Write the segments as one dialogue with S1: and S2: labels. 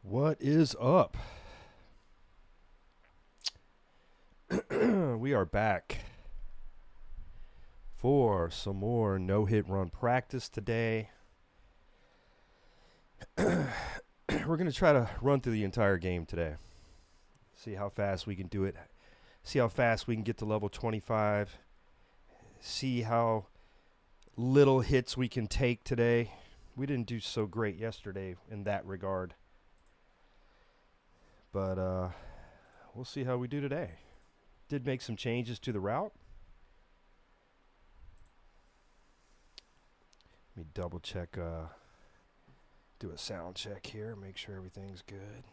S1: What is up? We are back for some more no-hit run practice today. We're going to try to run through the entire game today. See how fast we can do it. See how fast we can get to level 25. See how little hits we can take today. We didn't do so great yesterday in that regard. But we'll see how we do today. Did make some changes to the route. Let me double check, do a sound check here, make sure everything's good.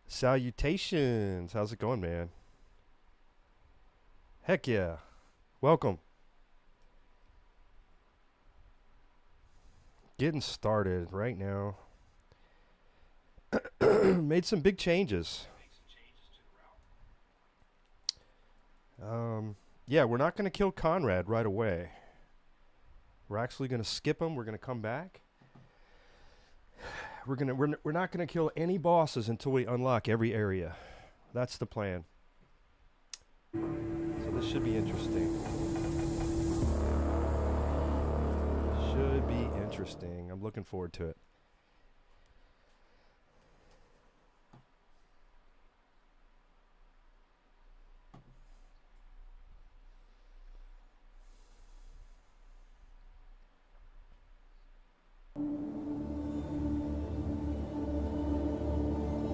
S1: Salutations. How's it going, man? Heck yeah. Welcome. Getting started right now. Made some big changes. Yeah, we're not going to kill Conrad right away. We're actually going to skip him. We're going to come back. We're not going to kill any bosses until we unlock every area. That's the plan. So this should be interesting. Should be interesting. I'm looking forward to it.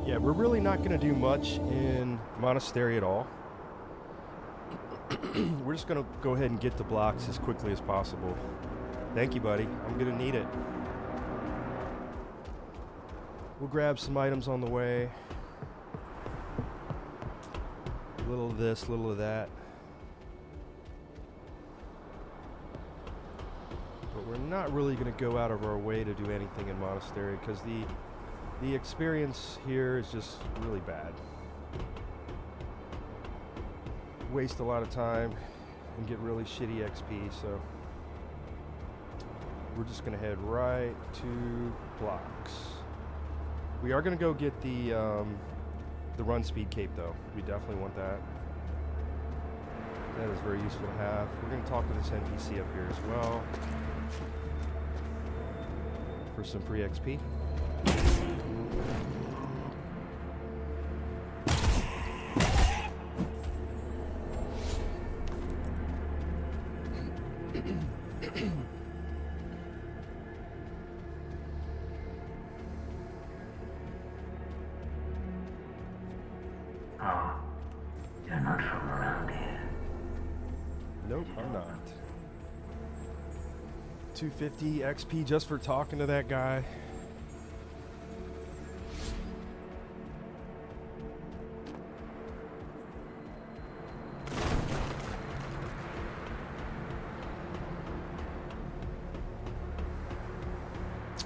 S1: Yeah, we're really not going to do much in Monastery at all. We're just going to go ahead and get the blocks as quickly as possible. Thank you, buddy. I'm going to need it. We'll grab some items on the way. A little of this, a little of that. But we're not really going to go out of our way to do anything in Monastery because the experience here is just really bad. Waste a lot of time and get really shitty XP, so we're just going to head right to blocks. We are going to go get the run speed cape, though. We definitely want that. That is very useful to have. We're going to talk to this NPC up here as well for some free XP.
S2: Oh, you're not from around here.
S1: Nope, I'm not. 250 XP just for talking to that guy.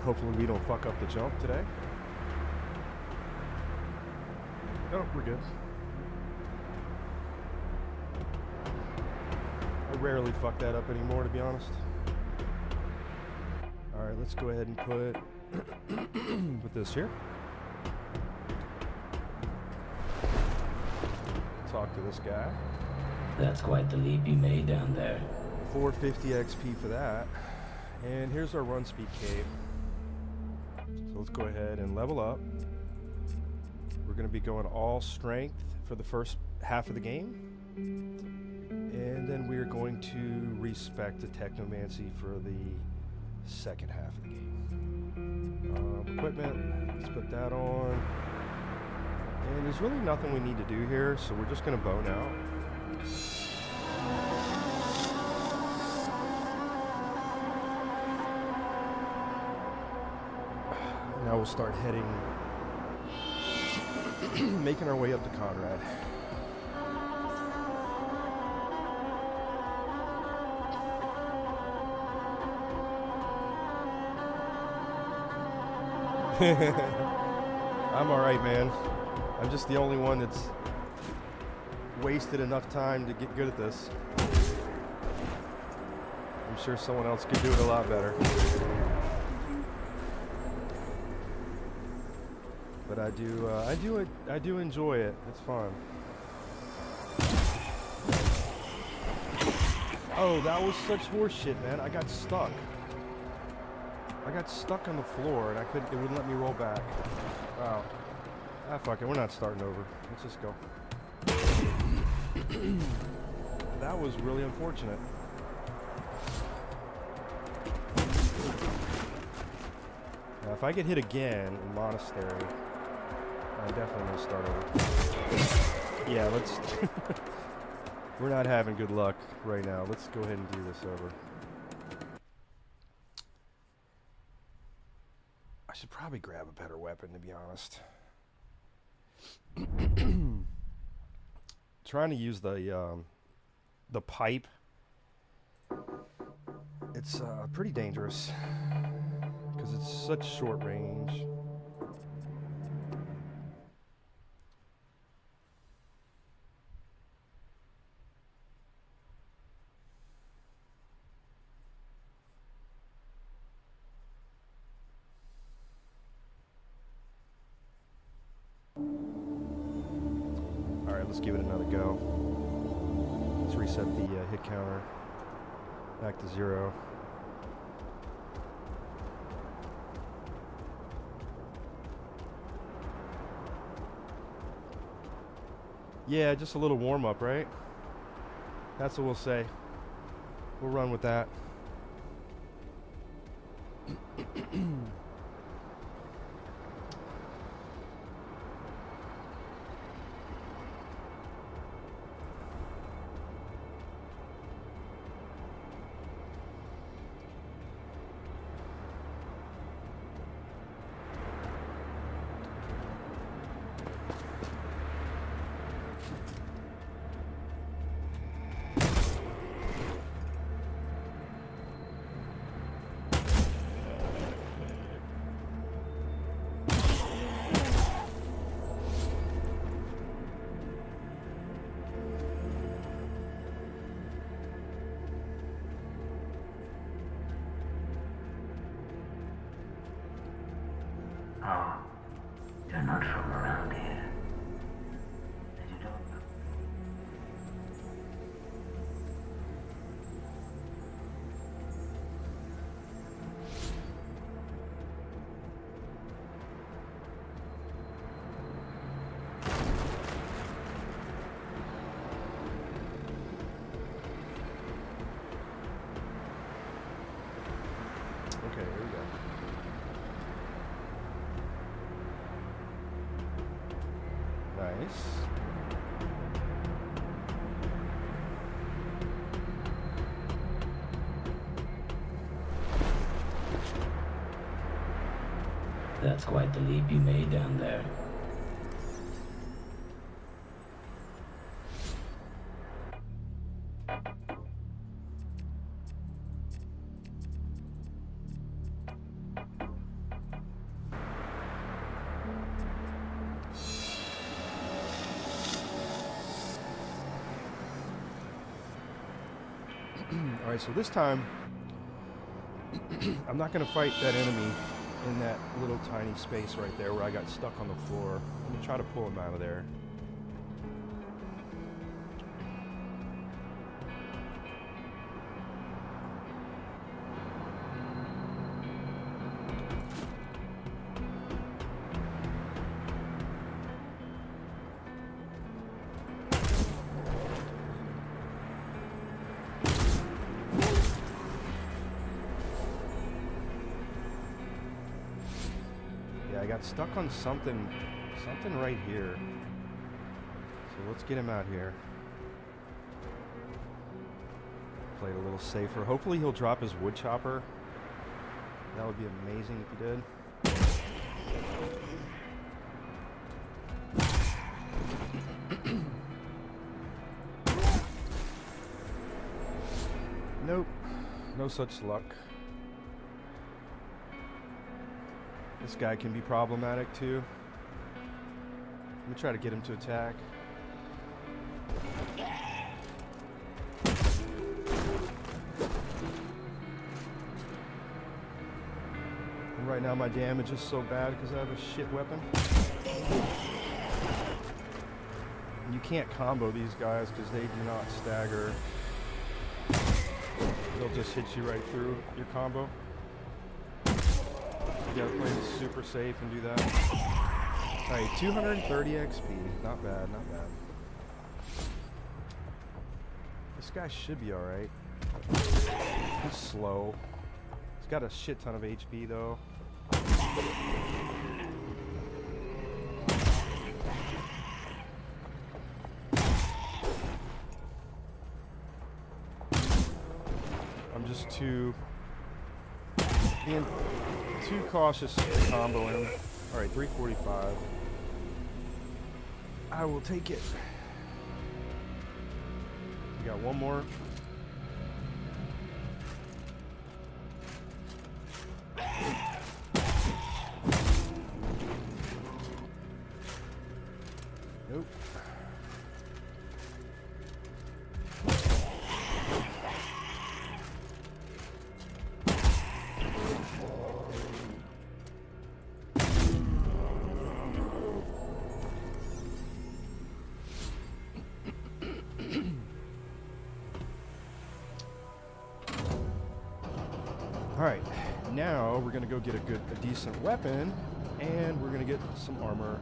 S1: Hopefully we don't fuck up the jump today. Oh, we're good. I rarely fuck that up anymore, to be honest. Alright, let's go ahead and put this here. Talk to this guy.
S2: That's quite the leap you made down there.
S1: 450 XP for that. And here's our run speed cape. So let's go ahead and level up. We're going to be going all strength for the first half of the game. And then we're going to respect the Technomancy for the second half of the game. Equipment, let's put that on. And there's really nothing we need to do here, so we're just going to bone out. Now we'll start heading, making our way up to Conrad. I'm alright, man. I'm just the only one that's wasted enough time to get good at this. I'm sure someone else could do it a lot better. But I do enjoy it. It's fun. Oh, that was such horseshit, man. I got stuck. I got stuck on the floor and it wouldn't let me roll back. Wow. Ah, fuck it. We're not starting over. Let's just go. That was really unfortunate. Now, if I get hit again in Monastery, I'm definitely going to start over. Yeah, let's... We're not having good luck right now. Let's go ahead and do this over. I should probably grab a better weapon, to be honest. Trying to use the pipe. It's pretty dangerous because it's such short range. Let's give it another go. Let's reset the hit counter back to 0. Yeah, just a little warm up, right? That's what we'll say. We'll run with that.
S2: Oh, you're not from around here. Did you know?
S1: Okay, here we go. Nice.
S2: That's quite the leap you made down there.
S1: Alright, so this time, I'm not going to fight that enemy in that little tiny space right there where I got stuck on the floor. I'm going to try to pull him out of there. I got stuck on something right here. So let's get him out here. Play it a little safer. Hopefully he'll drop his wood chopper. That would be amazing if he did. Nope. No such luck. This guy can be problematic too. Let me try to get him to attack. And right now my damage is so bad because I have a shit weapon. And you can't combo these guys because they do not stagger. They'll just hit you right through your combo. You gotta play this super safe and do that. Alright, 230 XP. Not bad, not bad. This guy should be alright. He's slow. He's got a shit ton of HP though. I'm just being too cautious to combo him. Alright, 345. I will take it. We got one more. Nope. Alright, now we're gonna go get a decent weapon, and we're gonna get some armor.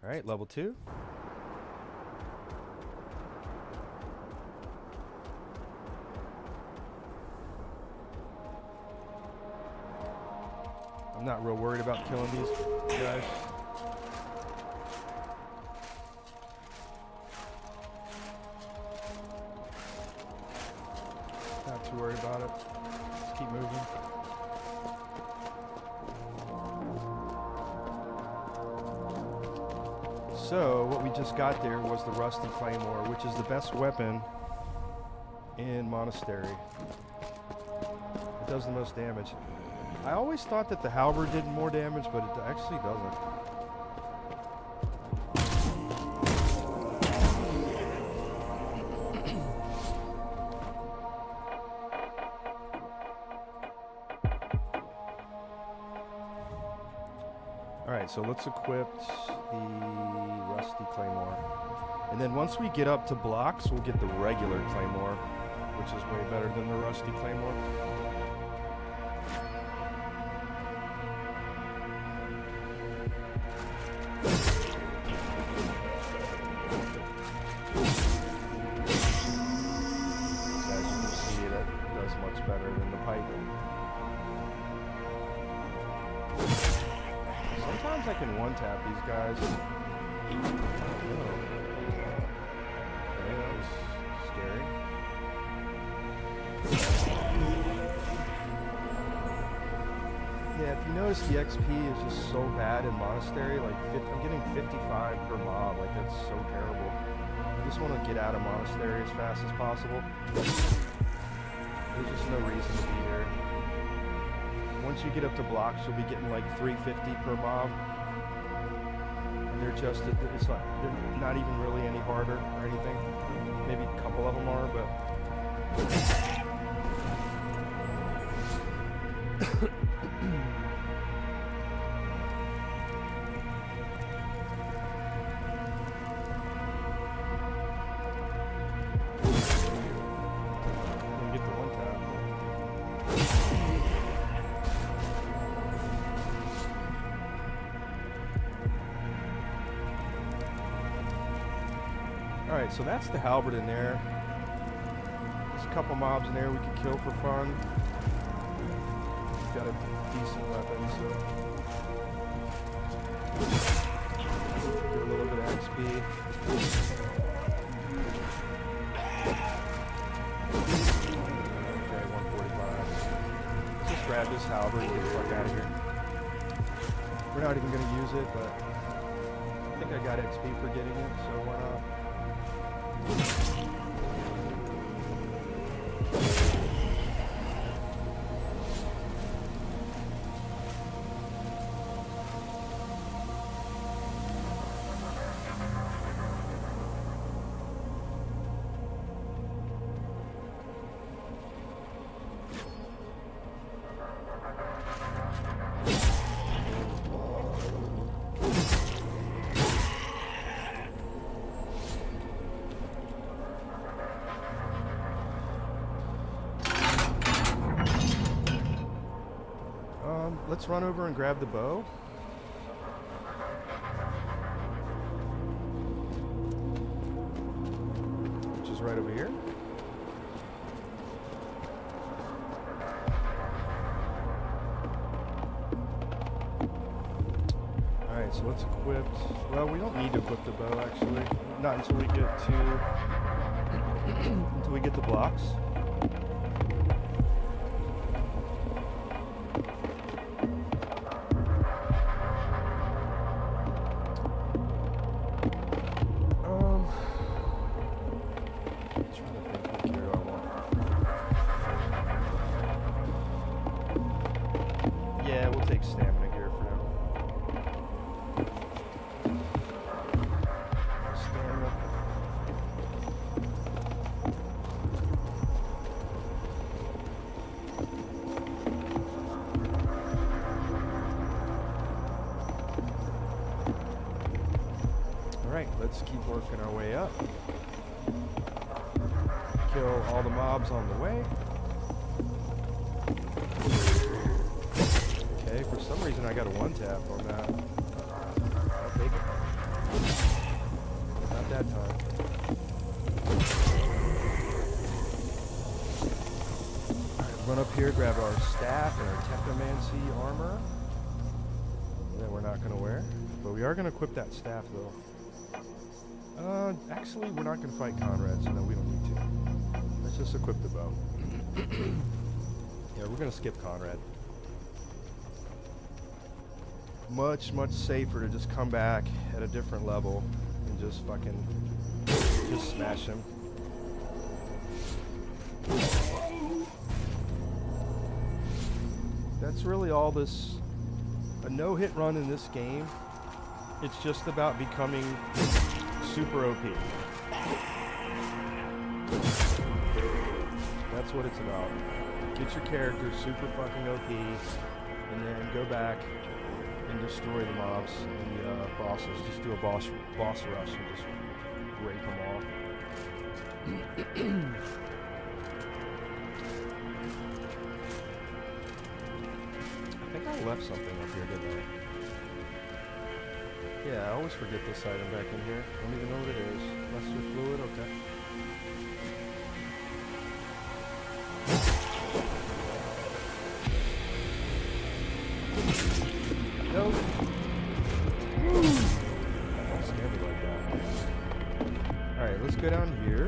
S1: Alright, level 2. I'm not real worried about killing these guys. Not too worried about it. Just keep moving. So, what we just got there was the Rusty Claymore, which is the best weapon in Monastery. It does the most damage. I always thought that the Halberd did more damage, but it actually doesn't. Alright, so let's equip the Rusty Claymore. And then once we get up to blocks, we'll get the regular Claymore, which is way better than the Rusty Claymore. So as you can see, that does much better than the pike. Sometimes I can one-tap these guys. Oh. Okay, that was scary. Yeah, if you notice, the XP is just so bad in Monastery. Like, I'm getting 55 per mob. Like, that's so terrible. I just want to get out of Monastery as fast as possible. There's just no reason to be here. Once you get up to blocks, you'll be getting like 350 per mob. And they're just, it's like, they're not even really any harder or anything. Maybe a couple of them are, but... Get the one tap. Alright, so that's the Halberd in there. There's a couple mobs in there we could kill for fun. Got a decent weapon, so... Get a little bit of XP. Okay, 145. grab this halberd and get the fuck out of here. We're not even gonna use it, but I think I got XP for getting it, so why not? Let's run over and grab the bow. Which is right over here. Alright, so let's equip. Well, we don't need to equip the bow actually. Not until we get to until we get the blocks. Let's keep working our way up. Kill all the mobs on the way. Okay, for some reason I got a one tap on that. I'll take it. Not that time. Alright, run up here, grab our staff and our technomancy armor. That we're not going to wear. But we are going to equip that staff though. Actually, we're not going to fight Conrad, so no, we don't need to. Let's just equip the bow. Yeah, we're going to skip Conrad. Much, much safer to just come back at a different level and just fucking just smash him. That's really all this... A no-hit run in this game, it's just about becoming... super OP. That's what it's about. Get your character super fucking OP, and then go back and destroy the mobs, the bosses. Just do a boss rush and just rape them all. I think I left something up here, didn't I? Yeah, I always forget this item back in here. Don't even know what it is. Luster fluid, okay. Nope. Don't scare me like that. Alright, let's go down here.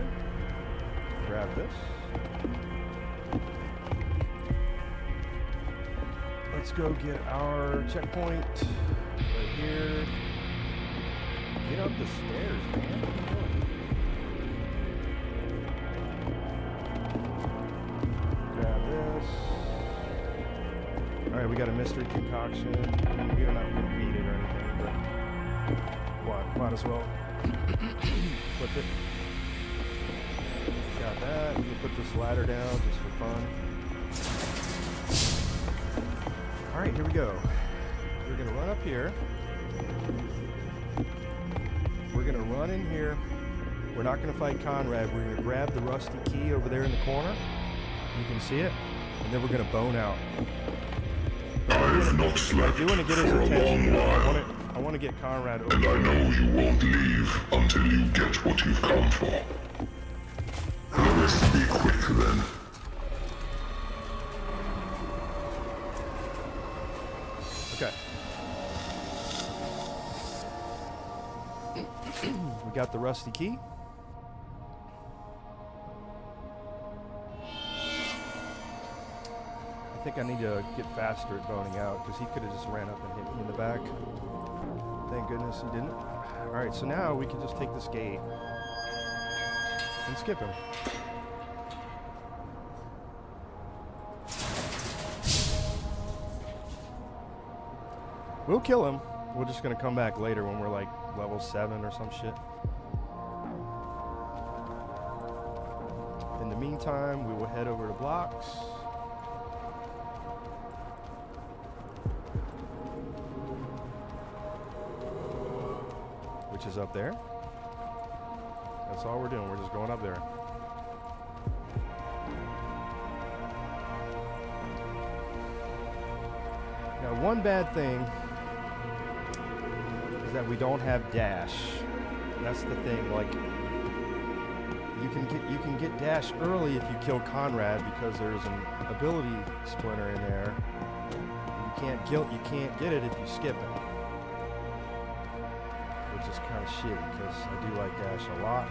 S1: Grab this. Let's go get our checkpoint right here. Get up the stairs, man. What are you doing? Grab this. Alright, we got a mystery concoction. I mean, we don't have to beat it or anything, but what? Might as well. Flip it. Got that. We can put this ladder down just for fun. Alright, here we go. We're gonna run up here. We're going to run in here. We're not going to fight Conrad. We're going to grab the rusty key over there in the corner. You can see it. And then we're going to bone out.
S3: I've not slept for a long while.
S1: I want to get Conrad over
S3: and I know you won't leave until you get what you've come for. Let's be quick then.
S1: Okay. We got the rusty key. I think I need to get faster at boning out because he could have just ran up and hit me in the back. Thank goodness he didn't. Alright, so now we can just take this gate and skip him. We'll kill him. We're just gonna come back later when we're like level 7 or some shit. In the meantime, we will head over to blocks. Which is up there. That's all we're doing. We're just going up there. Now, one bad thing is that we don't have dash. That's the thing. Like, you can get dash early if you kill Conrad because there's an ability splinter in there. You can't get it if you skip it. Which is kind of shitty because I do like dash a lot.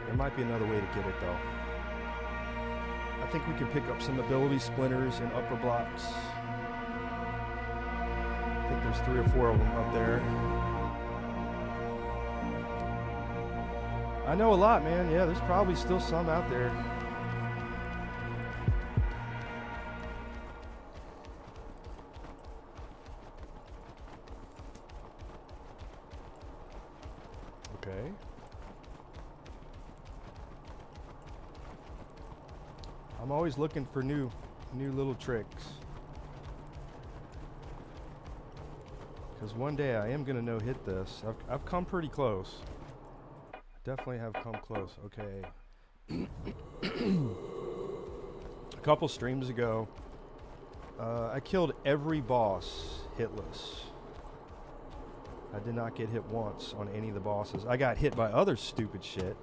S1: There might be another way to get it though. I think we can pick up some ability splinters in upper blocks. I think there's 3 or 4 of them up there. I know a lot, man. Yeah, there's probably still some out there. Okay. I'm always looking for new little tricks. Because one day I am gonna no-hit this. I've come pretty close. Definitely have come close. Okay. A couple streams ago, I killed every boss hitless. I did not get hit once on any of the bosses. I got hit by other stupid shit.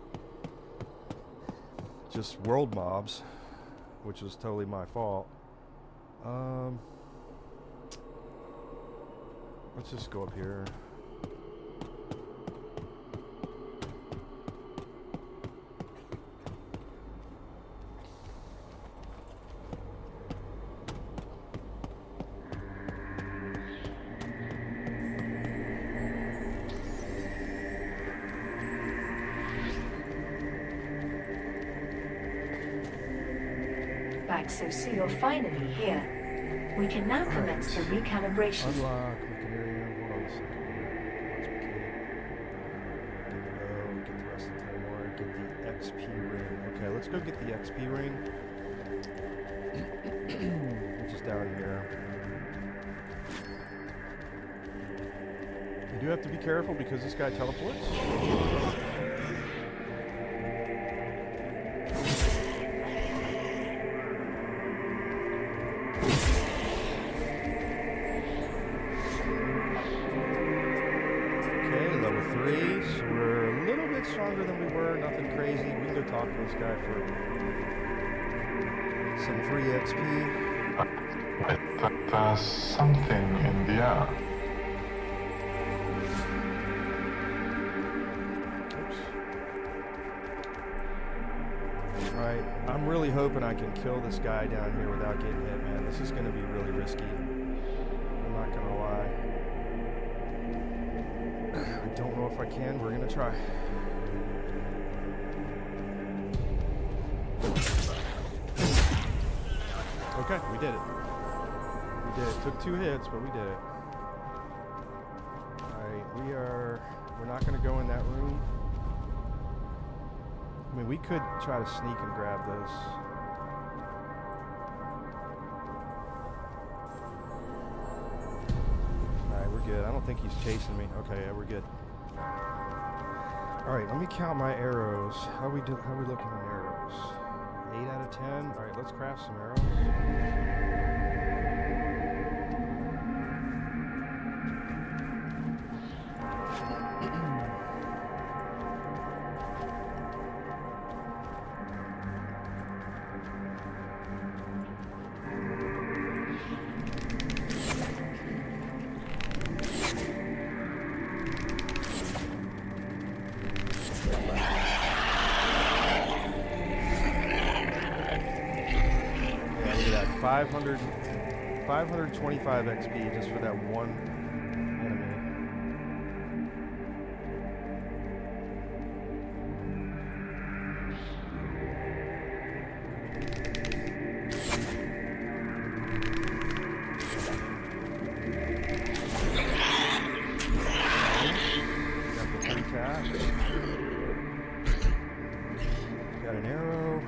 S1: Just world mobs, which was totally my fault. Let's just go up here.
S4: So you're finally here. We can now commence the recalibration.
S1: Unlock Mechanarium. Hold on a second. Get the rest of the Timor. Get the XP ring. Okay, let's go get the XP ring. Which is down here. You do have to be careful because this guy teleports. Stronger than we were, nothing crazy. We can go talk to this guy for some free XP.
S3: There's something in the air.
S1: Oops. Alright, I'm really hoping I can kill this guy down here without getting hit, man. This is going to be really risky. I'm not going to lie. I don't know if I can. We're going to try. Okay, we did it. We did it. Took 2 hits, but we did it. Alright, we're not gonna go in that room. I mean, we could try to sneak and grab this. Alright, we're good. I don't think he's chasing me. Okay, yeah, we're good. Alright, let me count my arrows. How we looking on arrows? 8 out of 10. Alright, let's craft some arrows. 525 XP just for that one enemy. Got the free cash. Got an arrow.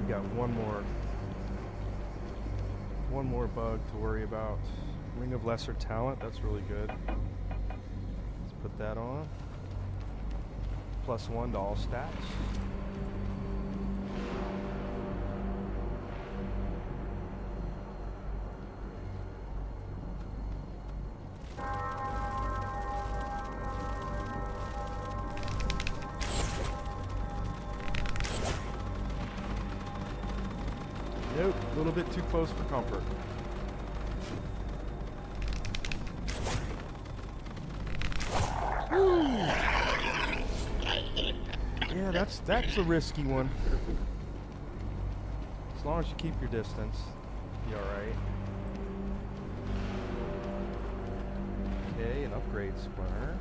S1: Got one more bug to worry about. Ring of Lesser Talent, that's really good. Let's put that on. +1 to all stats. Nope, a little bit too close for comfort. Woo. Yeah, that's a risky one. As long as you keep your distance, you'll be alright. Okay, an upgrade splinter.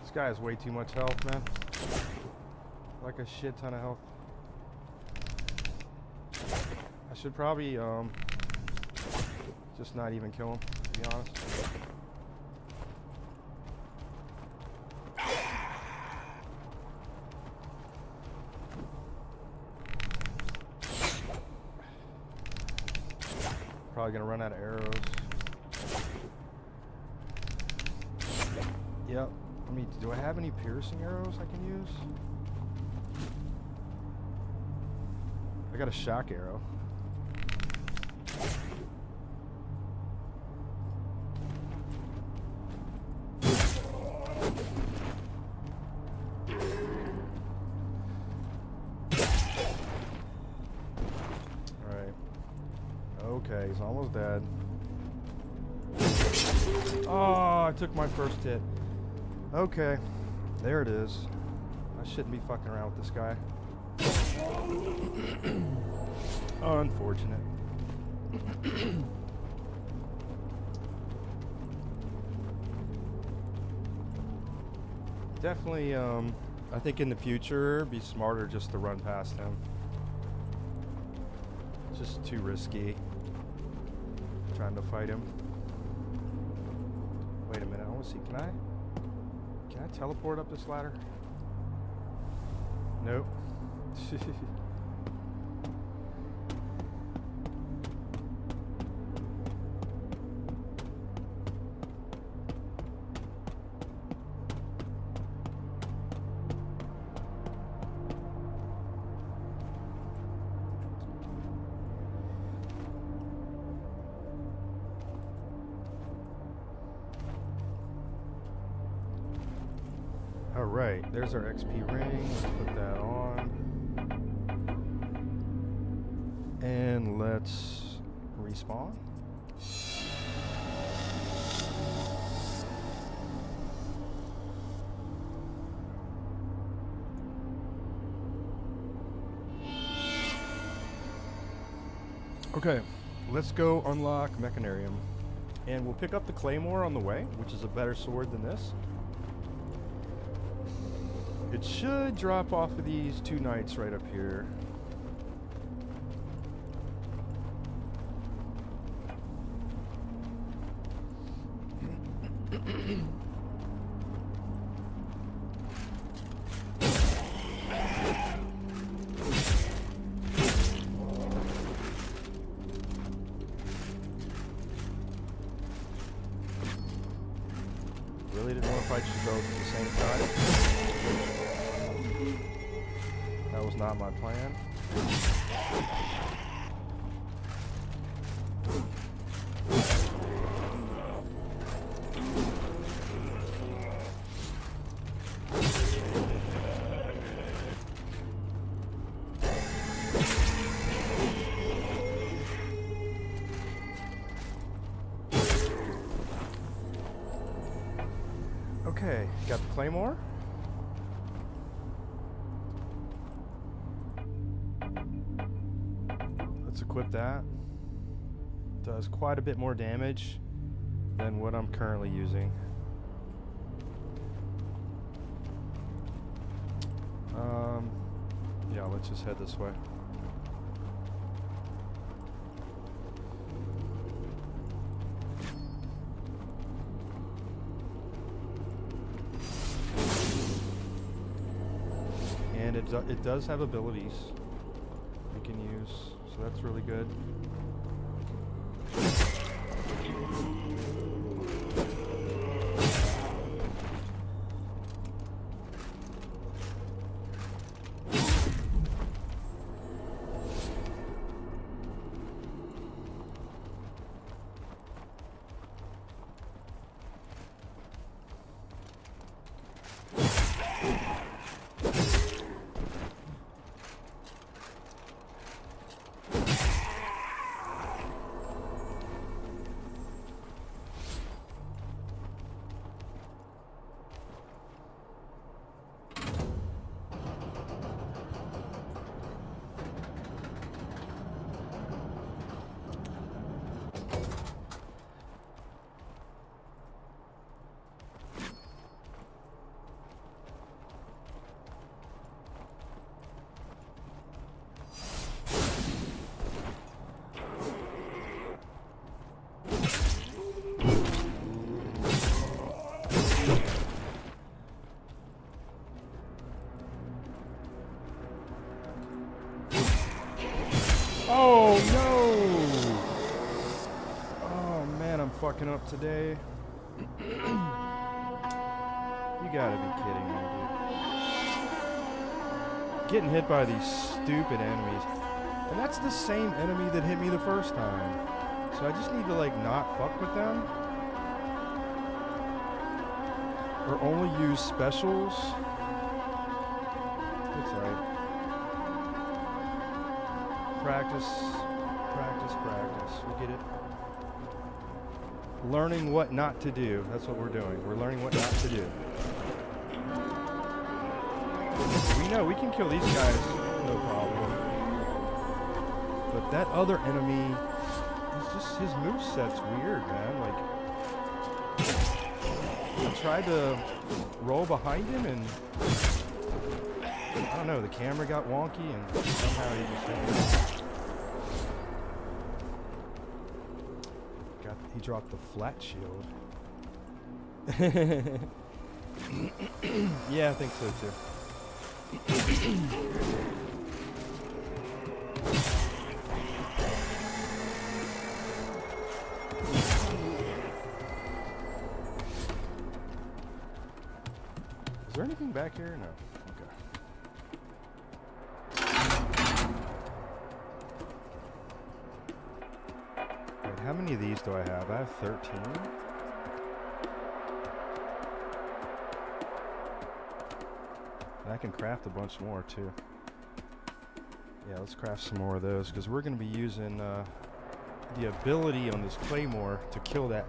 S1: This guy has way too much health, man. Like a shit ton of health. I should probably just not even kill him, to be honest. Probably gonna run out of arrows. Yep. I mean, do I have any piercing arrows I can use? I got a shock arrow. Alright. Okay, he's almost dead. Oh, I took my first hit. Okay, there it is. I shouldn't be fucking around with this guy. Unfortunate. Definitely, I think in the future, it'd be smarter just to run past him. It's just too risky trying to fight him. Wait a minute, I want to see, can I teleport up this ladder? Nope. Alright, there's our XP ring. Let's put that on. And let's respawn. Okay, let's go unlock Mechanarium. And we'll pick up the Claymore on the way, which is a better sword than this. It should drop off of these 2 knights right up here. Really didn't want to fight you both at the same time. That was not my plan. Okay, got the claymore. Let's equip that. Does quite a bit more damage than what I'm currently using. Yeah, let's just head this way. And it does have abilities we can use, so that's really good. Oh no! Oh man, I'm fucking up today. You gotta be kidding me, dude. Getting hit by these stupid enemies. And that's the same enemy that hit me the first time. So I just need to like not fuck with them. Or only use specials. That's right. Practice, practice, practice. We get it. Learning what not to do. That's what we're doing. We're learning what not to do. We know we can kill these guys, no problem. But that other enemy, his moveset's weird, man. Like, I tried to roll behind him and I don't know, the camera got wonky and somehow he just he dropped the flat shield. Yeah, I think so too. Is there anything back here? No. How many of these do I have? I have 13. And I can craft a bunch more too. Yeah, let's craft some more of those because we're going to be using the ability on this claymore to kill that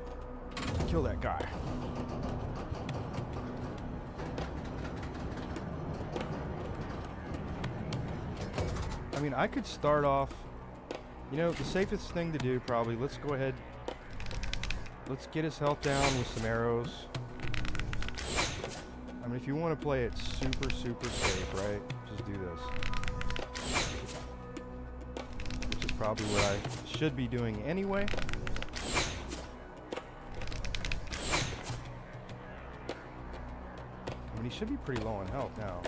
S1: guy. I mean, I could start off. You know, the safest thing to do probably, let's go ahead, let's get his health down with some arrows. I mean, if you want to play it super, super safe, right? Just do this. Which is probably what I should be doing anyway. I mean, he should be pretty low on health now.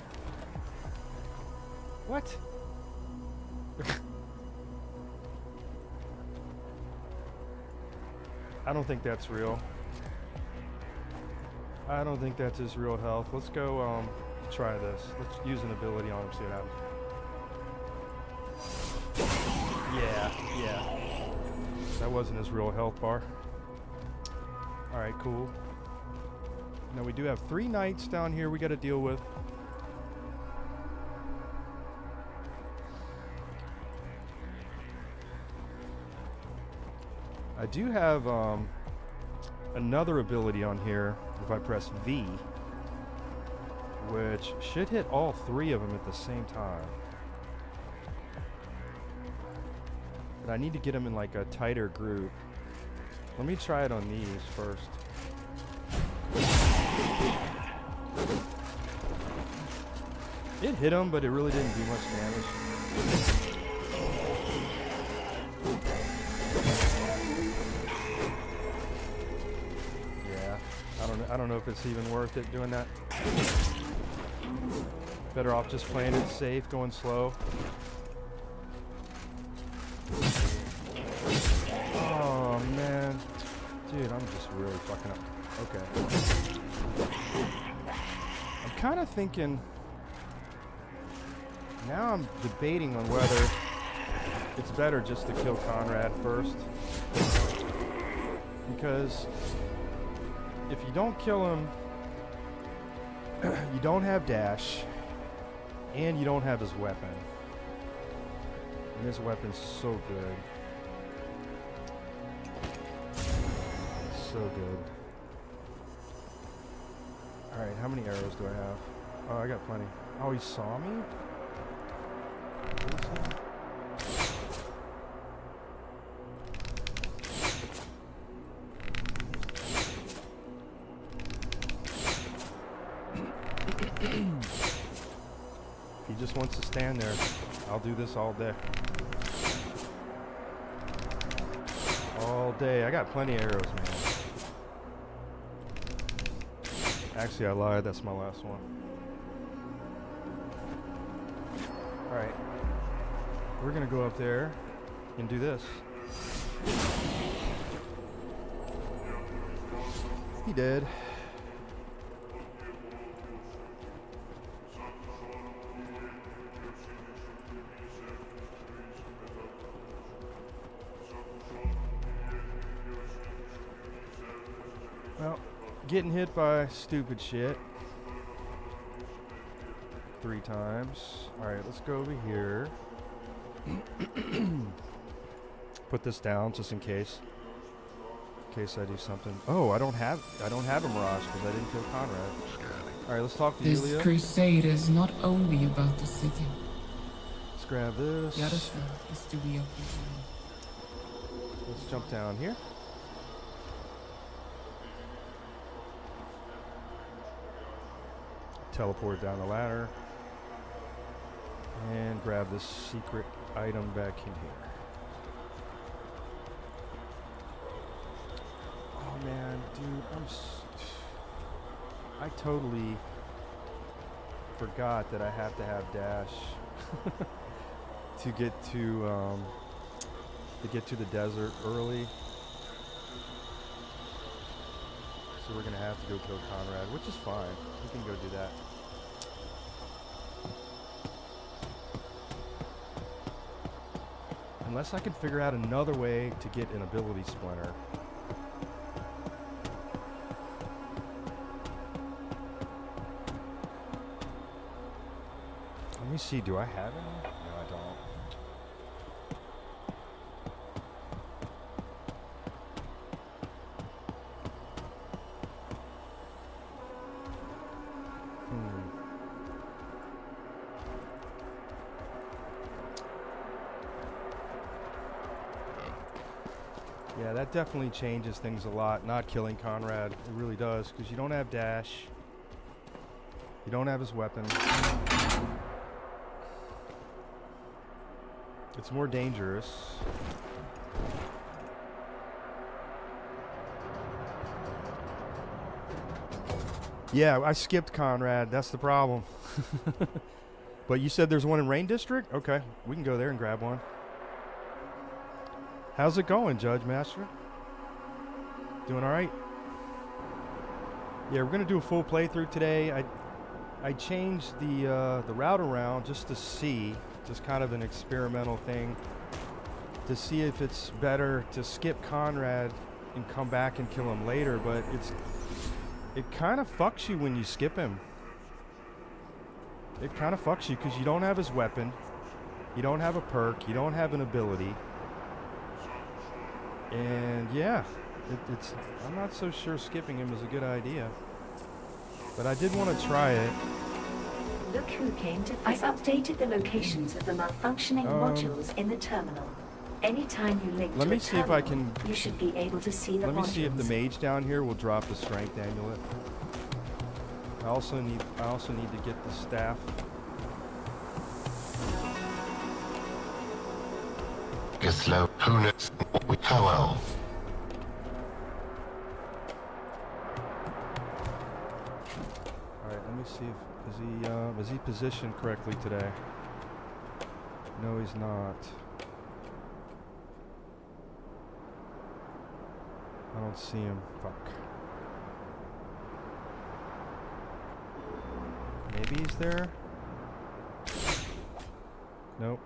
S1: What? I don't think that's real. I don't think that's his real health. Let's go try this. Let's use an ability on him, see what happens. Yeah. That wasn't his real health bar. Alright, cool. Now we do have 3 knights down here we gotta deal with. I do have another ability on here if I press V, which should hit all 3 of them at the same time. But I need to get them in like a tighter group. Let me try it on these first. It hit him, but it really didn't do much damage. I don't know if it's even worth it doing that. Better off just playing it safe, going slow. Oh man, dude, I'm just really fucking up. Okay. I'm kind of thinking. Now I'm debating on whether it's better just to kill Conrad first, because if you don't kill him, you don't have dash, and you don't have his weapon. And his weapon's so good. So good. Alright, how many arrows do I have? Oh, I got plenty. Oh, he saw me? He just wants to stand there. I'll do this all day. All day. I got plenty of arrows, man. Actually, I lied. That's my last one. Alright. We're going to go up there and do this. He did. Well, getting hit by stupid shit 3 times. Alright, let's go over here. Put this down just in case. In case I do something. Oh, I don't have a Mirage because I didn't kill Conrad. Alright, let's talk to
S5: This
S1: Yulia.
S5: crusade is not only about the city.
S1: Let's grab this.
S5: The other thing is to be up with
S1: Let's jump down here. Teleport down the ladder. And grab this secret item back in here. Oh man, dude, I totally forgot that I have to have dash to get to the desert early. So we're gonna have to go kill Conrad, which is fine. We can go do that. Unless I can figure out another way to get an ability splinter. Let me see, do I have any? No, I don't. Yeah, that definitely changes things a lot, not killing Conrad. It really does, because you don't have dash. You don't have his weapon. It's more dangerous. Yeah, I skipped Conrad. That's the problem. But you said there's one in Rain District? Okay, we can go there and grab one. How's it going, Judge Master? Doing all right? Yeah, we're gonna do a full playthrough today. I changed the route around just to see, just kind of an experimental thing, to see if it's better to skip Conrad and come back and kill him later. But it kind of fucks you when you skip him. It kind of fucks you because you don't have his weapon, you don't have a perk, you don't have an ability, and yeah, it's. I'm not so sure skipping him is a good idea, but I did want to try it.
S4: Look who came to. I've updated the locations of the malfunctioning modules in the terminal. Anytime you link
S1: Let
S4: to
S1: me
S4: a
S1: see if I
S4: terminal,
S1: can.
S4: you should be able to see the
S1: Let me see if the
S4: modules.
S1: mage down here will drop the strength amulet. I also need to get the staff.
S3: Gislo, Hunis, Howell.
S1: Alright, let me see if is he positioned correctly today? No, he's not. I don't see him. Fuck. Maybe he's there? Nope.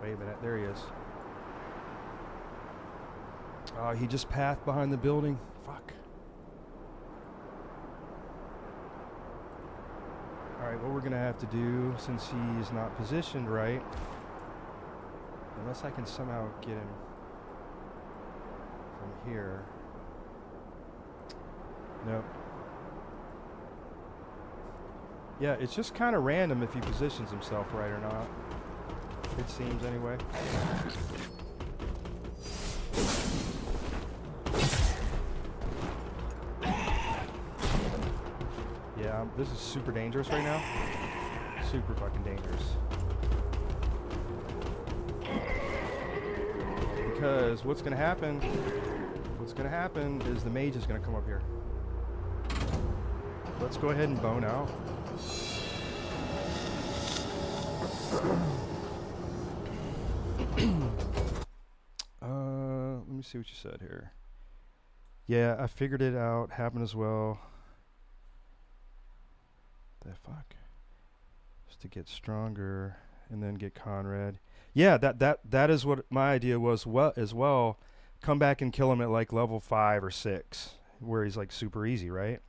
S1: Wait a minute, there he is. Oh, he just pathed behind the building. Fuck. Alright, what we're gonna have to do, since he's not positioned right, unless I can somehow get him from here. Nope. Yeah, it's just kind of random if he positions himself right or not. It seems anyway. Yeah, this is super dangerous right now. Super fucking dangerous. Because what's gonna happen is the mage is gonna come up here. Let's go ahead and bone out. Let me see what you said here. Yeah, I figured it out. Happened as well. The fuck? Just to get stronger and then get Conrad. Yeah, that is what my idea was. Well, as well, come back and kill him at like level 5 or 6, where he's like super easy, right?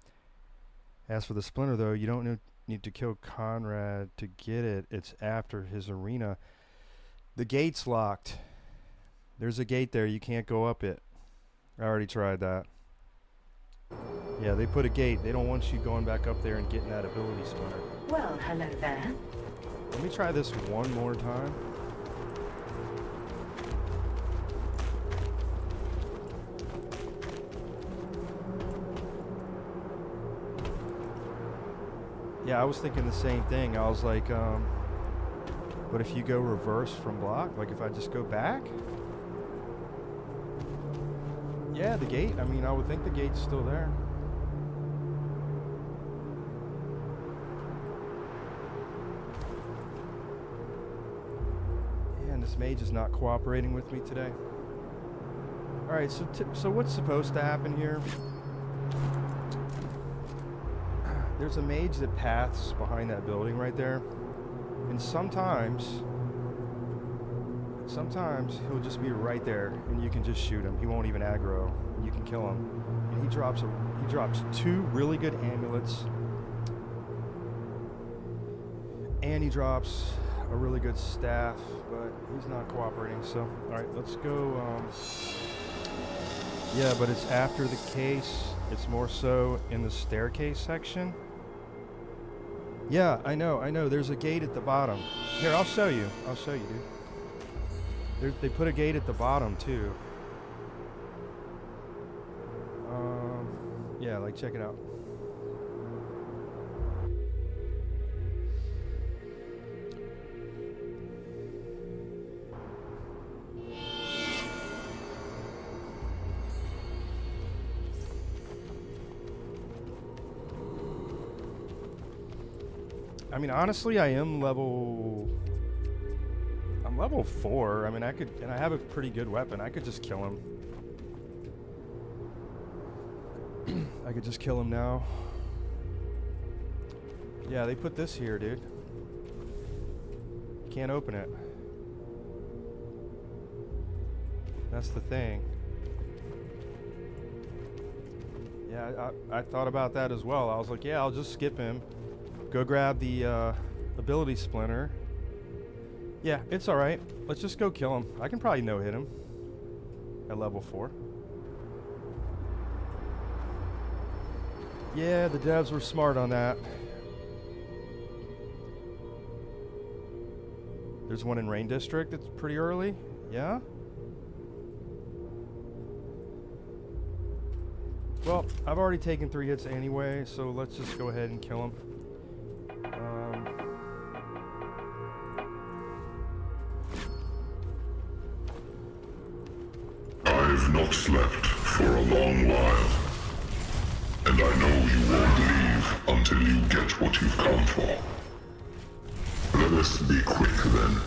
S1: As for the Splinter, though, you don't need to kill Conrad to get it. It's after his arena. The gate's locked. There's a gate there. You can't go up it. I already tried that. Yeah, they put a gate. They don't want you going back up there and getting that ability Splinter.
S4: Well, hello there.
S1: Let me try this one more time. Yeah, I was thinking the same thing. I was like, but if you go reverse from block, like if I just go back? Yeah, the gate. I mean, I would think the gate's still there. Yeah, and this mage is not cooperating with me today. Alright, so what's supposed to happen here? There's a mage that paths behind that building right there. And sometimes he'll just be right there and you can just shoot him. He won't even aggro. You can kill him. And he drops 2 really good amulets. And he drops a really good staff, but he's not cooperating. So, alright, let's go. Yeah, but it's after the case. It's more so in the staircase section. Yeah, I know. There's a gate at the bottom. Here, I'll show you, dude. They put a gate at the bottom, too. Yeah, like check it out. I mean, honestly, I'm level 4. I mean, I could, and I have a pretty good weapon. I could just kill him. I could just kill him now. Yeah, they put this here, dude. Can't open it. That's the thing. Yeah, I thought about that as well. I was like, yeah, I'll just skip him. Go grab the ability splinter. Yeah, it's alright. Let's just go kill him. I can probably no-hit him at level 4. Yeah, the devs were smart on that. There's one in Rain District that's pretty early. Yeah? Well, I've already taken 3 hits anyway, so let's just go ahead and kill him.
S3: I've not slept for a long while. And I know you won't leave until you get what you've come for. Let us be quick then.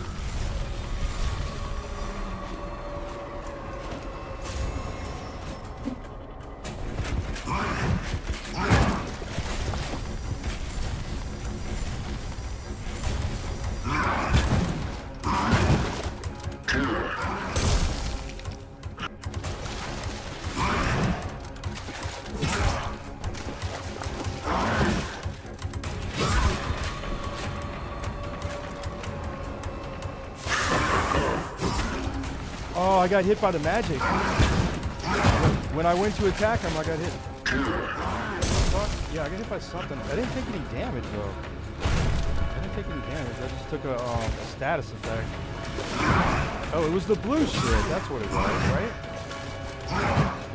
S1: Oh, I got hit by the magic. When I went to attack him, I got hit. Fuck. Yeah, I got hit by something. I didn't take any damage, though. I didn't take any damage. I just took a status effect. Oh, it was the blue shit. That's what it was, right?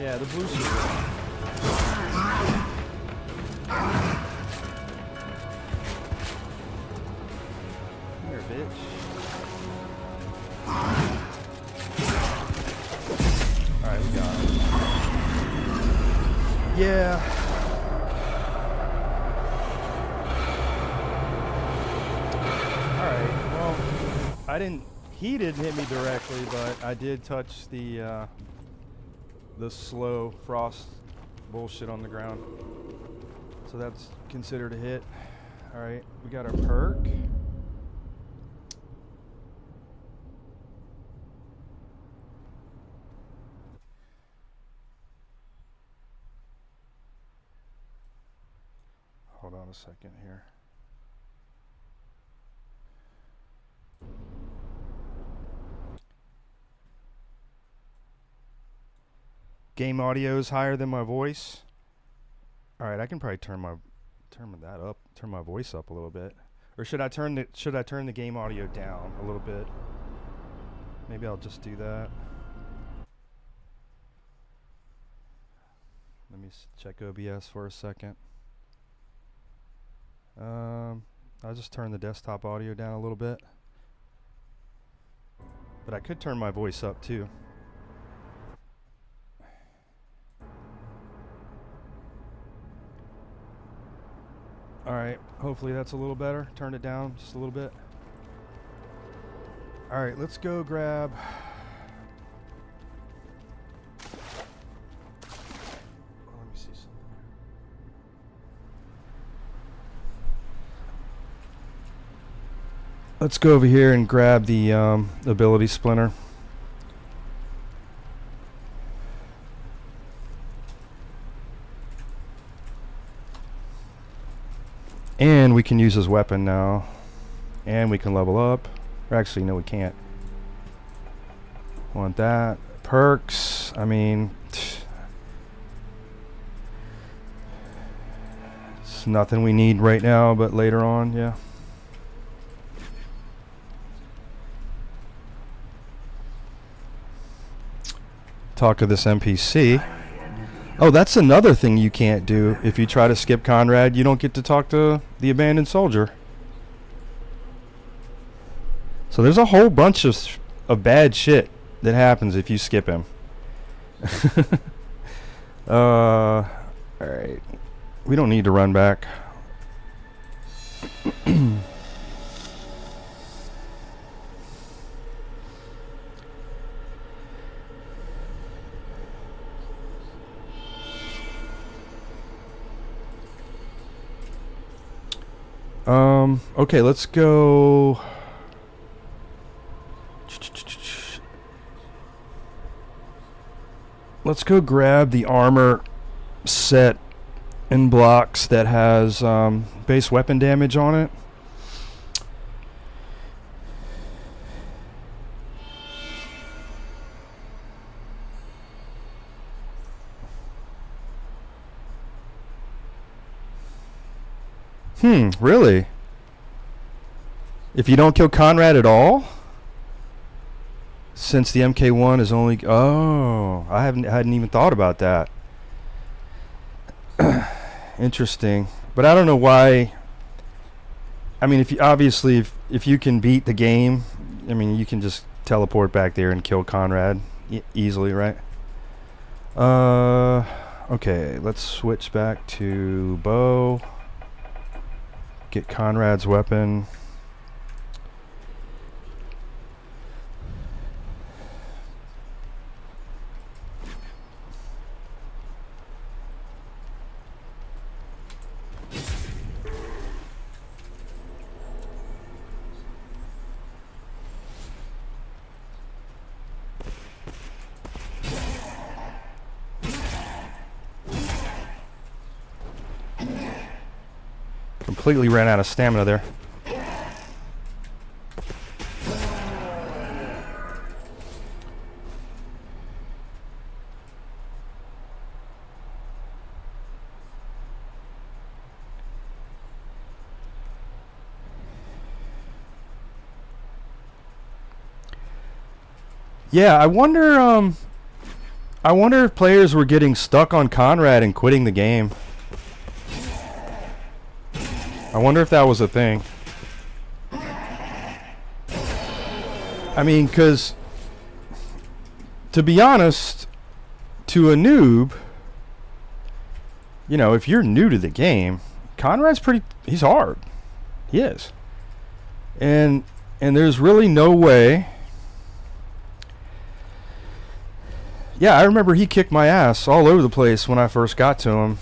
S1: Yeah, the blue shit. Come here, bitch. Alright, we got it. Yeah. Alright, well, he didn't hit me directly, but I did touch the slow frost bullshit on the ground. So that's considered a hit. Alright, we got our perk. Hold on a second here. Game audio is higher than my voice. All right, I can probably turn my voice up a little bit. Or should I turn the game audio down a little bit? Maybe I'll just do that. Let me check OBS for a second. I'll just turn the desktop audio down a little bit. But I could turn my voice up too. Alright, hopefully that's a little better. Turn it down just a little bit. Alright, let's go grab... Let me see something. Let's go over here and grab the ability splinter. And we can use his weapon now. And we can level up. Or actually, no, we can't. Want that. Perks. I mean... It's nothing we need right now, but later on, yeah. Talk to this NPC. Oh, that's another thing you can't do. If you try to skip Conrad, you don't get to talk to the abandoned soldier. So there's a whole bunch of bad shit that happens if you skip him. Alright. We don't need to run back. Okay, let's go. Let's go grab the armor set in blocks that has base weapon damage on it. Really? If you don't kill Conrad at all? Since the MK1 is only... Oh, I hadn't even thought about that. Interesting. But I don't know why... I mean, if you if you can beat the game, I mean, you can just teleport back there and kill Conrad easily, right? Okay, let's switch back to bow. Get Conrad's weapon. Completely ran out of stamina there. Yeah, I wonder if players were getting stuck on Conrad and quitting the game. I wonder if that was a thing. I mean, because to be honest, to a noob, you know, if you're new to the game, Conrad's he's hard. He is. And there's really no way. Yeah, I remember he kicked my ass all over the place when I first got to him.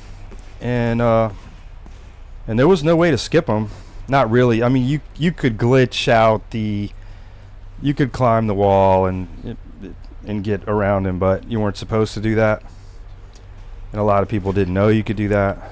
S1: And there was no way to skip him. Not really. I mean, you could glitch out you could climb the wall and get around him, but you weren't supposed to do that. And a lot of people didn't know you could do that.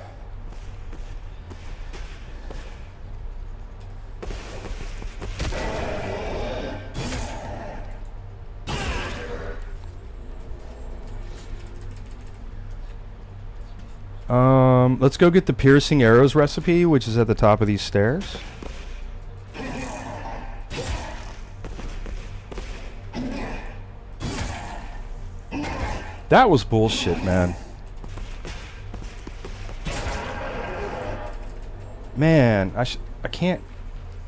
S1: Let's go get the piercing arrows recipe, which is at the top of these stairs. That was bullshit, man. Man, I can't.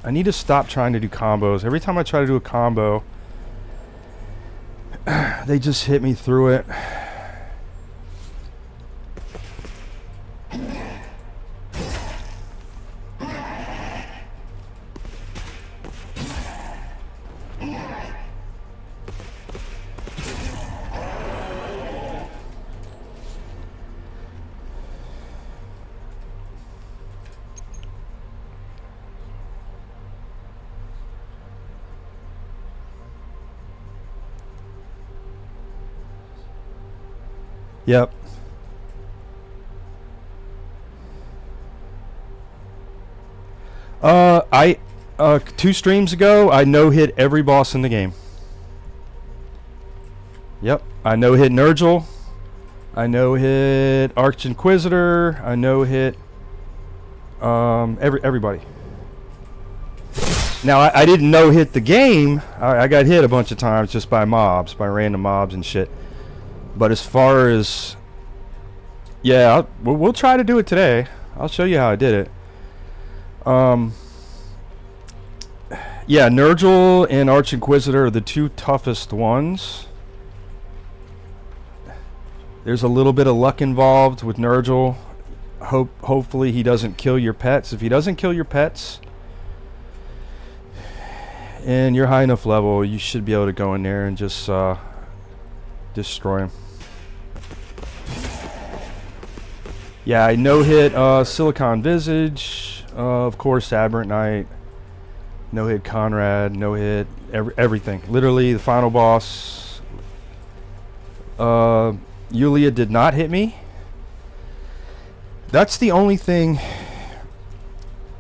S1: I need to stop trying to do combos. Every time I try to do a combo, they just hit me through it. Yep. I 2 streams ago, I no-hit every boss in the game. Yep, I no-hit Nurgle. I no-hit Arch Inquisitor. I no-hit everybody. Now I didn't no-hit the game. I got hit a bunch of times just by mobs, by random mobs and shit. But as far as Yeah, we'll try to do it today. I'll show you how I did it. Yeah, Nurgle and Arch-Inquisitor are the two toughest ones. There's a little bit of luck involved with Nurgle. Hopefully he doesn't kill your pets. If he doesn't kill your pets and you're high enough level, you should be able to go in there and just destroy him. Yeah, I no-hit Silicon Visage, of course Aberrant Knight, no-hit Conrad, no-hit everything. Literally the final boss. Yulia did not hit me. That's the only thing.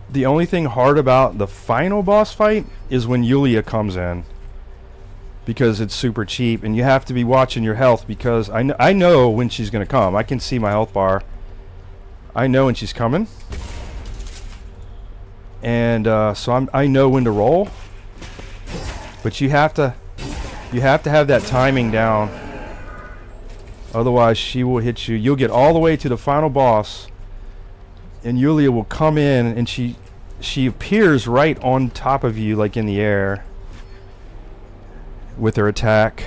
S1: The only thing hard about the final boss fight is when Yulia comes in, because it's super cheap and you have to be watching your health, because I know when she's gonna come. I can see my health bar. I know when she's coming, and so I know when to roll. But you have to have that timing down. Otherwise, she will hit you. You'll get all the way to the final boss, and Yulia will come in, and she appears right on top of you, like in the air, with her attack.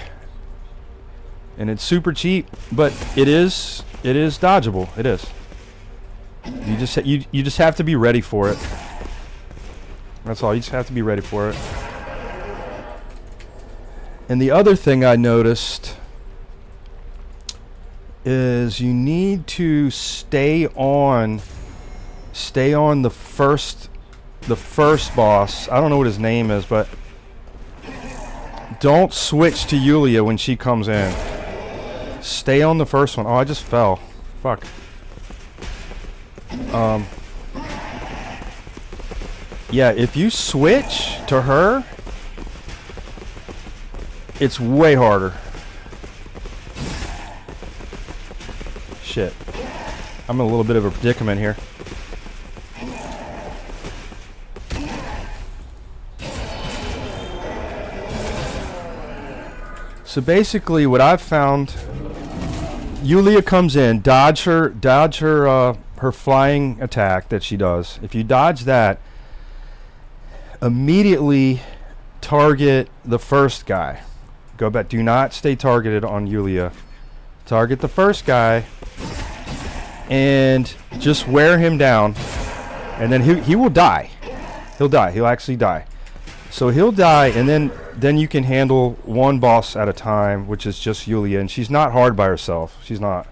S1: And it's super cheap, but it is dodgeable. It is. You just have to be ready for it. That's all. You just have to be ready for it. And the other thing I noticed is you need to stay on the first boss. I don't know what his name is, but don't switch to Yulia when she comes in. Stay on the first one. Oh, I just fell. Fuck. Yeah, if you switch to her, it's way harder. Shit. I'm in a little bit of a predicament here. So basically what I've found, Yulia comes in, dodge her flying attack that she does. If you dodge that, immediately target the first guy. Go back. Do not stay targeted on Yulia. Target the first guy and just wear him down, and then he will die. He'll die. He'll actually die. So he'll die, and then you can handle one boss at a time, which is just Yulia, and she's not hard by herself. She's not.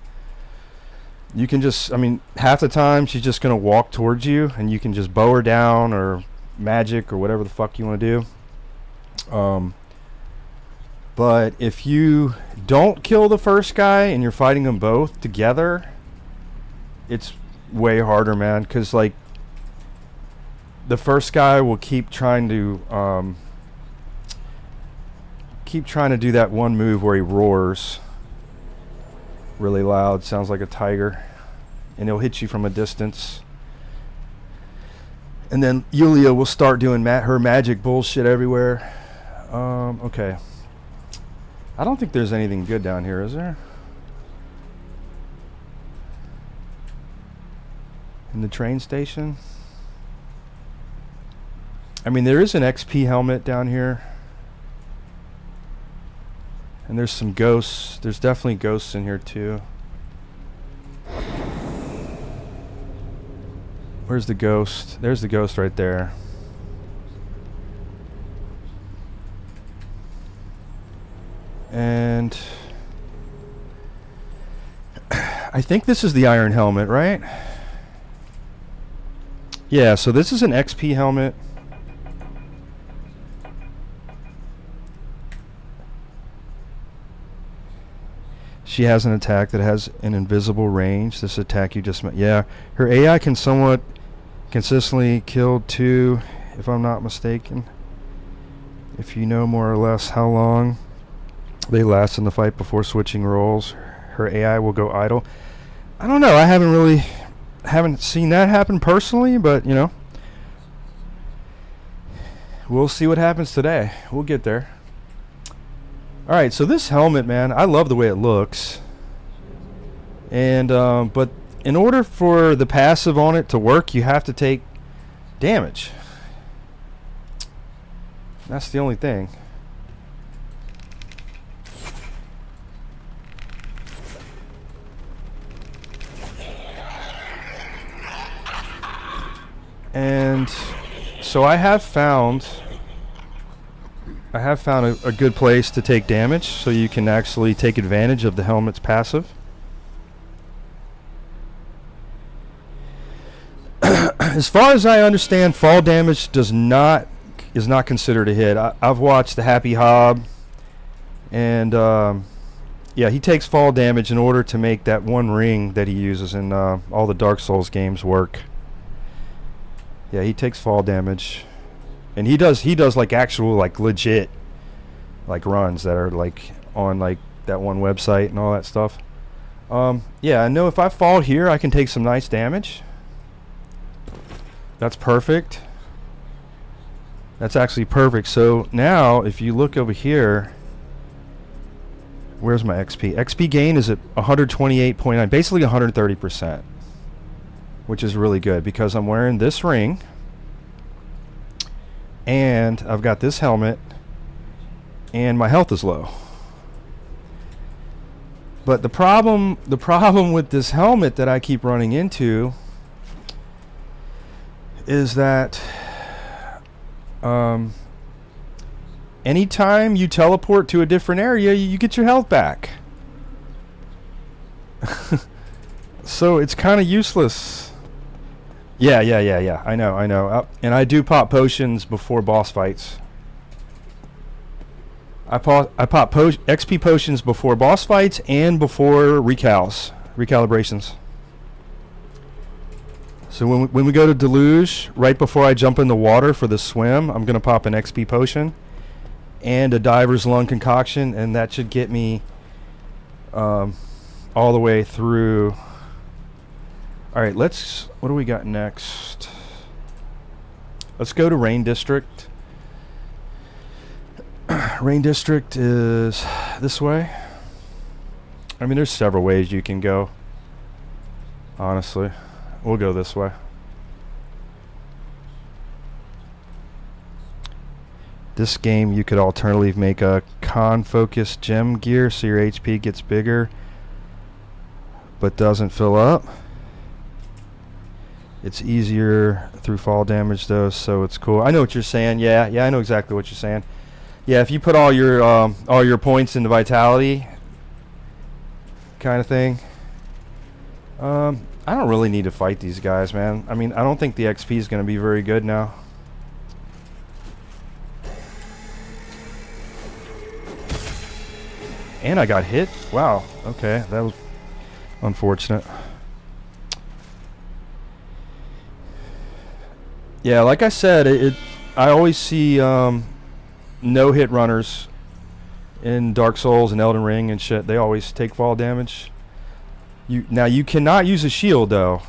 S1: You can just, I mean, half the time she's just gonna walk towards you, and you can just bow her down or magic or whatever the fuck you want to do. But if you don't kill the first guy and you're fighting them both together, it's way harder, man, because like the first guy will keep trying to do that one move where he roars really loud, sounds like a tiger, and he'll hit you from a distance. And then Yulia will start doing her magic bullshit everywhere. Okay. I don't think there's anything good down here, is there? In the train station? I mean, there is an XP helmet down here. And there's some ghosts. There's definitely ghosts in here too. Where's the ghost? There's the ghost right there. And I think this is the iron helmet, right? Yeah, so this is an XP helmet. She has an attack that has an invisible range. This attack you just met. Yeah, her AI can somewhat consistently kill 2, if I'm not mistaken. If you know more or less how long they last in the fight before switching roles, her AI will go idle. I don't know. I haven't seen that happen personally, but you know, we'll see what happens today. We'll get there. All right, so this helmet, man, I love the way it looks. And but in order for the passive on it to work, you have to take damage. That's the only thing. And so I have found a good place to take damage, so you can actually take advantage of the helmet's passive. As far as I understand, fall damage is not considered a hit. I've watched the Happy Hob, and yeah, he takes fall damage in order to make that one ring that he uses in all the Dark Souls games work. Yeah, he takes fall damage, and he does like actual like legit like runs that are like on like that one website and all that stuff. Yeah, I know if I fall here, I can take some nice damage. That's perfect. That's actually perfect. So now, if you look over here, where's my XP? XP gain is at 128.9, basically 130%, which is really good because I'm wearing this ring, and I've got this helmet, and my health is low. But the problem with this helmet that I keep running into is that anytime you teleport to a different area, you get your health back. So it's kind of useless. Yeah. I know. And I do pop potions before boss fights. I pop XP potions before boss fights and before recalibrations. So when we go to Deluge, right before I jump in the water for the swim, I'm going to pop an XP potion and a Diver's Lung concoction, and that should get me all the way through. All right, what do we got next? Let's go to Rain District. Rain District is this way. I mean, there's several ways you can go, honestly. We'll go this way. This game, you could alternatively make a con-focused gem gear so your HP gets bigger but doesn't fill up. It's easier through fall damage though, so it's cool. I know what you're saying. Yeah, I know exactly what you're saying. Yeah, if you put all your points into vitality kind of thing. I don't really need to fight these guys, man. I mean, I don't think the XP is going to be very good now. And I got hit? Wow. Okay, that was unfortunate. Yeah, like I said, I always see no-hit runners in Dark Souls and Elden Ring and shit. They always take fall damage. Now you cannot use a shield though.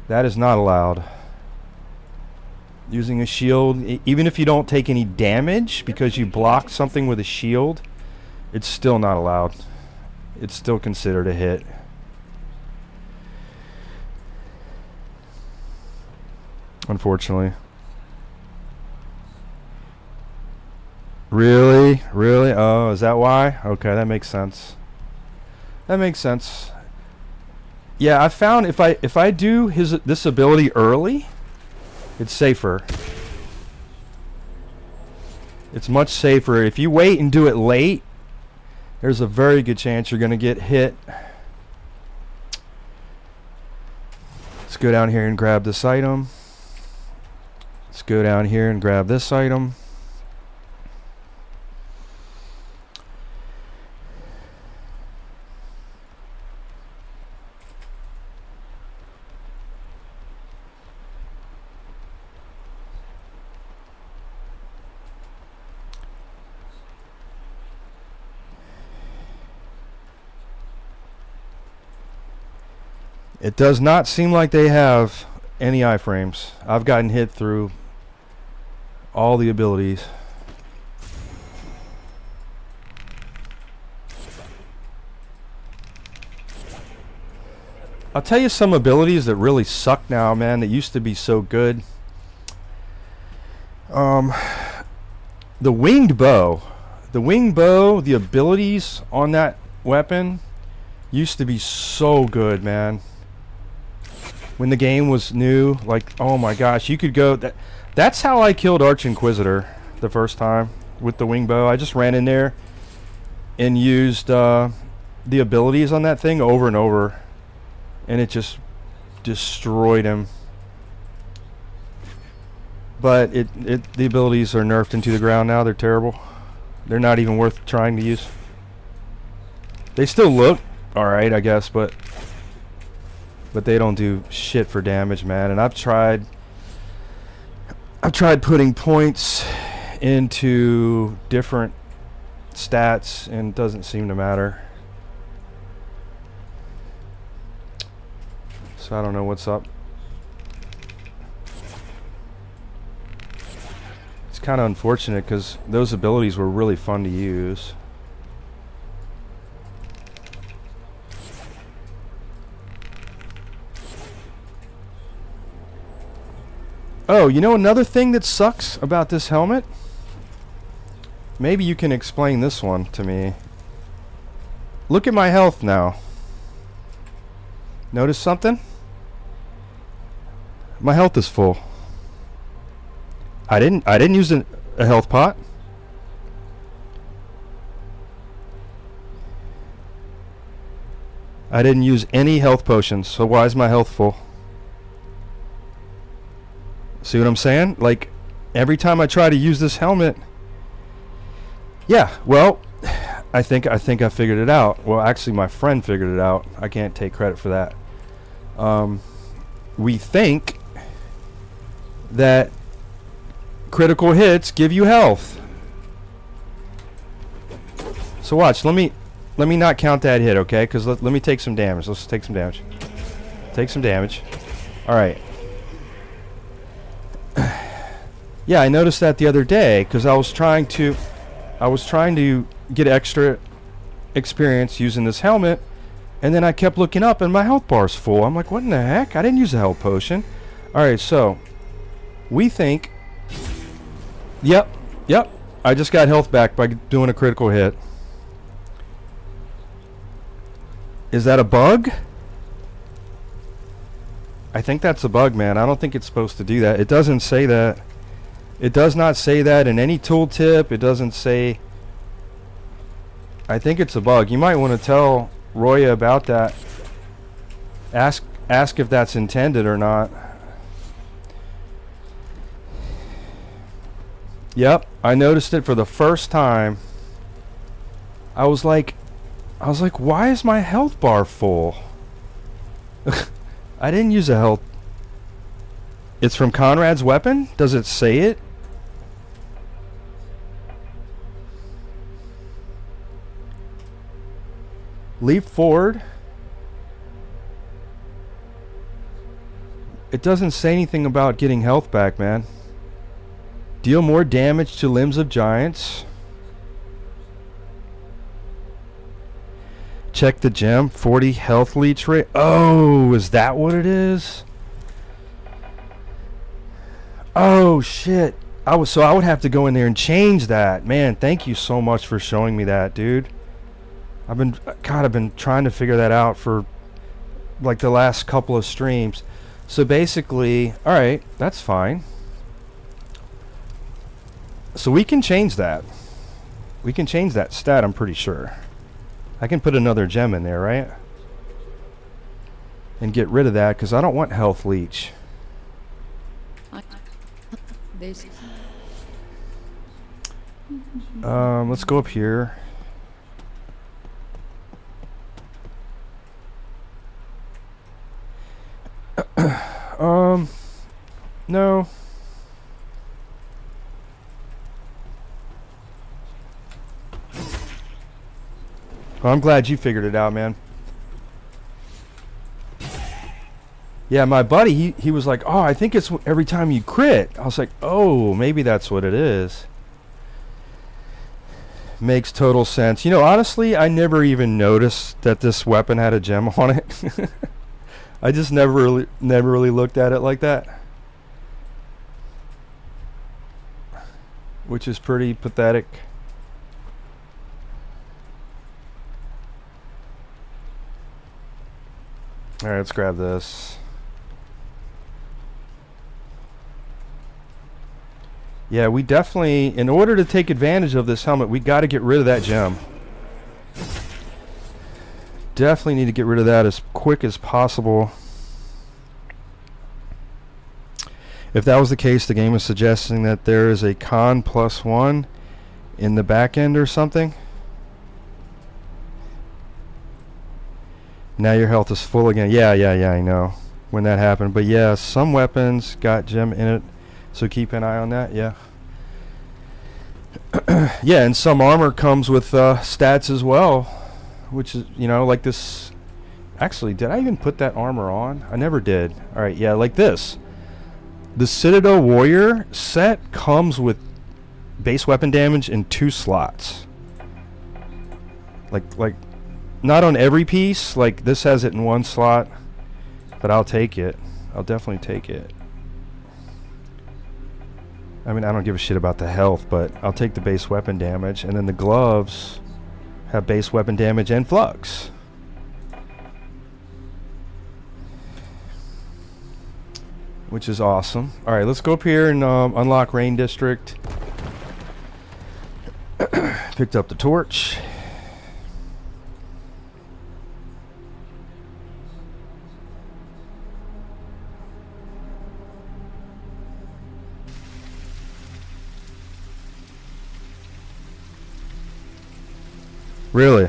S1: That is not allowed. Using a shield, even if you don't take any damage because you blocked something with a shield, it's still not allowed. It's still considered a hit. Unfortunately. Really? Oh, is that why? Okay, that makes sense. That makes sense. Yeah, I found if I do this ability early, it's safer. It's much safer. If you wait and do it late, there's a very good chance you're going to get hit. Let's go down here and grab this item. Let's go down here and grab this item. It does not seem like they have any iframes. I've gotten hit through all the abilities. I'll tell you some abilities that really suck now, man, that used to be so good. The winged bow. The winged bow, the abilities on that weapon used to be so good, man. When the game was new, like, oh my gosh, you could go... That's how I killed Arch Inquisitor the first time, with the winged bow. I just ran in there and used the abilities on that thing over and over, and it just destroyed him. But the abilities are nerfed into the ground now. They're terrible. They're not even worth trying to use. They still look alright, I guess, but they don't do shit for damage, man. And I've tried putting points into different stats, and it doesn't seem to matter. So I don't know what's up. It's kind of unfortunate because those abilities were really fun to use. Oh, you know another thing that sucks about this helmet? Maybe you can explain this one to me. Look at my health now. Notice something? My health is full. I didn't use a health pot. I didn't use any health potions, so why is my health full? See what I'm saying? Like, every time I try to use this helmet... Yeah, well, I think I figured it out. Well, actually, my friend figured it out. I can't take credit for that. We think that critical hits give you health. So watch, let me not count that hit, okay? Because let me take some damage. Let's take some damage. Take some damage. Alright. Yeah, I noticed that the other day because I was trying to get extra experience using this helmet, and then I kept looking up and my health bar's full. I'm like, what in the heck? I didn't use a health potion. Alright, so we think... Yep. I just got health back by doing a critical hit. Is that a bug? I think that's a bug, man. I don't think it's supposed to do that. It doesn't say that. It does not say that in any tooltip. It doesn't say... I think it's a bug. You might want to tell Roya about that. Ask if that's intended or not. Yep, I noticed it for the first time. I was like, why is my health bar full? I didn't use a health. It's from Conrad's weapon? Does it say it? Leap forward. It doesn't say anything about getting health back, man. Deal more damage to limbs of giants. Check the gem. 40 health leech rate. Oh, is that what it is? Oh shit. I would have to go in there and change that. Man, thank you so much for showing me that, dude. I've been trying to figure that out for like the last couple of streams. So basically, alright, that's fine. So we can change that. We can change that stat, I'm pretty sure. I can put another gem in there, right? And get rid of that, because I don't want health leech. Let's go up here. No. Well, I'm glad you figured it out, man. Yeah, my buddy, he was like, oh, I think it's every time you crit. I was like, oh, maybe that's what it is. Makes total sense. You know, honestly, I never even noticed that this weapon had a gem on it. I just never really looked at it like that, which is pretty pathetic. All right, let's grab this. Yeah, we definitely, in order to take advantage of this helmet, we got to get rid of that gem. Definitely need to get rid of that as quick as possible. If that was the case, the game is suggesting that there is a con +1 in the back end or something. Now your health is full again. Yeah, I know when that happened. But yeah, some weapons got gem in it. So keep an eye on that, yeah. Yeah, and some armor comes with stats as well, which is, you know, like this. Actually, did I even put that armor on? I never did. All right, yeah, like this. The Citadel Warrior set comes with base weapon damage in 2 slots. Like, not on every piece. Like, this has it in 1 slot, but I'll take it. I'll definitely take it. I mean, I don't give a shit about the health, but I'll take the base weapon damage. And then the gloves have base weapon damage and flux. Which is awesome. Alright, let's go up here and unlock Rain District. Picked up the torch. Really?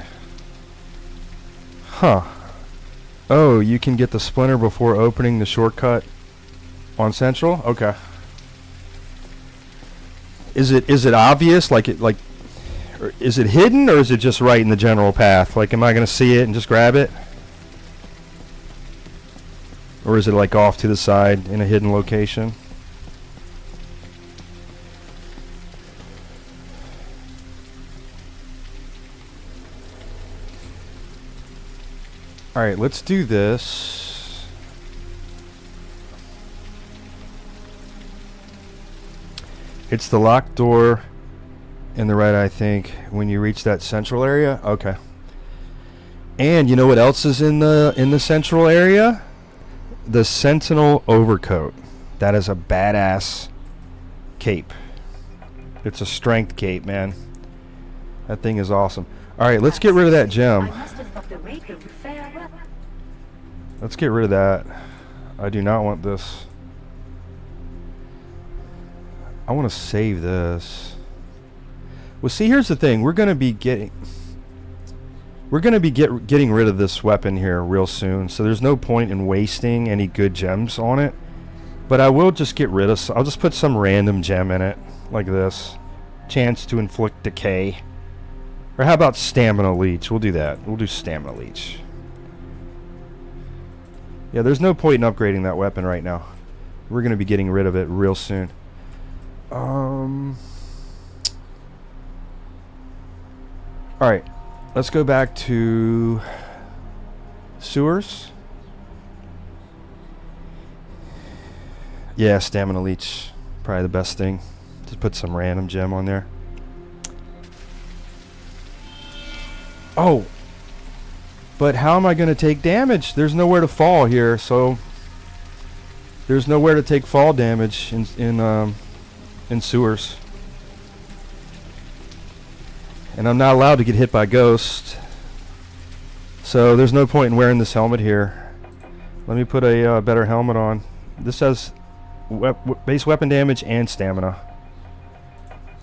S1: Huh. Oh, you can get the splinter before opening the shortcut on Central? Okay. Is it obvious? Or is it hidden, or is it just right in the general path? Like, am I gonna see it and just grab it? Or is it like off to the side in a hidden location? Alright, let's do this. It's the locked door in the right, I think, when you reach that central area. Okay. And you know what else is in the central area? The Sentinel overcoat. That is a badass cape. It's a strength cape, man. That thing is awesome. Alright, let's get rid of that gem. Let's get rid of that. I do not want this. I want to save this. Well, see, here's the thing. We're going to be getting rid of this weapon here real soon. So there's no point in wasting any good gems on it. But I will just get rid of I'll just put some random gem in it like this. Chance to inflict decay. Or how about stamina leech? We'll do that. We'll do stamina leech. Yeah, there's no point in upgrading that weapon right now. We're going to be getting rid of it real soon. Alright. Let's go back to sewers. Yeah, stamina leech. Probably the best thing. Just put some random gem on there. Oh! But how am I going to take damage? There's nowhere to fall here, so there's nowhere to take fall damage in sewers. And I'm not allowed to get hit by ghosts. So there's no point in wearing this helmet here. Let me put a better helmet on. This has base weapon damage and stamina.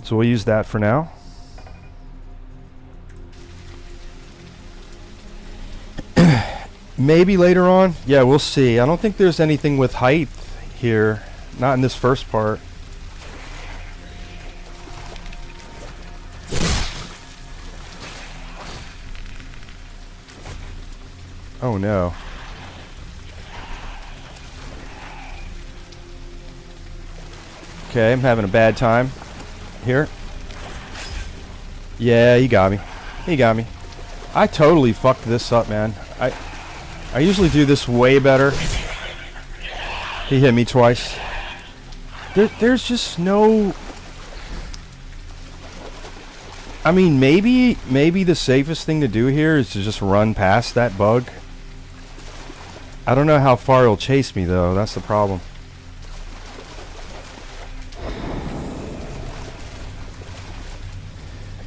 S1: So we'll use that for now. Maybe later on. Yeah, we'll see. I don't think there's anything with height here. Not in this first part. Oh no. Okay, I'm having a bad time here. Yeah, he got me. He got me. I totally fucked this up, man. I usually do this way better. He hit me twice. There's just no... I mean, maybe the safest thing to do here is to just run past that bug. I don't know how far he'll chase me, though. That's the problem.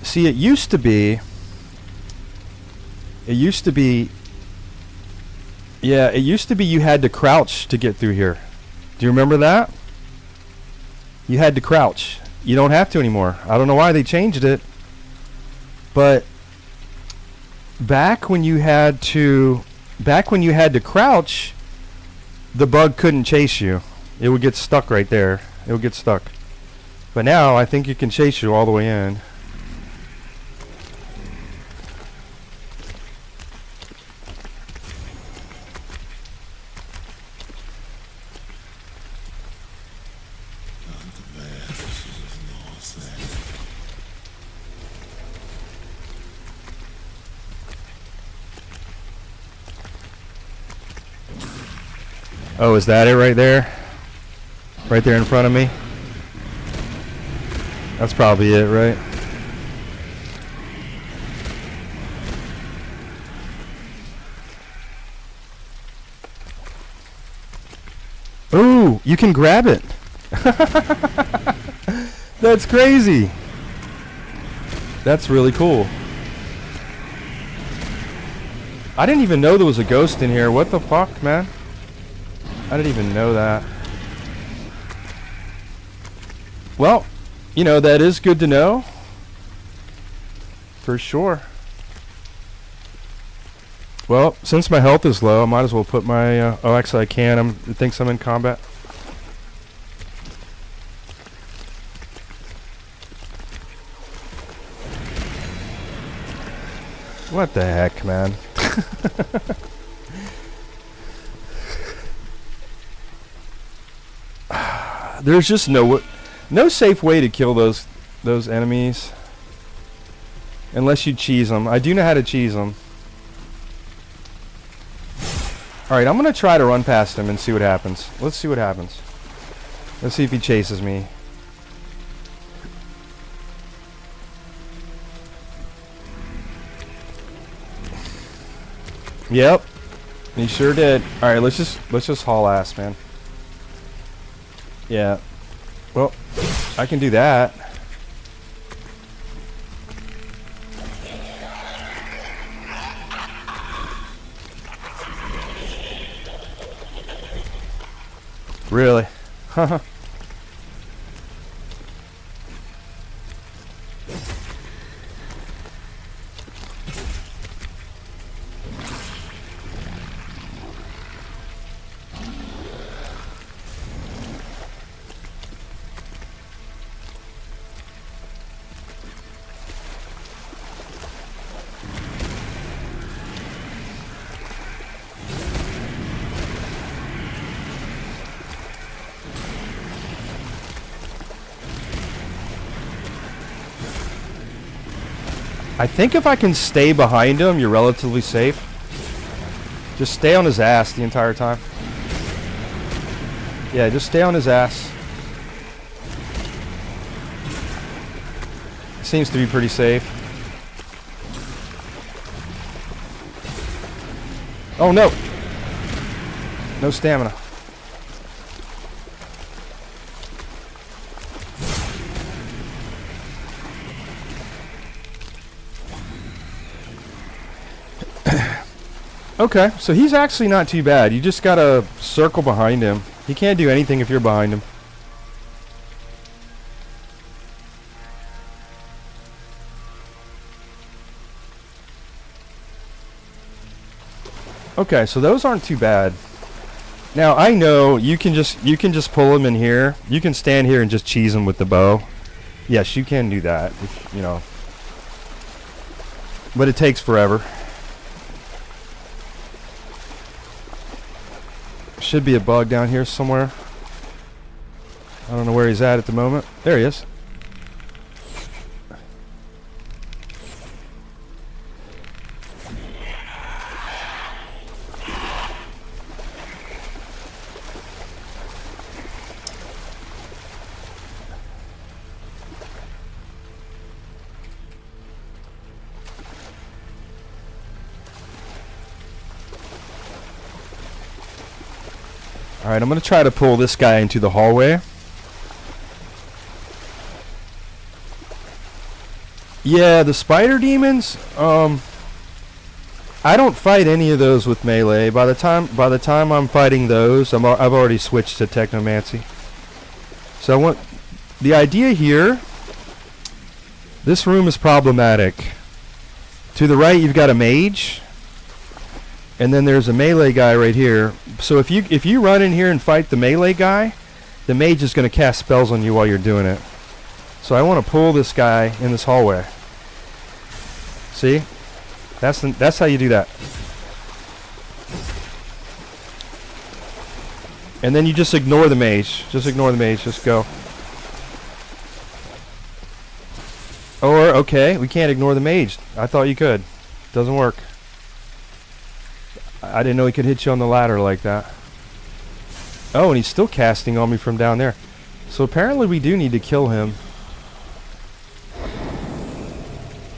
S1: See, it used to be... Yeah, it used to be you had to crouch to get through here. Do you remember that? You had to crouch. You don't have to anymore. I don't know why they changed it. But back when you had to crouch, the bug couldn't chase you. It would get stuck right there. It would get stuck. But now I think it can chase you all the way in. Oh, is that it right there? Right there in front of me? That's probably it, right? Ooh, you can grab it. That's crazy. That's really cool. I didn't even know there was a ghost in here. What the fuck, man? I didn't even know that. Well, you know, that is good to know. For sure. Well, since my health is low, I might as well put my... oh, actually I can. It thinks I'm in combat. What the heck, man? There's just no safe way to kill those enemies unless you cheese them. I do know how to cheese them. All right, I'm gonna try to run past him and see what happens. Let's see what happens. Let's see if he chases me. Yep, he sure did. All right, let's just haul ass, man. Yeah. Well, I can do that. Really? Haha. I think if I can stay behind him, you're relatively safe. Just stay on his ass the entire time. Yeah, just stay on his ass. Seems to be pretty safe. Oh no! No stamina. Okay, so he's actually not too bad. You just gotta circle behind him. He can't do anything if you're behind him. Okay, so those aren't too bad. Now I know you can just pull him in here. You can stand here and just cheese him with the bow. Yes, you can do that, if, you know. But it takes forever. Should be a bug down here somewhere. I don't know where he's at the moment. There he is. Alright, I'm going to try to pull this guy into the hallway. Yeah, the spider demons, I don't fight any of those with melee. By the time I'm fighting those, I've already switched to technomancy. So I want the idea here. This room is problematic. To the right, you've got a mage, and then there's a melee guy right here. So if you run in here and fight the melee guy, the mage is going to cast spells on you while you're doing it. So I want to pull this guy in this hallway. See? That's how you do that. And then you just ignore the mage. Just ignore the mage. Just go. Or, okay, we can't ignore the mage. I thought you could. Doesn't work. I didn't know he could hit you on the ladder like that. Oh, and he's still casting on me from down there. So apparently we do need to kill him.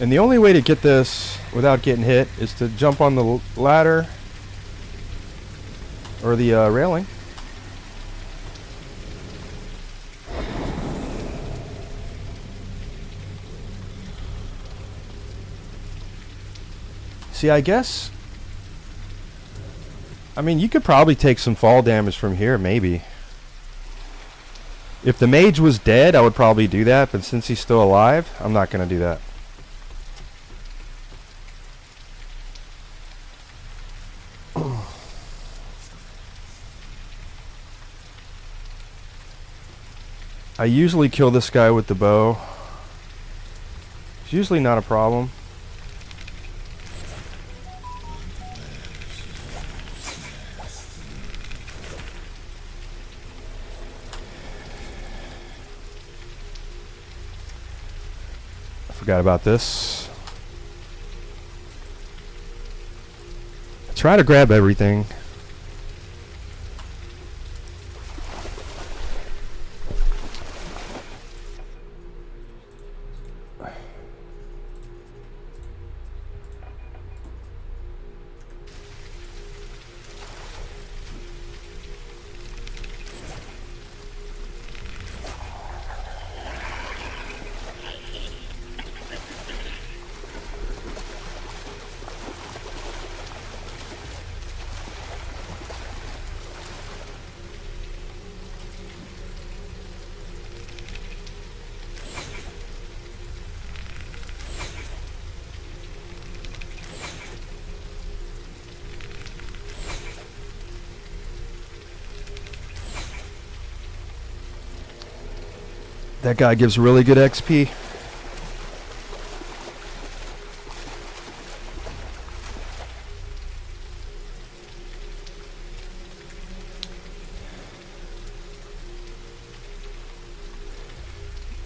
S1: And the only way to get this without getting hit is to jump on the ladder or the railing. See, I guess, I mean, you could probably take some fall damage from here, maybe. If the mage was dead, I would probably do that, but since he's still alive, I'm not going to do that. I usually kill this guy with the bow. It's usually not a problem. I forgot about this. I try to grab everything. That guy gives really good XP.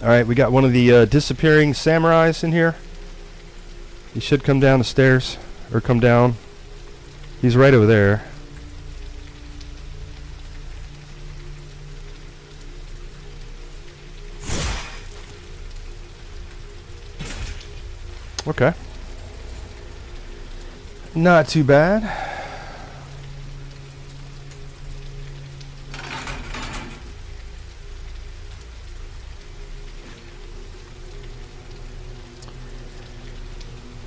S1: Alright, we got one of the disappearing samurais in here. He should come down the stairs, or come down. He's right over there. Okay. Not too bad.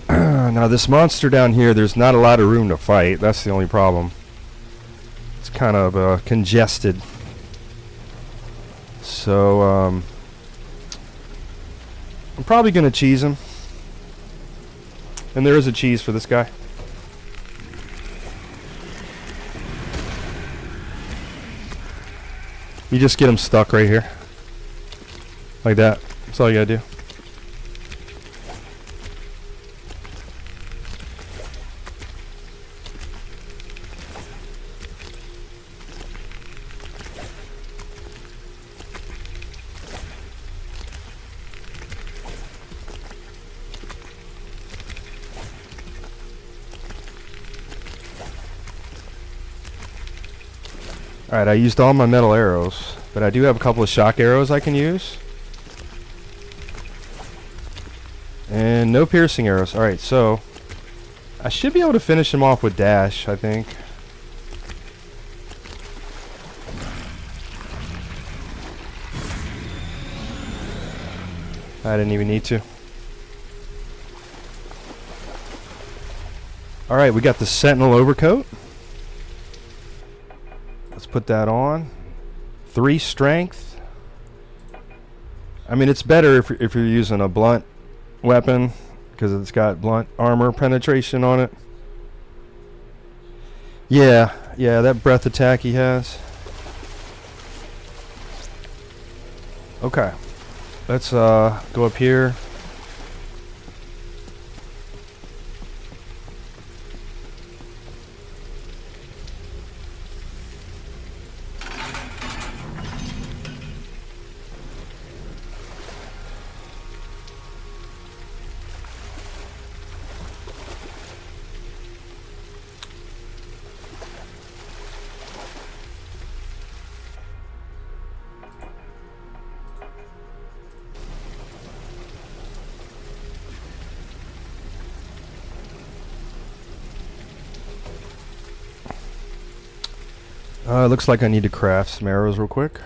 S1: Now this monster down here, there's not a lot of room to fight. That's the only problem. It's kind of congested. So, I'm probably going to cheese him. And there is a cheese for this guy. You just get him stuck right here. Like that. That's all you gotta do. Alright, I used all my metal arrows, but I do have a couple of shock arrows I can use. And no piercing arrows. Alright, so I should be able to finish him off with dash, I think. I didn't even need to. Alright, we got the Sentinel overcoat. Let's put that on. 3 strength. I mean, it's better if you're using a blunt weapon, because it's got blunt armor penetration on it. Yeah, that breath attack he has. Okay. Let's go up here. Looks like I need to craft some arrows real quick.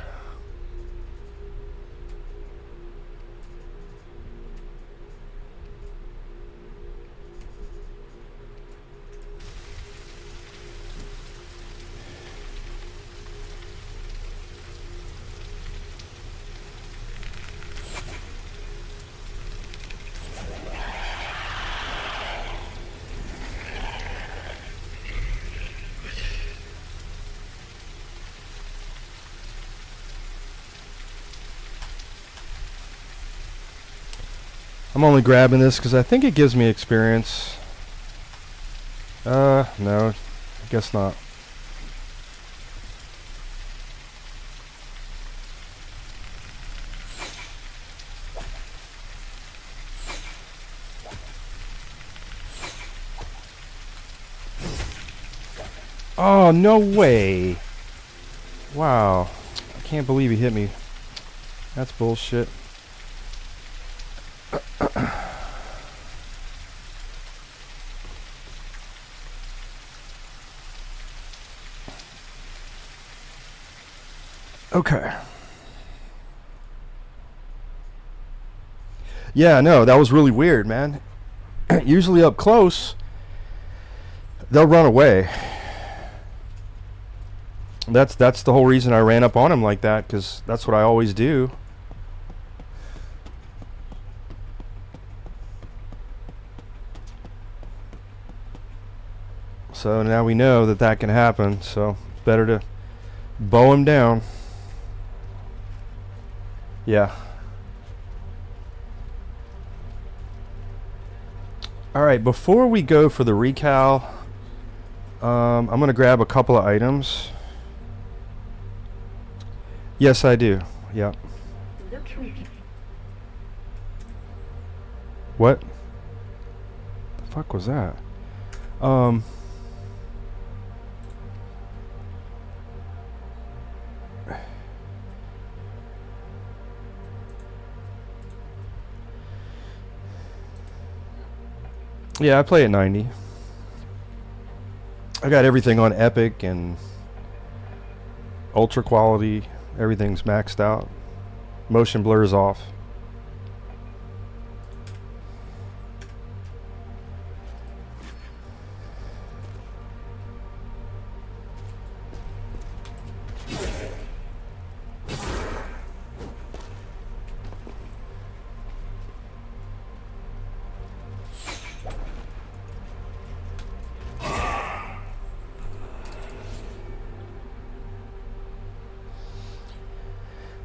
S1: I'm only grabbing this because I think it gives me experience. No, I guess not. Oh, no way. Wow. I can't believe he hit me. That's bullshit. Okay. Yeah, no, that was really weird, man. Usually up close, they'll run away. That's the whole reason I ran up on him like that, because that's what I always do. So now we know that that can happen, so it's better to bow him down. Yeah. Alright, before we go for the recal, I'm going to grab a couple of items. Yes, I do. Yep.
S4: Look who
S1: What? The fuck was that? Yeah, I play at 90. I got everything on epic and ultra quality. Everything's maxed out. Motion blur's off.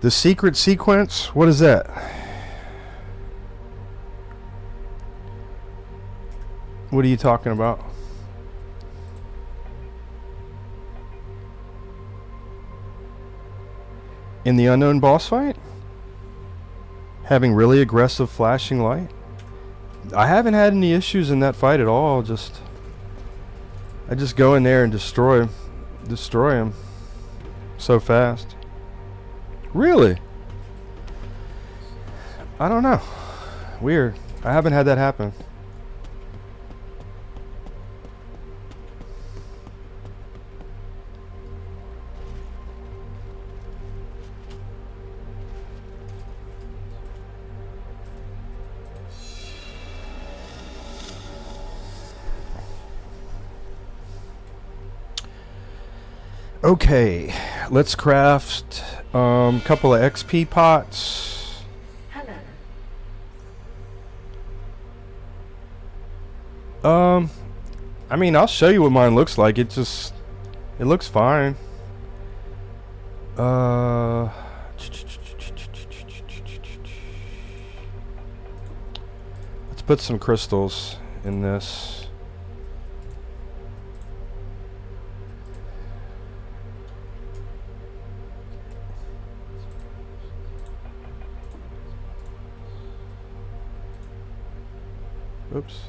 S1: The secret sequence? What is that? What are you talking about? In the unknown boss fight? Having really aggressive flashing light? I haven't had any issues in that fight at all. I just go in there and destroy him so fast. Really? I don't know. Weird. I haven't had that happen. Okay, let's craft a couple of XP pots.
S4: Hello.
S1: I mean, I'll show you what mine looks like. It looks fine. Let's put some crystals in this. Oops.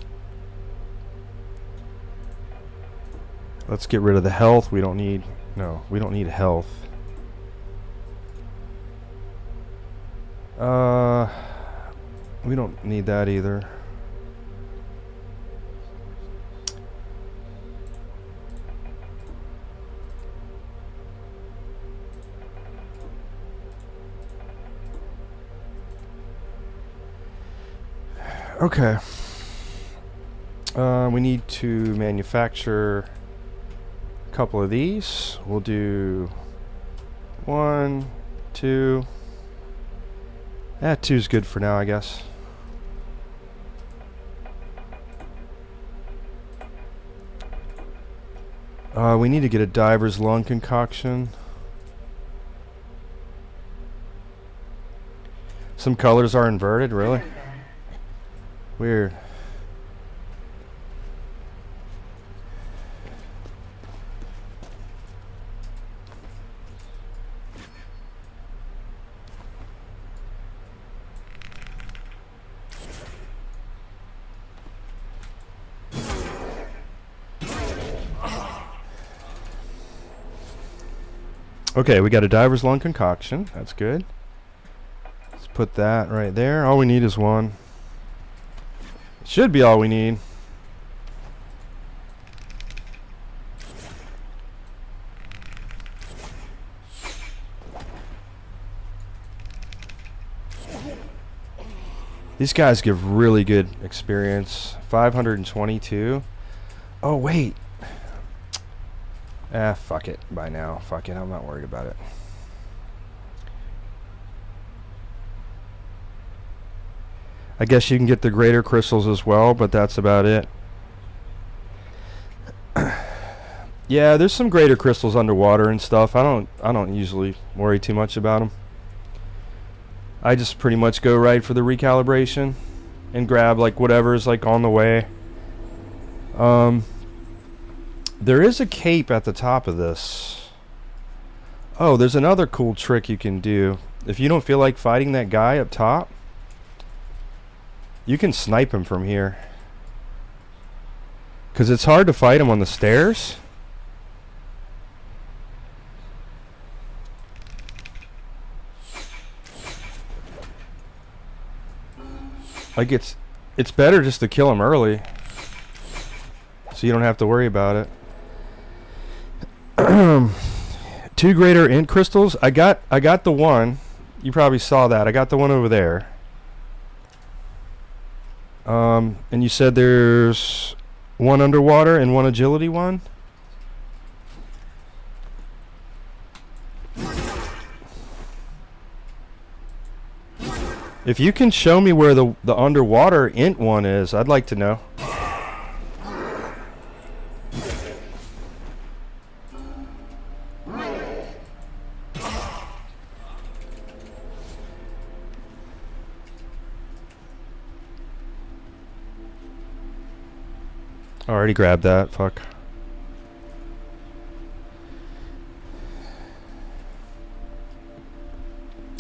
S1: Let's get rid of the health. We don't need health. We don't need that either. Okay. We need to manufacture a couple of these. We'll do 1, 2. 2's good for now, I guess. We need to get a diver's lung concoction. Some colors are inverted, really? Weird. Okay, we got a diver's lung concoction. That's good. Let's put that right there. All we need is one. Should be all we need. These guys give really good experience. 522. Oh, wait. Fuck it. By now. Fuck it. I'm not worried about it. I guess you can get the greater crystals as well, but that's about it. Yeah, there's some greater crystals underwater and stuff. I don't usually worry too much about them. I just pretty much go right for the recalibration and grab like whatever's like on the way. There is a cape at the top of this. Oh, there's another cool trick you can do. If you don't feel like fighting that guy up top, you can snipe him from here. 'Cause it's hard to fight him on the stairs. Like it's better just to kill him early, so you don't have to worry about it. 2 greater int crystals. I got the one. You probably saw that. I got the one over there. And you said there's one underwater and one agility one. If you can show me where the underwater int one is, I'd like to know. I already grabbed that. Fuck.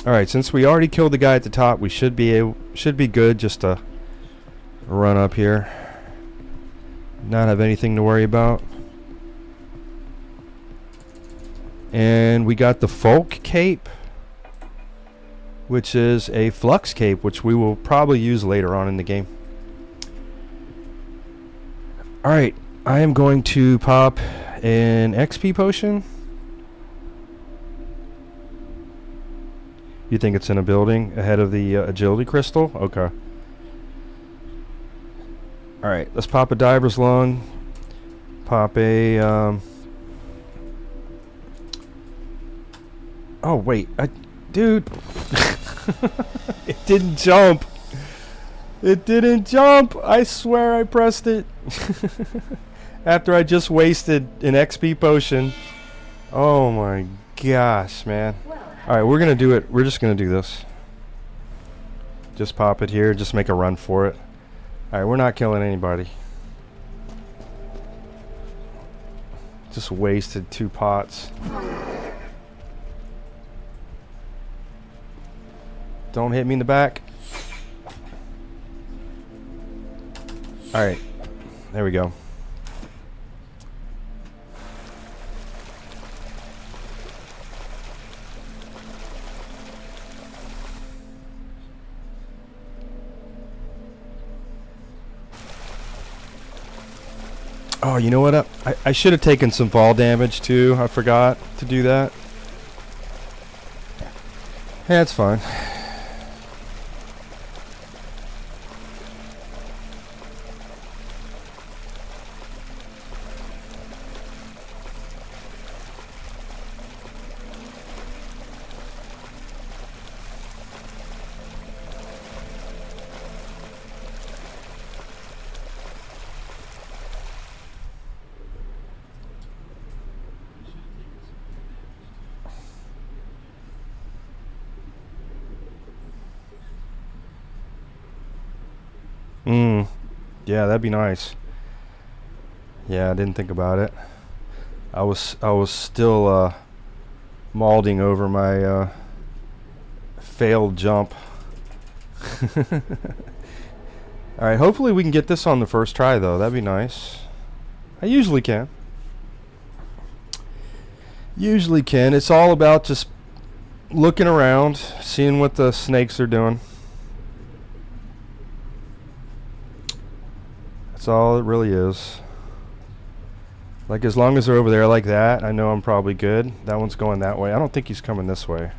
S1: Alright, since we already killed the guy at the top, we should be good just to run up here. Not have anything to worry about. And we got the Folk Cape, which is a Flux Cape, which we will probably use later on in the game. Alright, I am going to pop an XP potion. You think it's in a building ahead of the agility crystal? Okay. Alright, let's pop a diver's lung. Pop a Oh wait, dude, it didn't jump. It didn't jump. I swear I pressed it after I just wasted an XP potion. Oh my gosh, man. All right, we're gonna do it. We're just gonna do this. Just pop it here. Just make a run for it. All right, we're not killing anybody. Just wasted 2 pots. Don't hit me in the back. Alright. There we go. Oh, you know what? I should have taken some fall damage too. I forgot to do that. Yeah, it's fine. Yeah, that'd be nice. Yeah, I didn't think about it. I was still mauling over my failed jump. Alright, hopefully we can get this on the first try though. That'd be nice. I usually can. Usually can. It's all about just looking around, seeing what the snakes are doing. That's all it really is. Like, as long as they're over there like that, I know I'm probably good. That one's going that way. I don't think he's coming this way.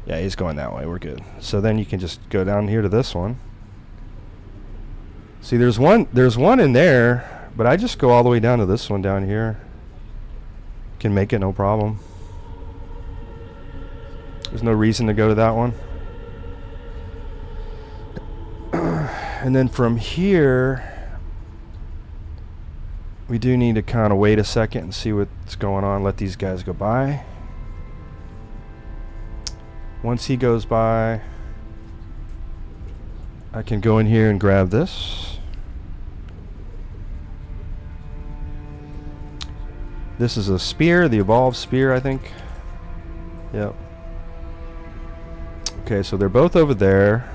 S1: Yeah, he's going that way. We're good. So then you can just go down here to this one. See, there's one in there, but I just go all the way down to this one down here. Can make it no problem. There's no reason to go to that one. And then from here, we do need to kind of wait a second and see what's going on. Let these guys go by. Once he goes by, I can go in here and grab this. This is a spear, the evolved spear, I think. Yep. Okay, so they're both over there.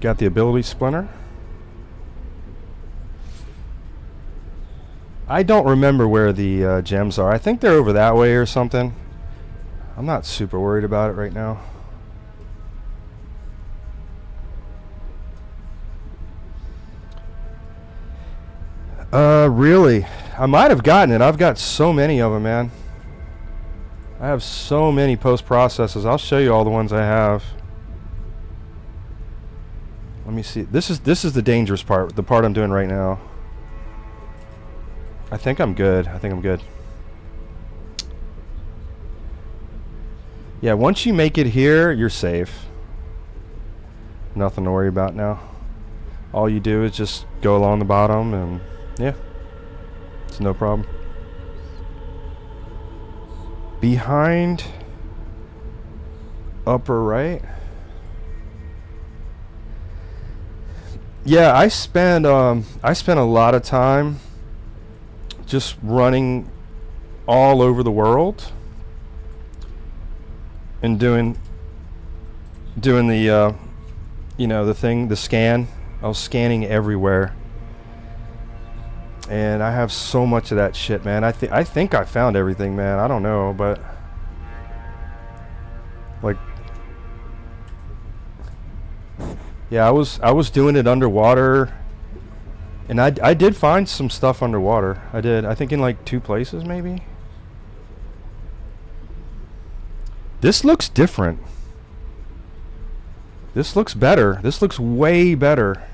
S1: Got the ability splinter. I don't remember where the gems are. I think they're over that way or something. I'm not super worried about it right now. Really? I might have gotten it. I've got so many of them, man. I have so many post-processes. I'll show you all the ones I have. Let me see. This is the dangerous part, the part I'm doing right now. I think I'm good. I think I'm good. Yeah, once you make it here, you're safe. Nothing to worry about now. All you do is just go along the bottom and yeah, it's no problem. Behind upper right. Yeah, I spend a lot of time just running all over the world and doing the you know, the scan. I was scanning everywhere, and I have so much of that shit, man. I think I found everything, man. I don't know, but like, yeah, I was doing it underwater, and I did find some stuff underwater. I did. I think in like 2 places maybe. This looks different. This looks better. This looks way better.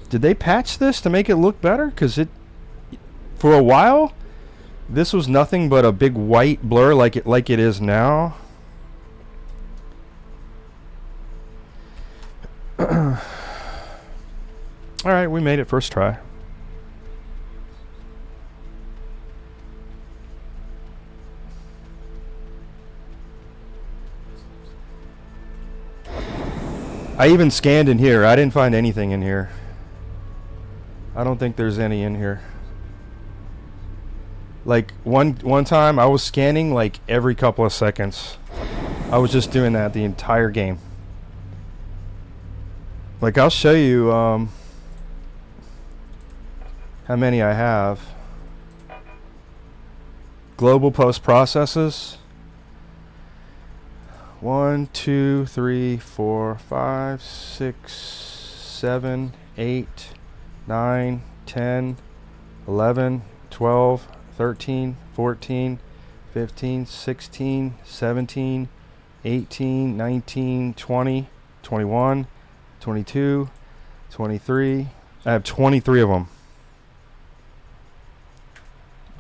S1: Did they patch this to make it look better? Because it, for a while, this was nothing but a big white blur like it is now. All right, we made it first try. I even scanned in here. I didn't find anything in here. I don't think there's any in here. Like one time I was scanning like every couple of seconds. I was just doing that the entire game. Like I'll show you how many I have. Global post processes. 1, 2, 3, 4, 5, 6, 7, 8, 9, 10, 11, 12, 13, 14, 15, 16, 17, 18, 19, 20, 21, 22, 23. I have 23 of them.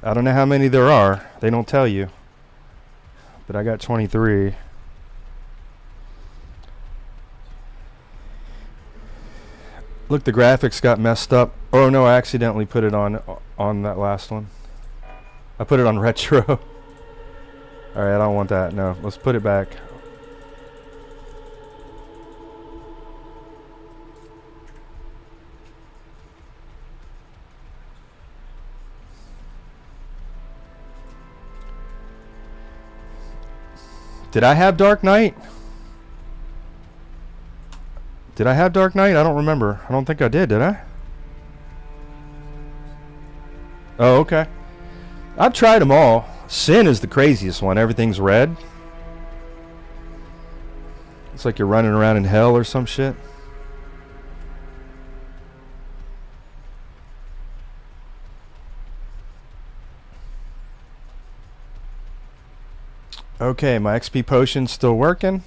S1: I don't know how many there are. They don't tell you. But I got 23. Look, the graphics got messed up. Oh no, I accidentally put it on that last one. I put it on retro. Alright, I don't want that. No, let's put it back. Did I have Dark Knight? Did I have Dark Knight? I don't remember. I don't think I did I? Oh, okay. I've tried them all. Sin is the craziest one. Everything's red. It's like you're running around in hell or some shit. Okay, my XP potion's still working.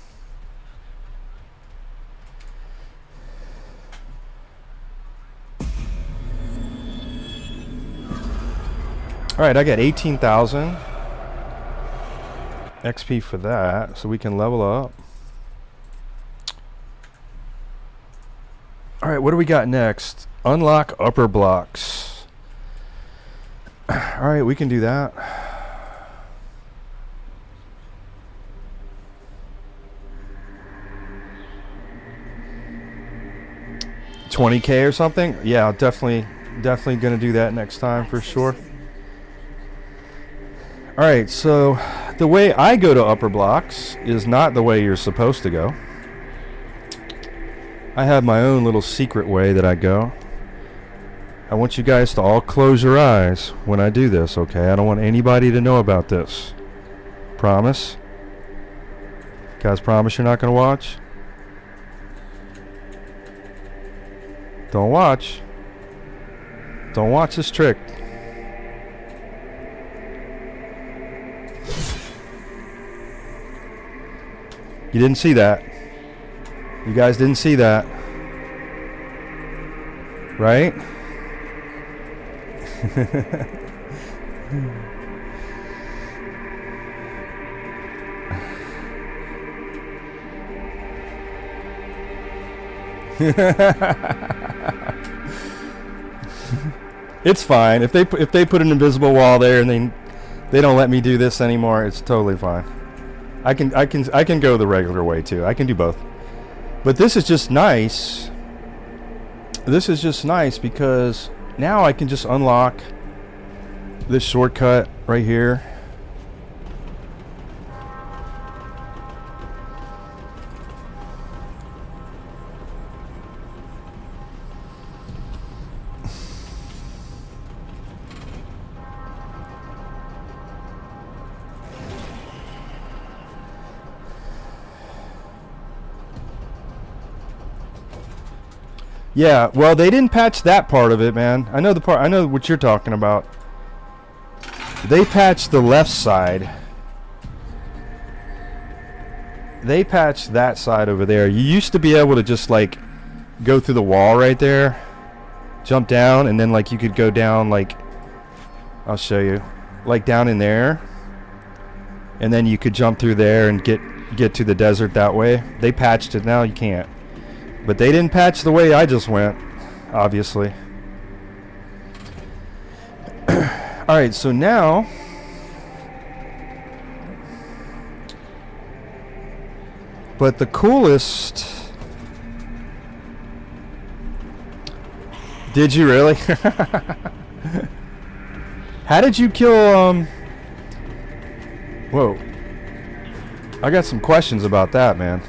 S1: Alright, I got 18,000 XP for that, so we can level up. Alright, what do we got next? Unlock upper blocks. Alright, we can do that. $20K or something? Yeah, definitely gonna do that next time for sure. Alright, so the way I go to upper blocks is not the way you're supposed to go. I have my own little secret way that I go. I want you guys to all close your eyes when I do this, okay? I don't want anybody to know about this. Promise? Guys, promise you're not going to watch? Don't watch. Don't watch this trick. You didn't see that. You guys didn't see that. Right? It's fine. If they put an invisible wall there and they don't let me do this anymore, it's totally fine. I can go the regular way too. I can do both. But this is just nice. This is just nice because now I can just unlock this shortcut right here. Yeah, well, they didn't patch that part of it, man. I know the part. I know what you're talking about. They patched the left side. they patched that side over there. You used to be able to just like go through the wall right there, jump down, and then like you could go down like, I'll show you, like down in there, and then you could jump through there and get to the desert that way. They patched it, now you can't. But they didn't patch the way I just went, obviously. Alright, so now but the coolest... Did you really? How did you kill, Whoa. I got some questions about that, man.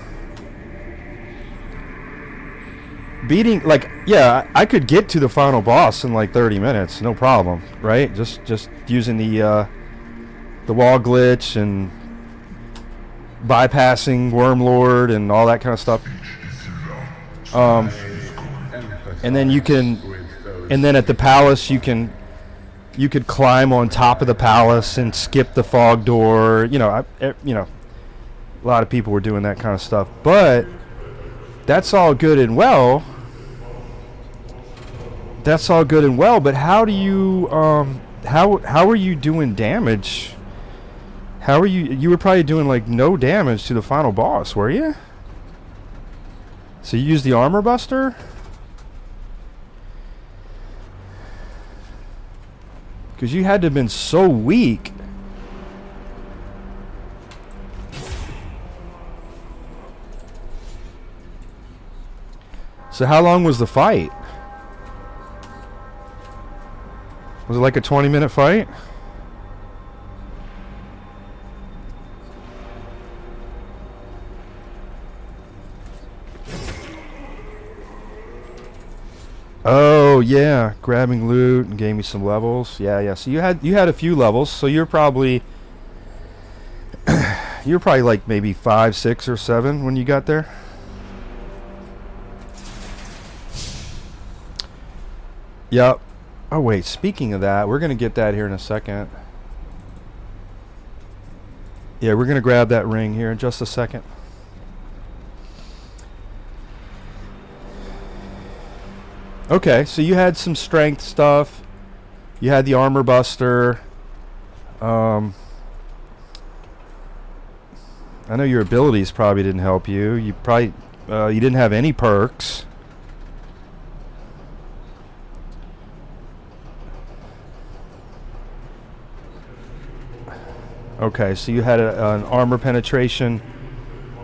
S1: Beating, like, yeah, I could get to the final boss in like 30 minutes, no problem, right? Just using the wall glitch and bypassing Wormlord and all that kind of stuff. And then you can, and then at the palace you could climb on top of the palace and skip the fog door. You know, a lot of people were doing that kind of stuff, but that's all good and well. That's all good and well, but how do you how are you doing damage? How are you were probably doing like no damage to the final boss, were you? So you used the armor buster? Because you had to have been so weak. So how long was the fight? Was it like a 20-minute fight? Oh yeah, grabbing loot and gave me some levels. Yeah. So you had a few levels. So you're probably like maybe 5, 6, or 7 when you got there. Yep. Oh wait, speaking of that, we're gonna get that here in a second. Yeah, we're gonna grab that ring here in just a second. Okay, so you had some strength stuff. You had the armor buster. I know your abilities probably didn't help you. You probably you didn't have any perks. Okay, so you had an armor penetration.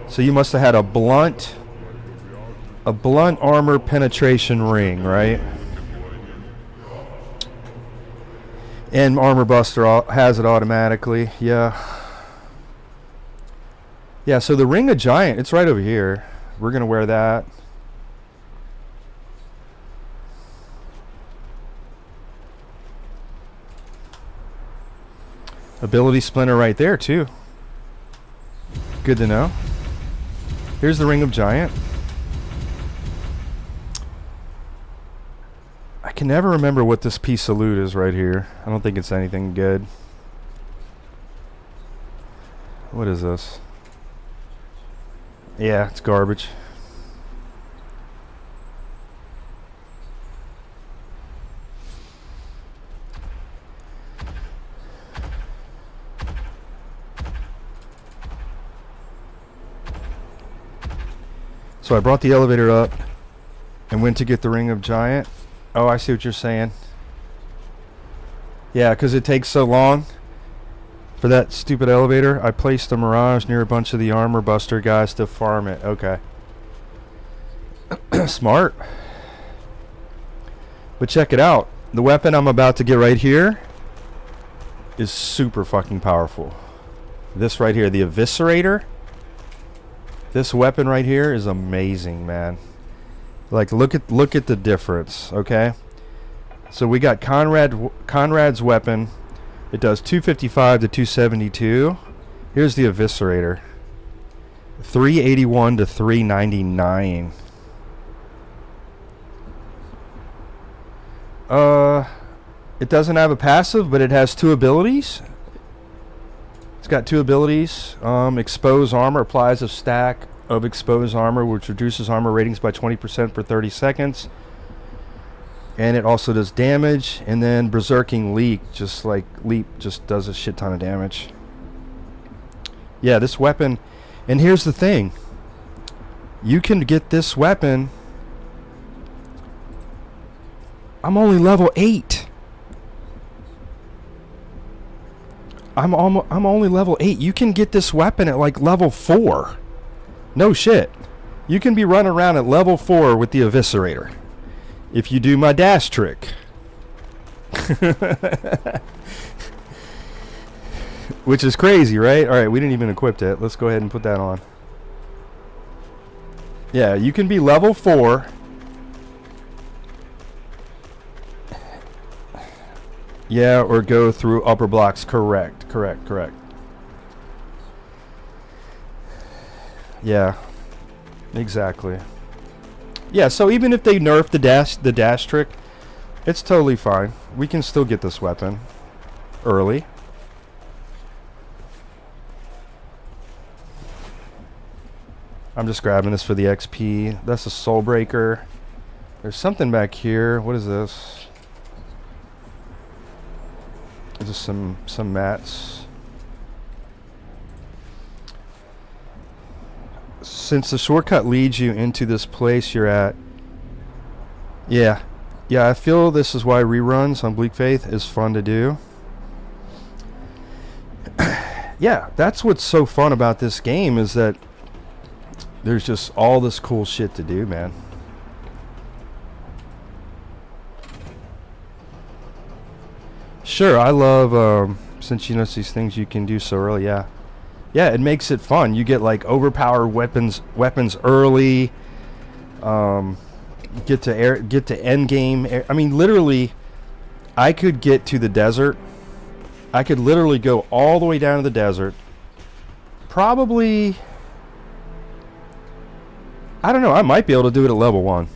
S1: So you must have had a blunt armor penetration ring, right? And armor buster has it automatically. Yeah. Yeah, so the ring of giant, it's right over here. We're gonna wear that. Ability splinter right there too. Good to know. Here's the ring of giant. I can never remember what this piece of loot is right here. I don't think it's anything good. What is this? Yeah, it's garbage. So I brought the elevator up and went to get the ring of giant. Oh, I see what you're saying. Yeah, because it takes so long for that stupid elevator. I placed a mirage near a bunch of the armor buster guys to farm it. Okay. Smart. But check it out. The weapon I'm about to get right here is super fucking powerful. This right here, the Eviscerator. This weapon right here is amazing, man. Like, look at the difference, okay? So we got Conrad's weapon. It does 255 to 272. Here's the Eviscerator. 381 to 399. It doesn't have a passive, but it has 2 abilities. It's got 2 abilities. Expose armor applies a stack of exposed armor, which reduces armor ratings by 20% for 30 seconds. And it also does damage. And then Berserking Leap, just does a shit ton of damage. Yeah, this weapon. And here's the thing. You can get this weapon. I'm only level 8. I'm only level 8. You can get this weapon at like level 4. No shit. You can be running around at level 4 with the Eviscerator. If you do my dash trick. Which is crazy, right? Alright, we didn't even equip it. Let's go ahead and put that on. Yeah, you can be level 4. Yeah, or go through upper blocks. Correct. Yeah, exactly. Yeah, so even if they nerf the dash trick, it's totally fine. We can still get this weapon early. I'm just grabbing this for the XP. That's a Soul Breaker. There's something back here. What is this? Just some mats. Since the shortcut leads you into this place you're at. Yeah, I feel this is why reruns on Bleak Faith is fun to do. Yeah, that's what's so fun about this game, is that there's just all this cool shit to do, man. Sure, I love, since you know these things you can do so early, yeah. Yeah, it makes it fun. You get like overpowered weapons early. Get to end game. I mean, literally, I could get to the desert. I could literally go all the way down to the desert. Probably, I don't know, I might be able to do it at level 1.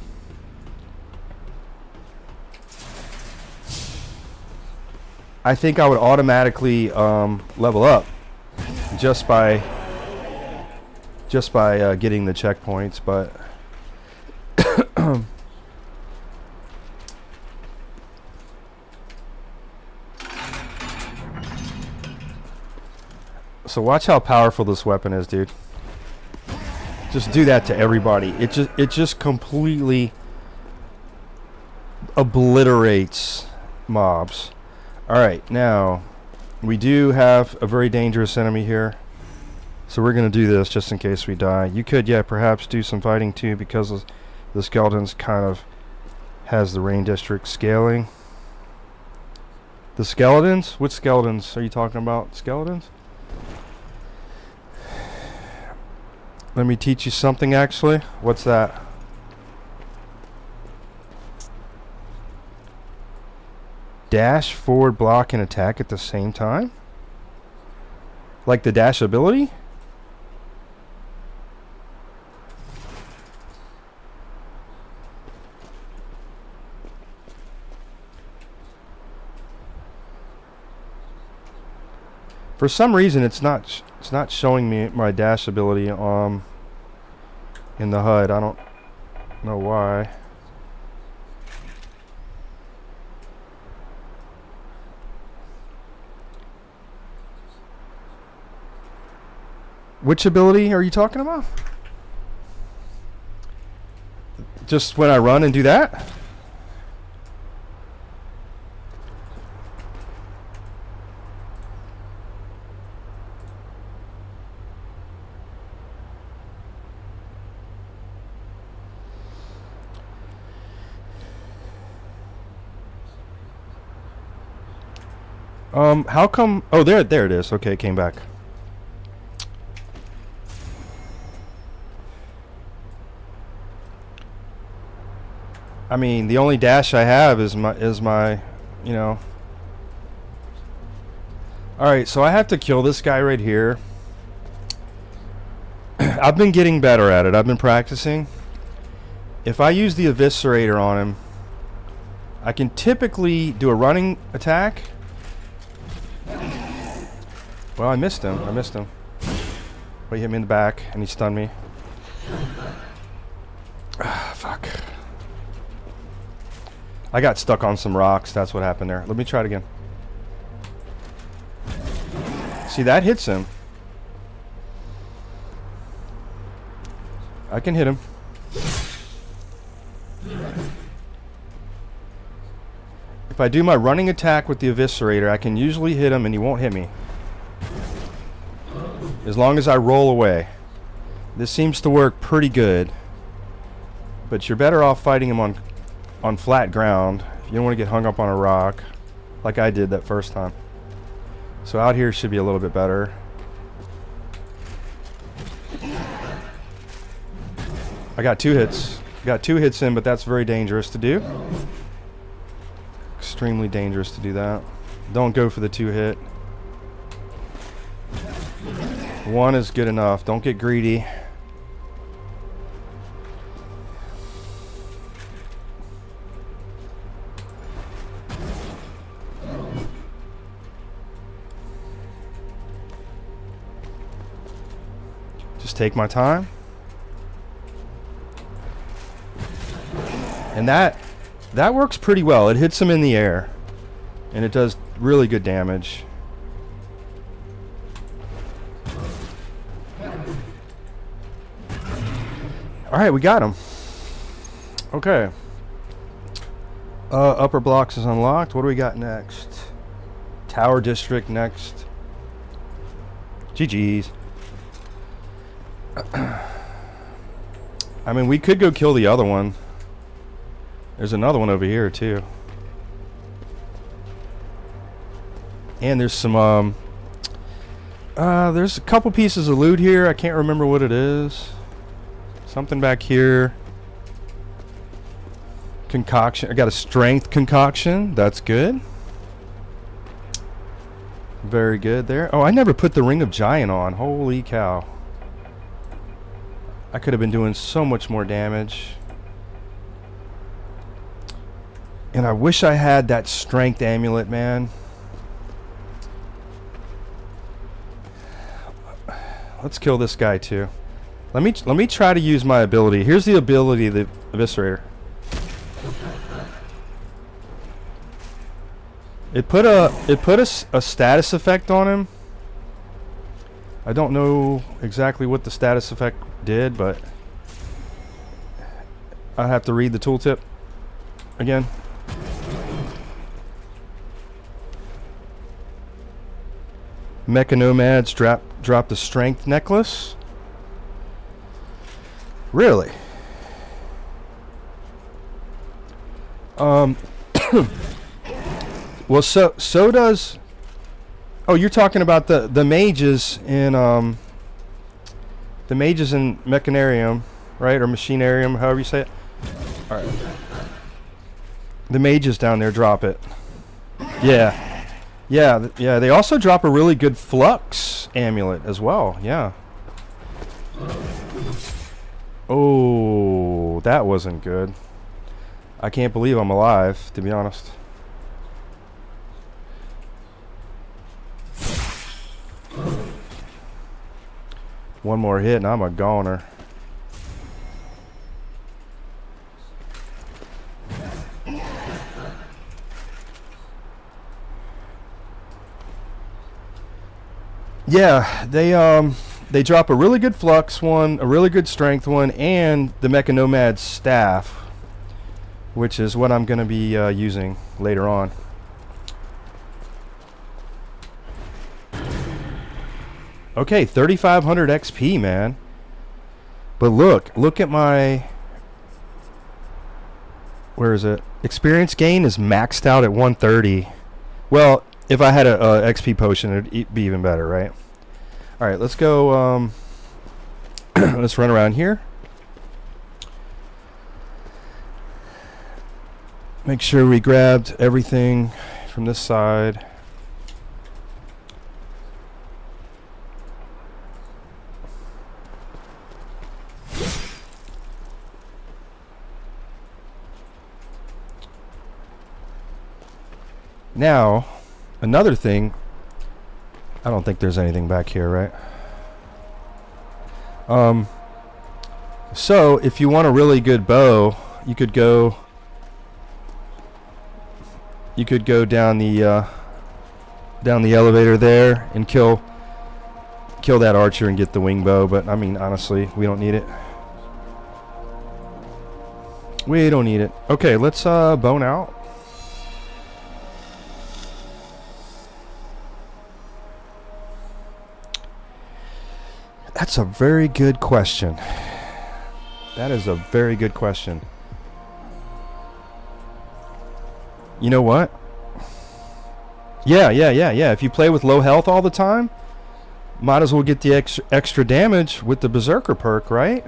S1: I think I would automatically level up just by getting the checkpoints, but so watch how powerful this weapon is, dude. Just do that to everybody. It just completely obliterates mobs. Alright, now we do have a very dangerous enemy here. So we're going to do this just in case we die. You could, yeah, perhaps do some fighting too, because the skeletons kind of has the rain district scaling. The skeletons? Which skeletons are you talking about? Skeletons? Let me teach you something, actually. What's that? Dash, forward, block, and attack at the same time? Like the dash ability? For some reason, it's not showing me my dash ability in the HUD. I don't know why. Which ability are you talking about? Just when I run and do that? How come? Oh, there it is. Okay, it came back. I mean, the only dash I have is my, you know. Alright, so I have to kill this guy right here. I've been getting better at it. I've been practicing. If I use the Eviscerator on him, I can typically do a running attack, Well, I missed him. I missed him. But he hit me in the back, and he stunned me. Ah, fuck. I got stuck on some rocks. That's what happened there. Let me try it again. See, that hits him. I can hit him. If I do my running attack with the Eviscerator, I can usually hit him and he won't hit me. As long as I roll away. This seems to work pretty good. But you're better off fighting him on flat ground. You don't want to get hung up on a rock like I did that first time. So out here should be a little bit better. I got 2 hits. Got 2 hits in, but that's very dangerous to do. Extremely dangerous to do that. Don't go for the 2 hit. 1 is good enough. Don't get greedy. Just take my time. And that works pretty well. It hits him in the air. And it does really good damage. Alright, we got him. Okay. Upper blocks is unlocked. What do we got next? Tower District next. GG's. I mean, we could go kill the other one. There's another one over here too. And there's some there's a couple pieces of loot here. I can't remember what it is. Something back here. Concoction. I got a strength concoction. That's good. Very good there. Oh, I never put the Ring of Giant on. Holy cow. I could have been doing so much more damage. And I wish I had that strength amulet, man. Let's kill this guy too. Let me try to use my ability. Here's the ability of the Eviscerator. It put a status effect on him. I don't know exactly what the status effect did, but I have to read the tooltip again. Mechanomads drop the strength necklace. Really? Well, so does. Oh, you're talking about the mages in Mechanarium, right? Or Machinarium, however you say it. All right. The mages down there drop it. Yeah. Yeah, they also drop a really good flux amulet as well. Yeah. Oh, that wasn't good. I can't believe I'm alive, to be honest. One more hit and I'm a goner. Yeah, they drop a really good flux one, a really good strength one, and the Mechanomad staff, which is what I'm going to be using later on. Okay, 3,500 XP, man. But look at my... Where is it? Experience gain is maxed out at 130. Well, if I had a XP potion, it'd be even better, right? All right, let's go. Let's run around here. Make sure we grabbed everything from this side. Now, another thing, I don't think there's anything back here, right? So if you want a really good bow, you could go down the elevator there and kill that archer and get the wing bow, but I mean honestly, we don't need it. We don't need it. Okay, let's bone out. That's a very good question. That is a very good question. You know what? Yeah. If you play with low health all the time, might as well get the extra damage with the Berserker perk, right?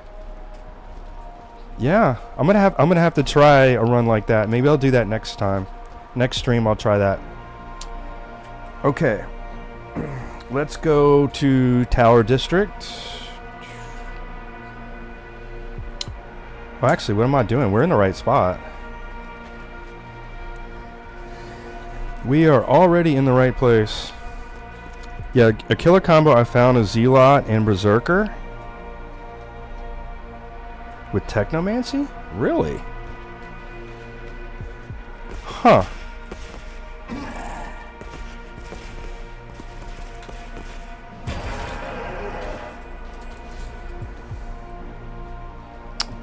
S1: Yeah, I'm gonna have to try a run like that. Maybe I'll do that next time. Next stream, I'll try that. Okay. Let's go to Tower District. Well, actually, what am I doing? We're in the right spot. We are already in the right place. Yeah, a killer combo I found is Zealot and Berserker. With Technomancy? Really? Huh.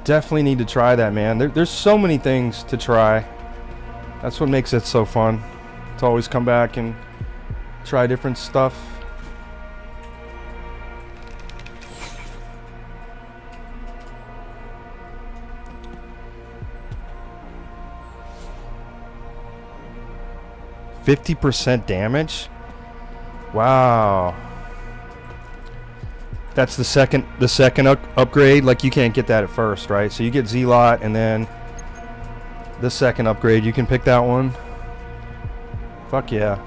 S1: Definitely need to try that, man. There's so many things to try. That's what makes it so fun. To always come back and try different stuff. %50 damage? Wow. That's the second upgrade. Like, you can't get that at first, right? So you get Zealot, and then the second upgrade, you can pick that one. Fuck yeah.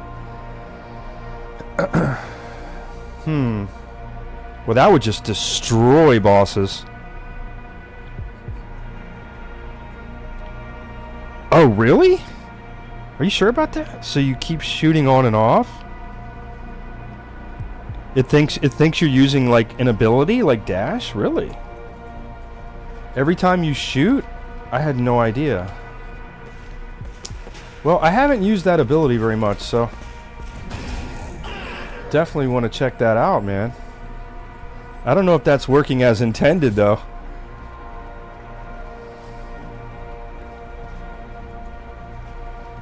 S1: Well, that would just destroy bosses. Oh, really? Are you sure about that? So you keep shooting on and off? It thinks you're using like an ability like dash? Really? Every time you shoot? I had no idea. Well, I haven't used that ability very much, so definitely want to check that out, man. I don't know if that's working as intended though.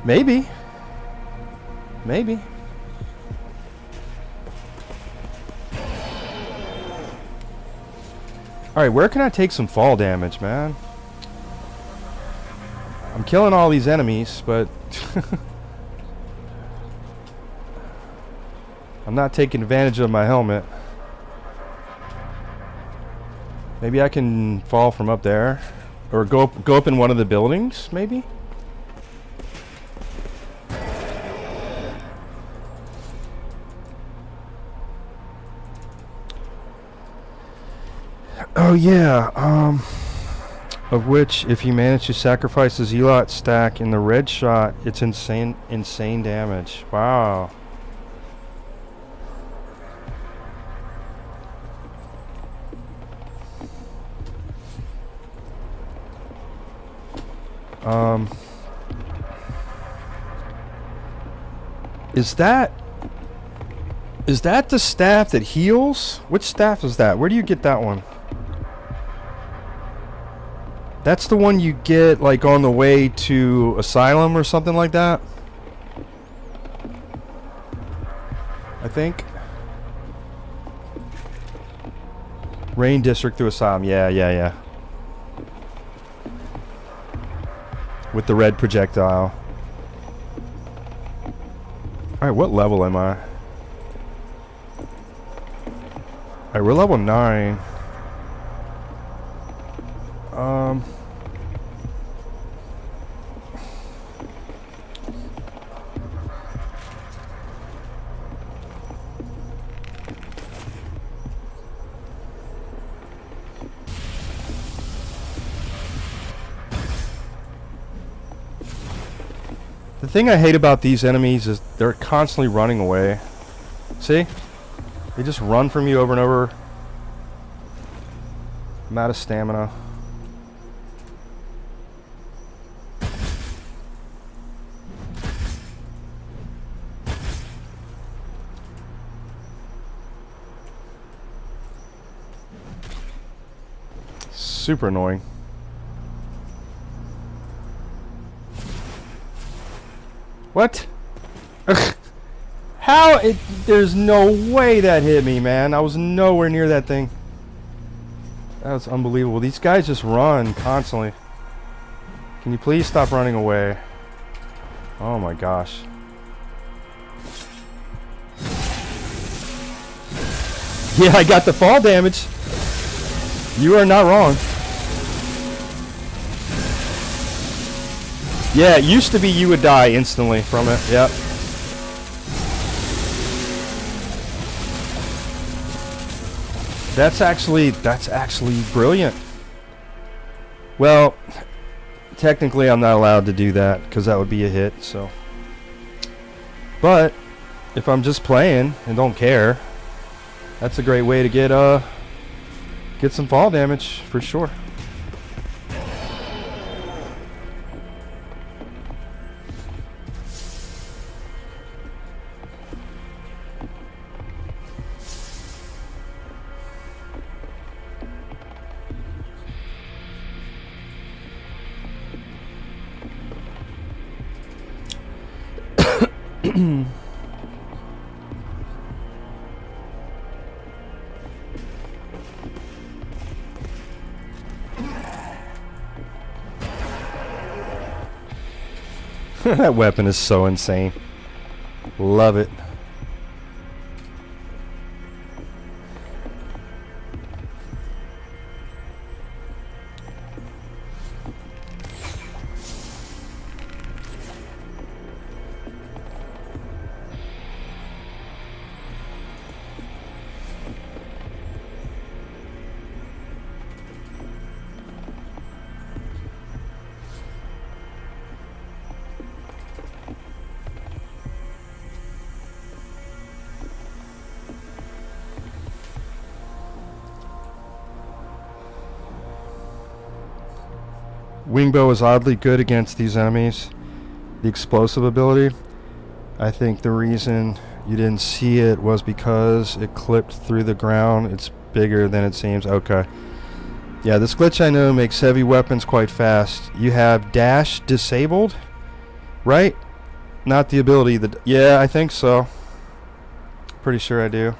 S1: Maybe. Alright, where can I take some fall damage, man? I'm killing all these enemies, but I'm not taking advantage of my helmet. Maybe I can fall from up there. Or go up in one of the buildings, maybe? Oh yeah, of which, if you manage to sacrifice the Zealot stack in the red shot, it's insane damage. Wow. Is that the staff that heals? Which staff is that? Where do you get that one? That's the one you get like on the way to Asylum or something like that, I think. Rain District through Asylum. Yeah. With the red projectile. Alright, what level am I? Alright, we're level 9. The thing I hate about these enemies is they're constantly running away. See? They just run from you over and over. I'm out of stamina. Super annoying. What? How it? There's no way that hit me, man. I was nowhere near that thing. That was unbelievable. These guys just run constantly. Can you please stop running away? Oh my gosh. Yeah, I got the fall damage. You are not wrong. Yeah, it used to be you would die instantly from it. Yep. That's actually brilliant. Well, technically I'm not allowed to do that because that would be a hit, so. But if I'm just playing and don't care, that's a great way to get some fall damage for sure. That weapon is so insane. Love it. Wingbow is oddly good against these enemies. The explosive ability, I think the reason you didn't see it was because it clipped through the ground. It's bigger than it seems. Okay. Yeah, this glitch I know makes heavy weapons quite fast. You have dash disabled, right? Not the ability. Yeah, I think so. Pretty sure I do.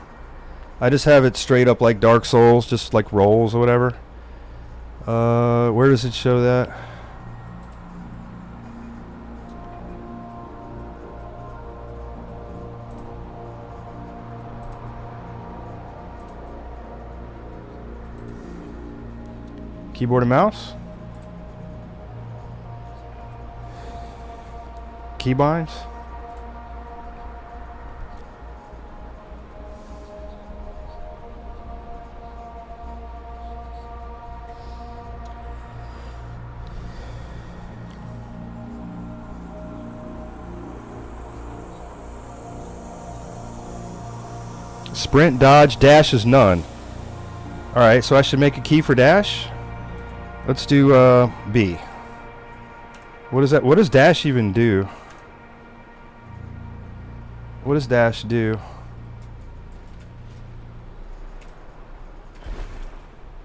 S1: I just have it straight up like Dark Souls, just like rolls or whatever. Where does it show that? Keyboard and mouse? Keybinds? Sprint, dodge, dash is none. Alright, so I should make a key for dash? Let's do B. What is that? What does dash even do? What does dash do?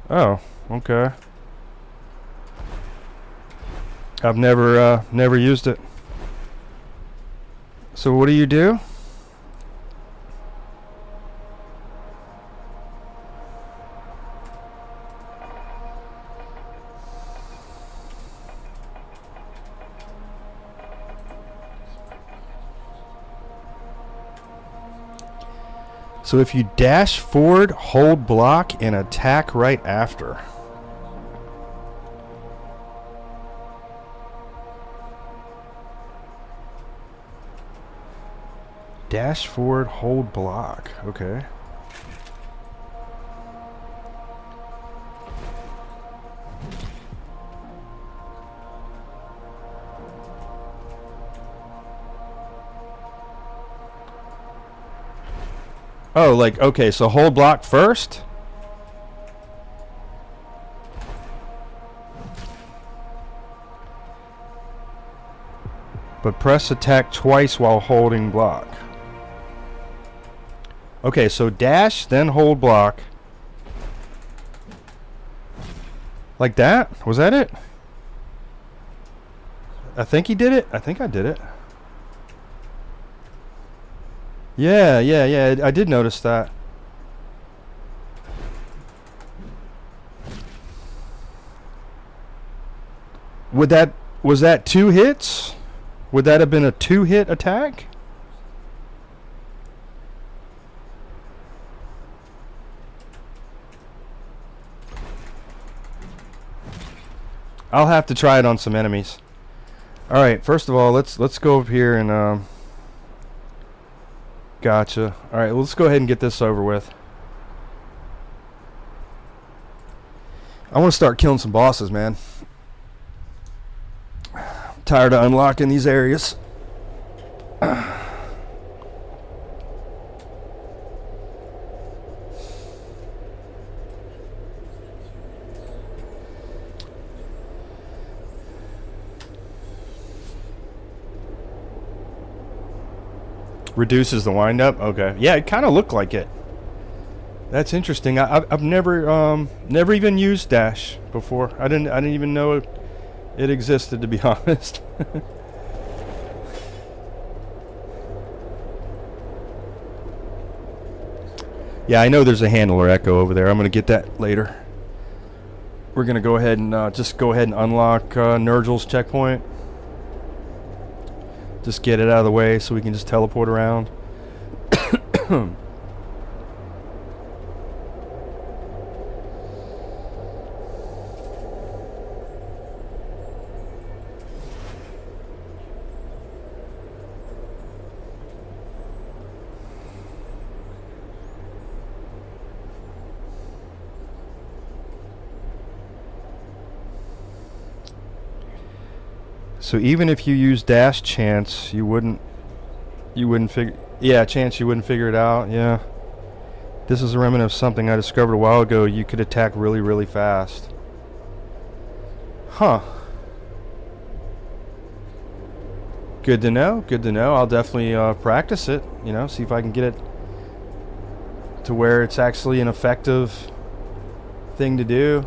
S1: Oh, okay. I've never used it. So what do you do? So if you dash forward, hold block, and attack right after. Dash forward, hold block. Okay. Oh, like, okay, so hold block first? But press attack twice while holding block. Okay, so dash, then hold block. Like that? Was that it? I think he did it. I think I did it. Yeah, I did notice that. Was that 2 hits? Would that have been a 2-hit attack? I'll have to try it on some enemies. All right, first of all, let's go up here and gotcha. All right, let's go ahead and get this over with. I want to start killing some bosses, man. I'm tired of unlocking these areas. Reduces the wind up. Okay, yeah, it kind of looked like it. That's interesting. I've never even used dash before. I didn't even know it existed, to be honest. Yeah, I know there's a handler echo over there. I'm gonna get that later. We're gonna go ahead and just go ahead and unlock Nergal's checkpoint. Just get it out of the way so we can just teleport around. So even if you use dash chance, you wouldn't figure. Yeah, chance you wouldn't figure it out. Yeah. This is a remnant of something I discovered a while ago. You could attack really, really fast. Huh. Good to know. Good to know. I'll definitely practice it. You know, see if I can get it to where it's actually an effective thing to do.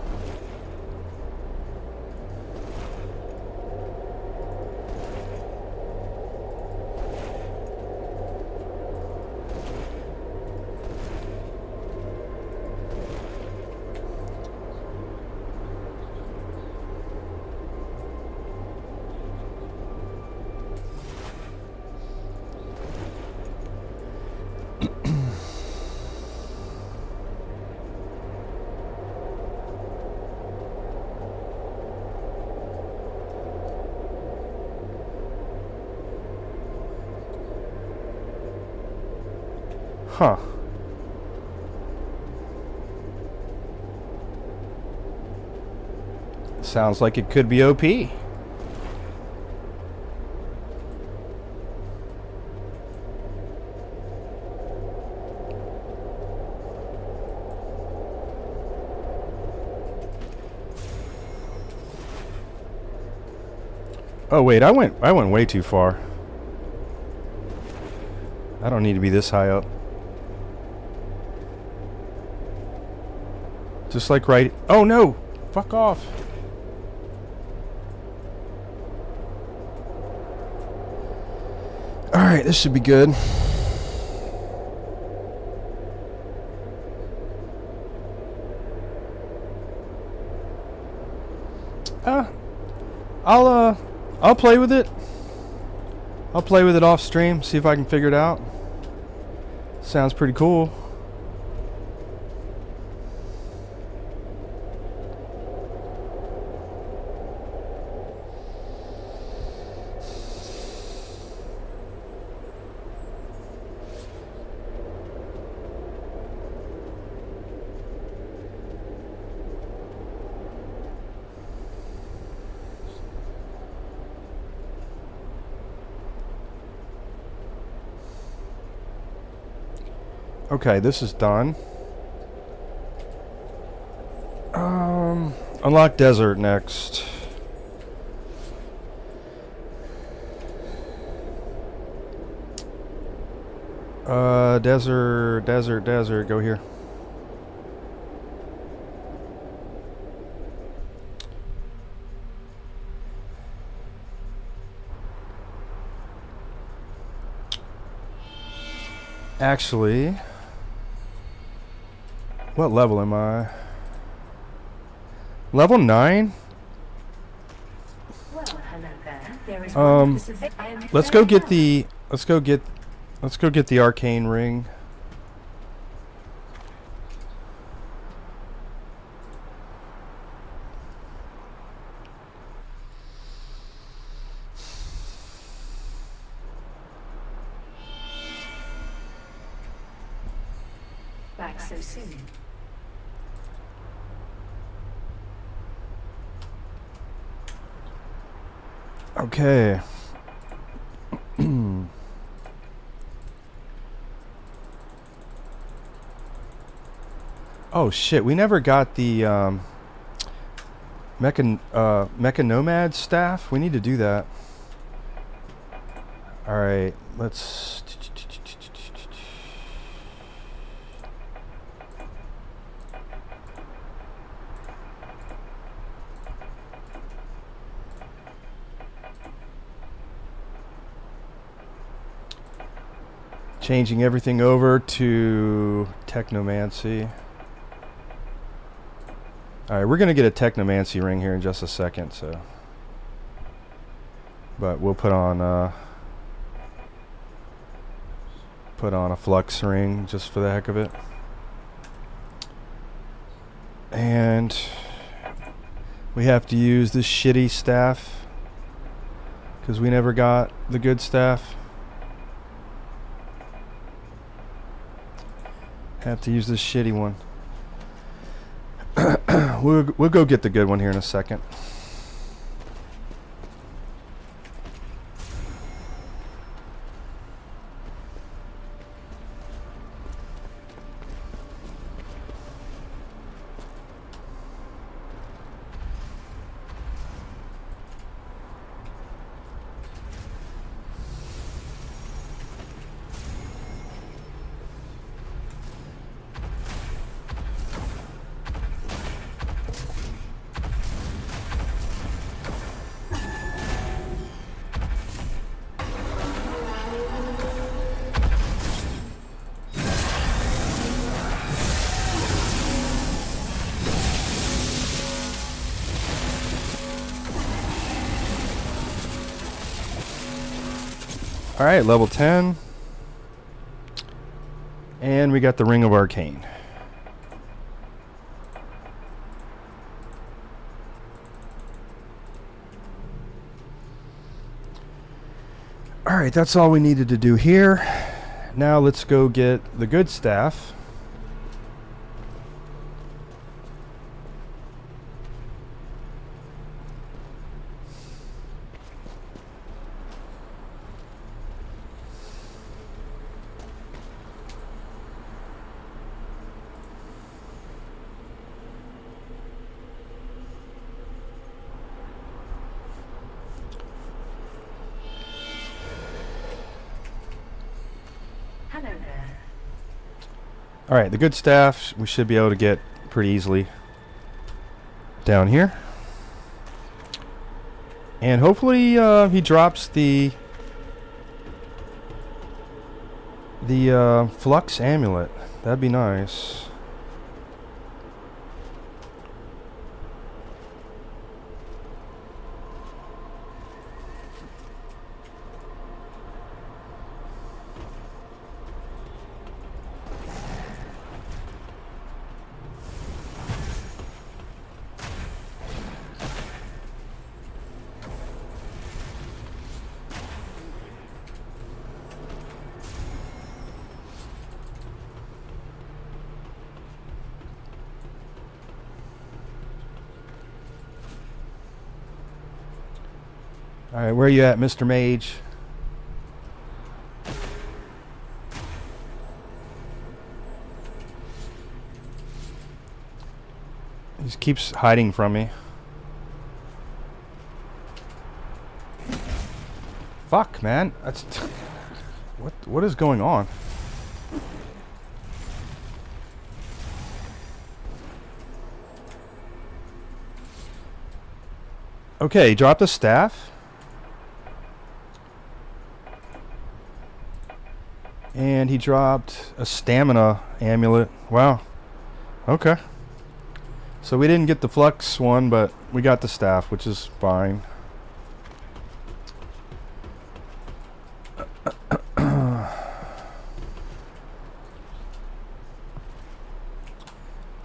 S1: Huh. Sounds like it could be OP. Oh wait, I went way too far. I don't need to be this high up. Just like right... Oh no! Fuck off! Alright, this should be good. I'll play with it. I'll play with it off stream, see if I can figure it out. Sounds pretty cool. Okay, this is done. Unlock desert next. Desert, go here. Actually, what level am I? Level 9?
S4: Well, hello there. There is one specific.
S1: Let's go get the arcane ring.
S4: Back so soon.
S1: Okay. Oh shit, we never got the Mecha Nomad staff. We need to do that. Alright, let's changing everything over to Technomancy. Alright, we're gonna get a Technomancy ring here in just a second, so but we'll put on a flux ring just for the heck of it. And we have to use this shitty staff because we never got the good staff. Have to use this shitty one. We'll go get the good one here in a second. Alright, level 10. And we got the Ring of Arcane. Alright, that's all we needed to do here. Now let's go get the good staff.
S4: Hello there.
S1: Alright, the good staff we should be able to get pretty easily down here. And hopefully he drops the flux amulet. That'd be nice. Alright, where are you at, Mr. Mage? just keeps hiding from me. Fuck, man. That's what is going on? Okay, drop the staff. And he dropped a stamina amulet. Wow. Okay. So we didn't get the flux one, but we got the staff, which is fine.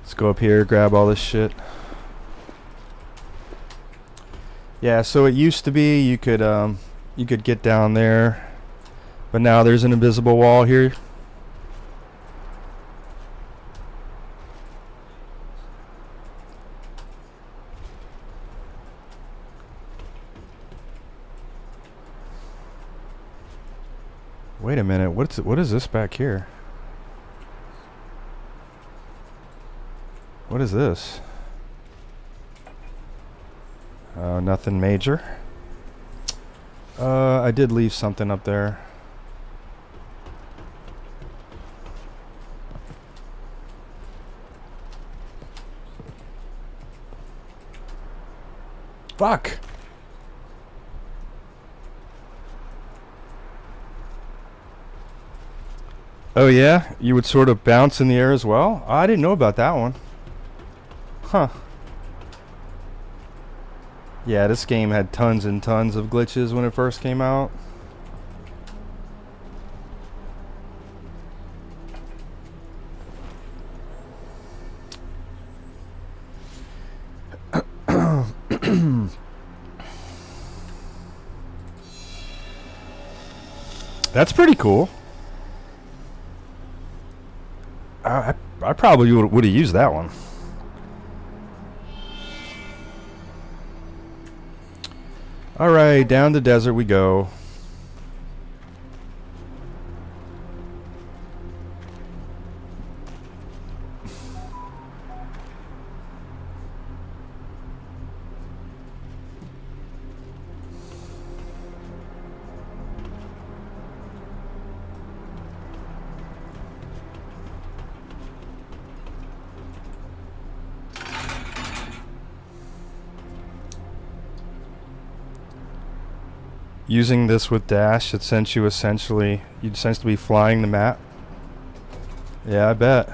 S1: Let's go up here, grab all this shit. Yeah, so it used to be you could get down there, but now there's an invisible wall here. Wait a minute, what is this back here? What is this? Nothing major. I did leave something up there. Fuck! Oh yeah? You would sort of bounce in the air as well? I didn't know about that one. Huh. Yeah, this game had tons and tons of glitches when it first came out. That's pretty cool. I probably would have used that one. Alright, down the desert we go. Using this with dash, it sent you essentially, you'd essentially be flying the map. Yeah, I bet.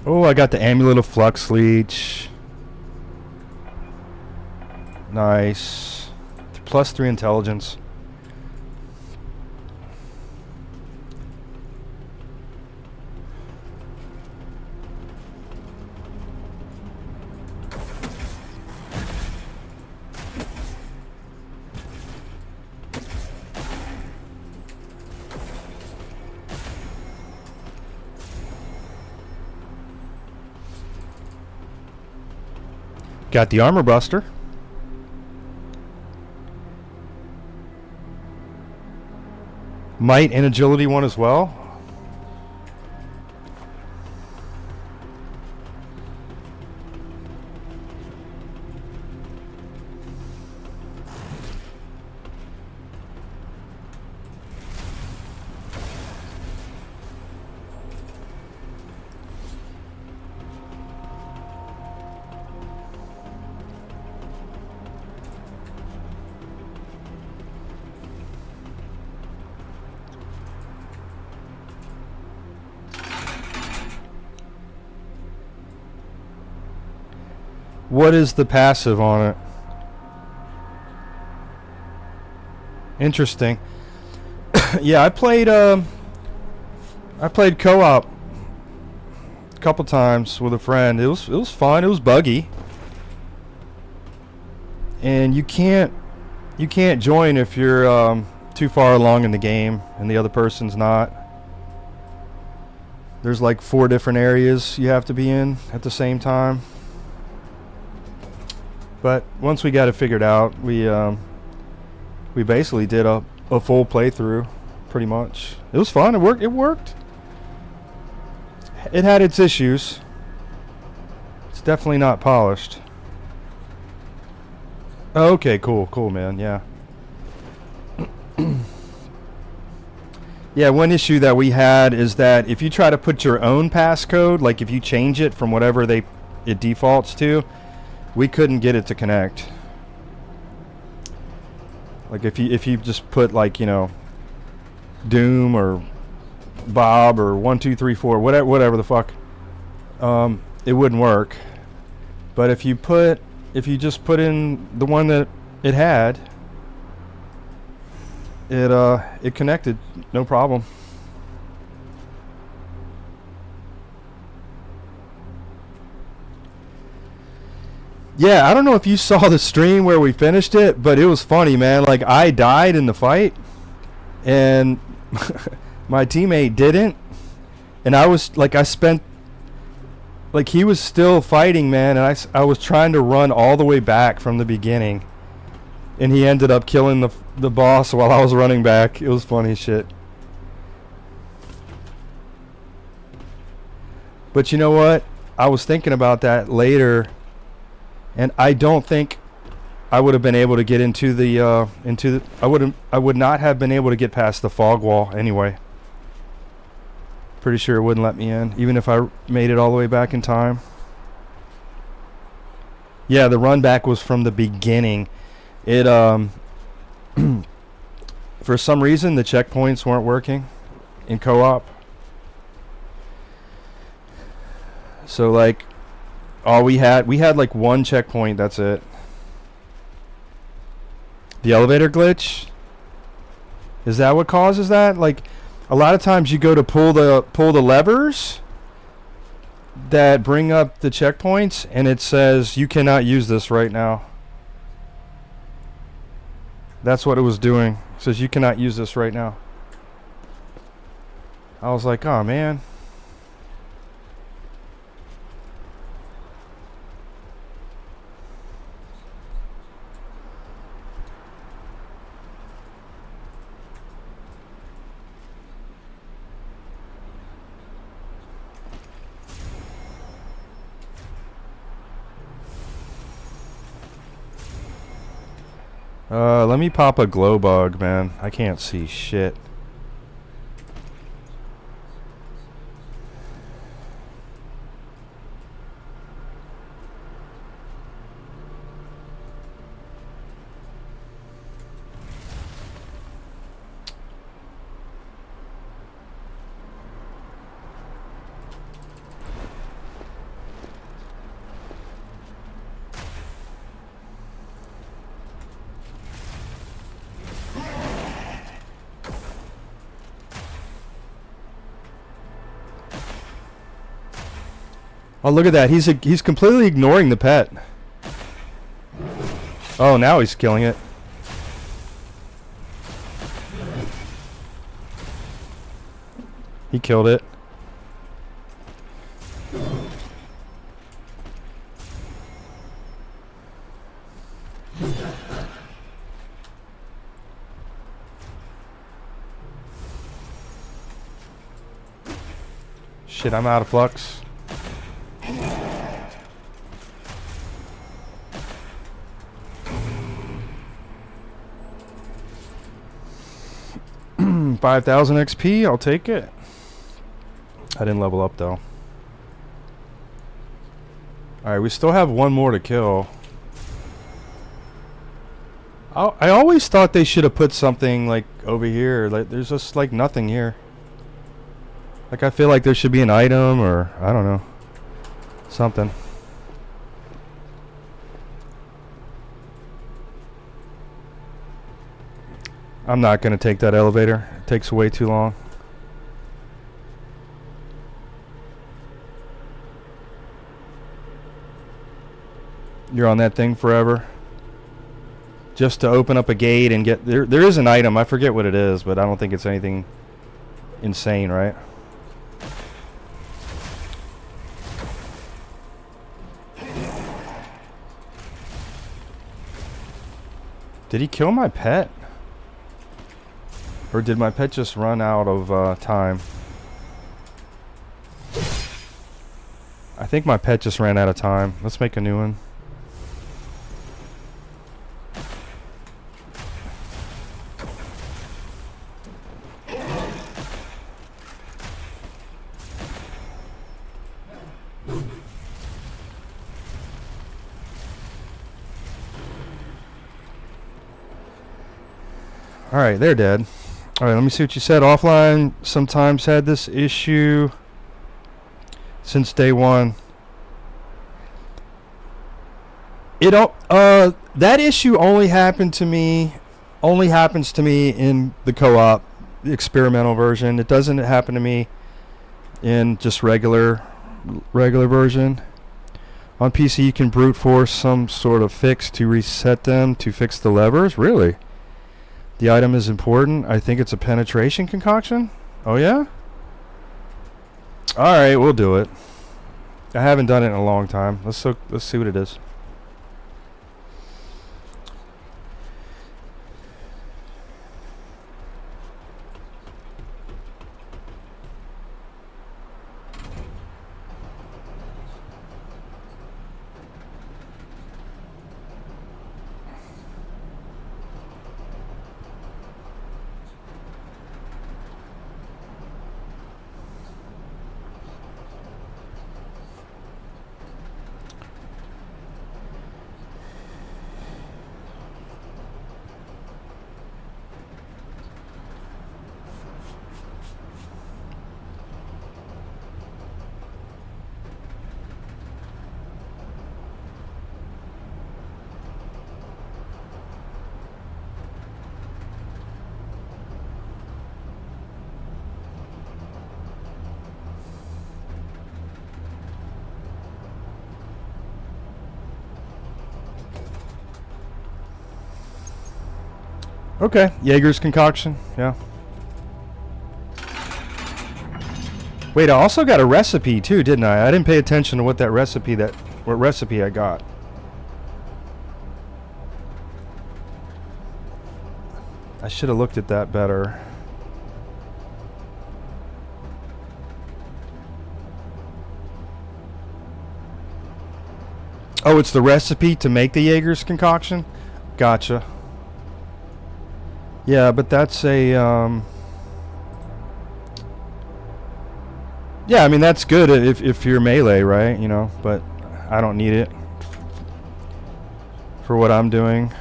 S1: Oh, I got the Amulet of Flux Leech. Nice. +3 intelligence. Got the Armor Buster. Might and Agility one as well. What is the passive on it? Interesting. Yeah, I played co-op a couple times with a friend. It was fun. It was buggy. And you can't join if you're too far along in the game and the other person's not. There's like 4 different areas you have to be in at the same time. But once we got it figured out, we basically did a full playthrough, pretty much. It was fun. It worked. It had its issues. It's definitely not polished. Okay, cool, man. Yeah. Yeah, one issue that we had is that if you try to put your own passcode, like if you change it from whatever it defaults to, we couldn't get it to connect. Like if you just put, like, you know, Doom or Bob or 1234, whatever the fuck, it wouldn't work. But if you just put in the one that it had, it connected, no problem. Yeah, I don't know if you saw the stream where we finished it, but it was funny, man. Like, I died in the fight, and my teammate didn't. And I was, like, he was still fighting, man, and I was trying to run all the way back from the beginning. And he ended up killing the boss while I was running back. It was funny as shit. But you know what? I was thinking about that later, and I don't think I would have been able to get into the I would not have been able to get past the fog wall anyway. Pretty sure it wouldn't let me in, even if I made it all the way back in time. Yeah, the run back was from the beginning. It for some reason the checkpoints weren't working in co-op. So like we had like one checkpoint, that's it. The elevator glitch? Is that what causes that? Like, a lot of times you go to pull the levers that bring up the checkpoints, and it says you cannot use this right now. That's what it was doing. It says you cannot use this right now. I was like, oh man. Let me pop a glow bug, man. I can't see shit. Oh, look at that. He's completely ignoring the pet. Oh, now he's killing it. He killed it. Shit, I'm out of flux. $5,000 XP, I'll take it. I didn't level up though. Alright, we still have one more to kill. I always thought they should have put something like over here. Like, there's just like nothing here. Like, I feel like there should be an item or I don't know. Something. I'm not going to take that elevator. It takes way too long. You're on that thing forever. Just to open up a gate and get... There is an item. I forget what it is, but I don't think it's anything insane, right? Did he kill my pet? Or did my pet just run out of time? I think my pet just ran out of time. Let's make a new one. Alright, they're dead. Alright, let me see what you said. Offline sometimes had this issue since day one. That issue only happens to me in the co-op experimental version. It doesn't happen to me in just regular version. On PC you can brute force some sort of fix to reset them to fix the levers. Really? The item is important. I think it's a penetration concoction. Oh yeah? Alright, we'll do it. I haven't done it in a long time. Let's see what it is. Okay, Jaeger's concoction, yeah. Wait, I also got a recipe too, didn't I? I didn't pay attention to what recipe I got. I should have looked at that better. Oh, it's the recipe to make the Jaeger's concoction? Gotcha. Yeah, but that's a, yeah, I mean, that's good if you're melee, right? You know, but I don't need it for what I'm doing.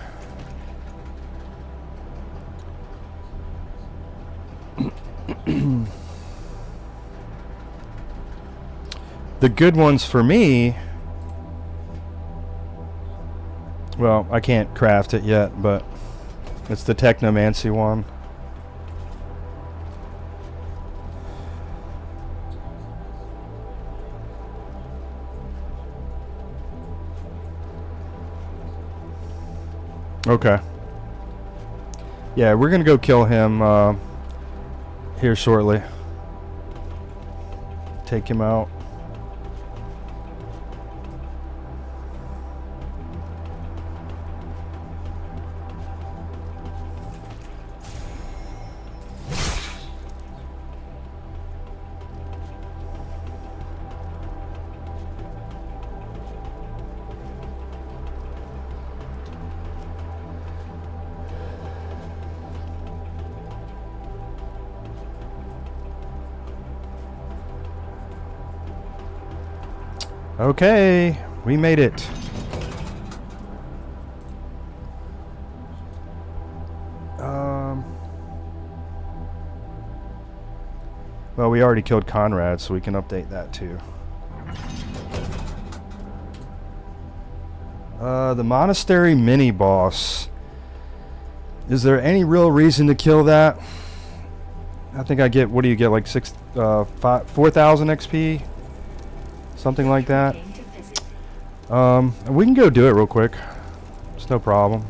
S1: The good ones for me, well, I can't craft it yet, but it's the Technomancy one. Okay. Yeah, we're gonna go kill him here shortly. Take him out. Okay, we made it. Well, we already killed Conrad, so we can update that too. The monastery mini boss Is there any real reason to kill that? I think I get, what do you get, like 4,000 XP? Something like that.
S4: Came to visit.
S1: We can go do it real quick. It's no problem.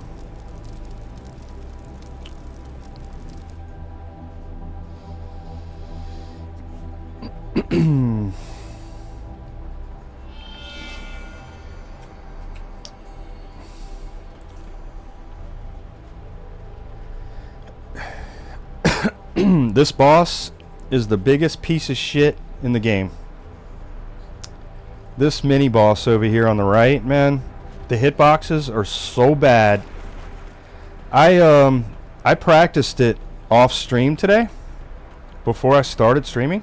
S1: This boss is the biggest piece of shit in the game. This mini boss over here on the right, man, the hitboxes are so bad. I practiced it off stream today before I started streaming.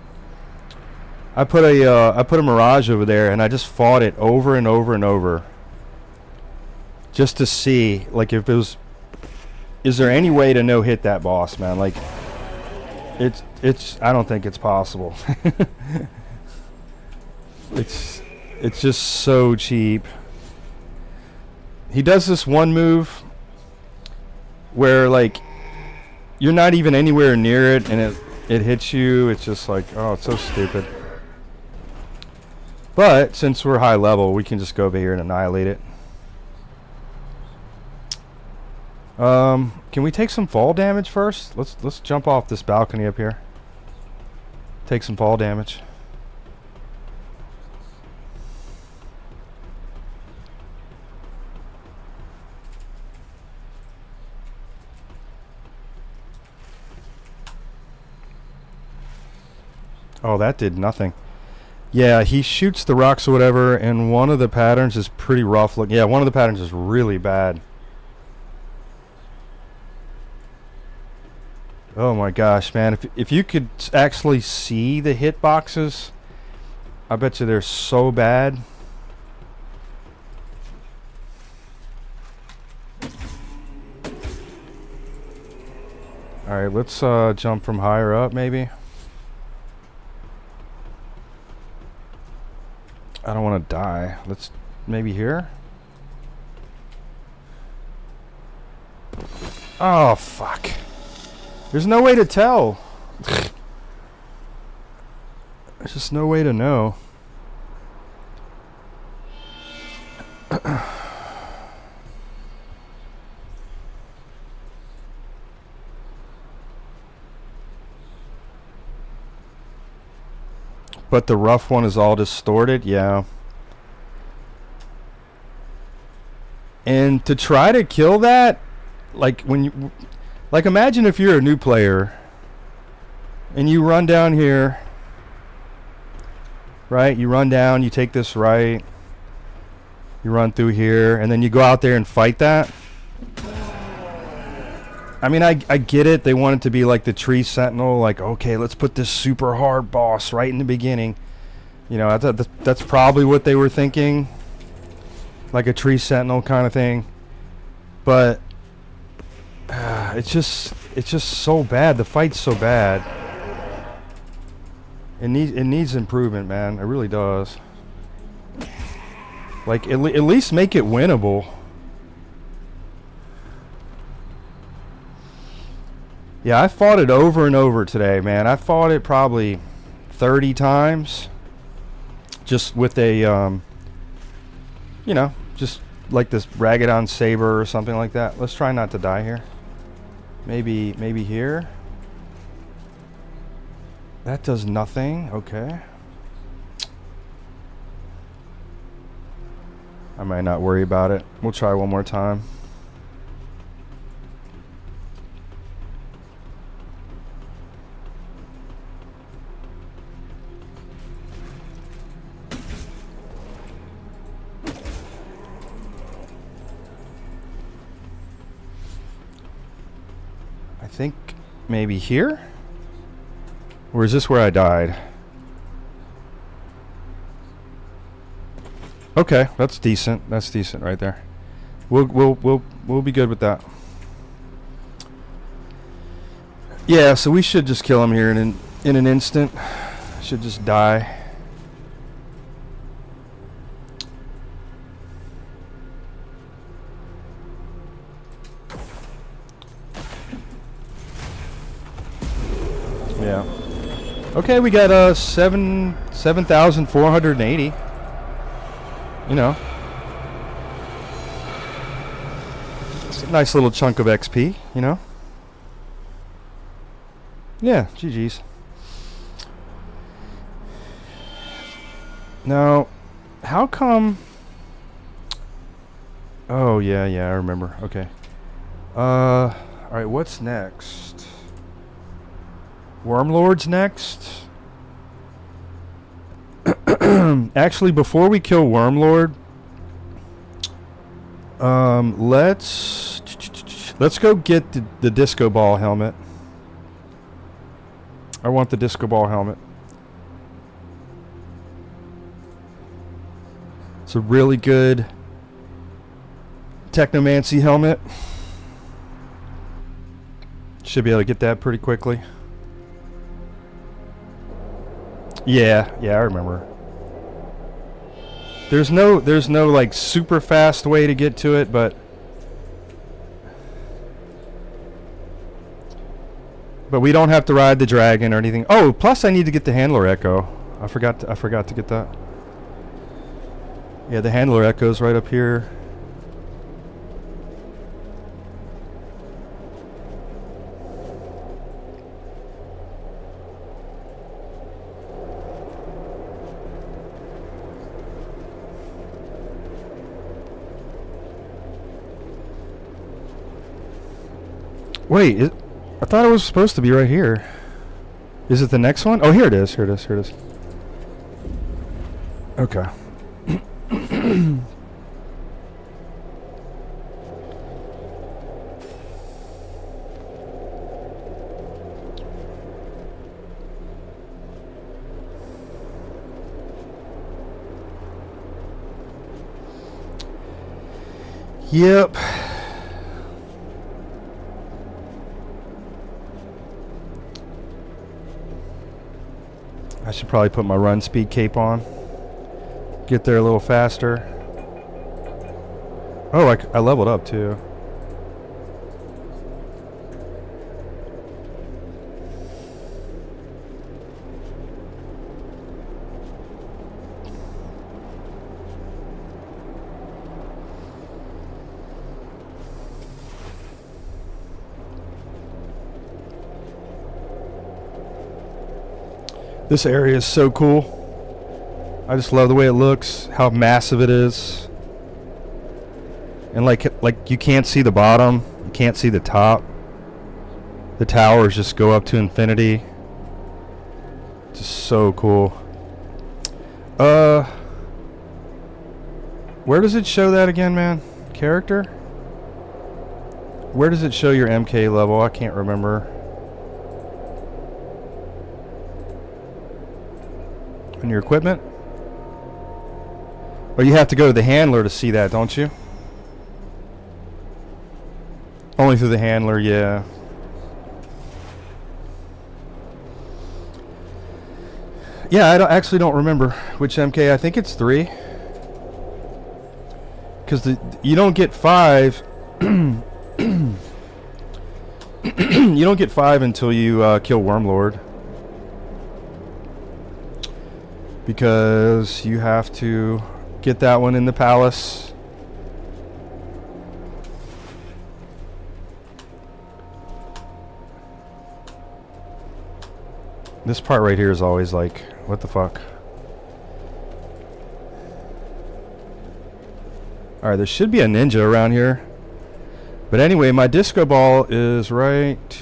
S1: I put a Mirage over there and I just fought it over and over and over just to see, like, if it was, is there any way to no hit that boss, man? Like, it's I don't think it's possible. it's just so cheap. He does this one move where, like, you're not even anywhere near it and it hits you. It's just like, oh, it's so stupid. But since we're high level, we can just go over here and annihilate it. Can we take some fall damage first? Let's jump off this balcony up here. Take some fall damage. Oh, that did nothing. Yeah, he shoots the rocks or whatever, and one of the patterns is pretty rough look. Yeah, one of the patterns is really bad. Oh my gosh, man. If you could actually see the hitboxes, I bet you they're so bad. Alright, let's jump from higher up maybe. I don't want to die. Let's maybe here. Oh, fuck. There's no way to tell. There's just no way to know. But the rough one is all distorted, yeah. And to try to kill that, like when you, like imagine if you're a new player and you run down here, right? You run down, you take this right, you run through here, and then you go out there and fight that. I mean, I get it. They want it to be like the Tree Sentinel, like, okay, let's put this super hard boss right in the beginning. You know, that's probably what they were thinking, like a Tree Sentinel kind of thing. But it's just so bad. The fight's so bad. It needs improvement, man. It really does. Like at least make it winnable. Yeah, I fought it over and over today, man. I fought it probably 30 times. Just with a, you know, just like this Ragadon Saber or something like that. Let's try not to die here. Maybe here. That does nothing. Okay. I might not worry about it. We'll try one more time. I think maybe here? Or is this where I died? Okay, that's decent. That's decent right there. We'll be good with that. Yeah, so we should just kill him here in an instant. Should just die. Yeah. Okay, we got 7,480. You know. It's a nice little chunk of XP, you know. Yeah, GG's. Now, how come... Oh, yeah, I remember. Okay. Alright, what's next? Wormlord's next? Actually, before we kill Wormlord, let's go get the disco ball helmet. I want the disco ball helmet. It's a really good technomancy helmet. Should be able to get that pretty quickly. Yeah, I remember. There's no like super fast way to get to it, but we don't have to ride the dragon or anything. Oh, plus I need to get the handler echo. I forgot to get that. Yeah, the handler echo's right up here. Wait, I thought it was supposed to be right here. Is it the next one? Oh, here it is. Okay. Yep. I should probably put my run speed cape on. Get there a little faster. Oh, I leveled up too. This area is so cool. I just love the way it looks, how massive it is. And like you can't see the bottom, you can't see the top. The towers just go up to infinity. Just so cool. Where does it show that again, man? Character? Where does it show your MK level? I can't remember. On your equipment? Or you have to go to the handler to see that, don't you? Only through the handler, yeah. Yeah, I actually don't remember which MK. I think it's 3. Because you don't get 5. You don't get 5 until you kill Wormlord. Because you have to get that one in the palace. This part right here is always like, what the fuck? Alright, there should be a ninja around here. But anyway, my disco ball is right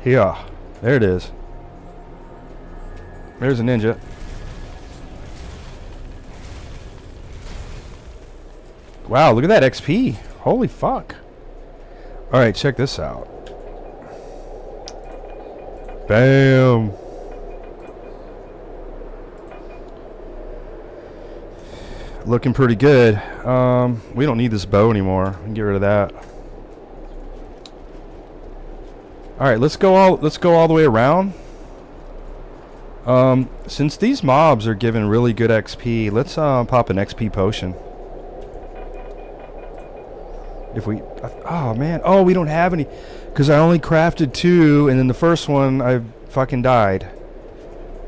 S1: here. There it is. There's a ninja. Wow, look at that XP. Holy fuck. Alright, check this out. Bam. Looking pretty good. We don't need this bow anymore. We can get rid of that. Alright, let's go all the way around. Since these mobs are giving really good XP, let's pop an XP potion. If we... Oh, man. Oh, we don't have any. Because I only crafted 2, and then the first one, I fucking died.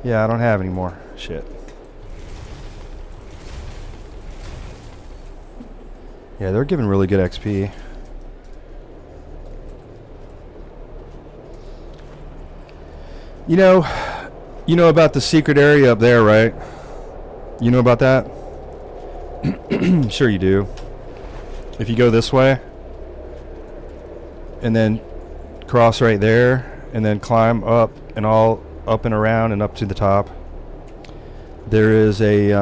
S1: Yeah, I don't have any more. Shit. Yeah, they're giving really good XP. You know about the secret area up there, right? You know about that? Sure you do. If you go this way, and then cross right there, and then climb up and all up and around and up to the top, there is a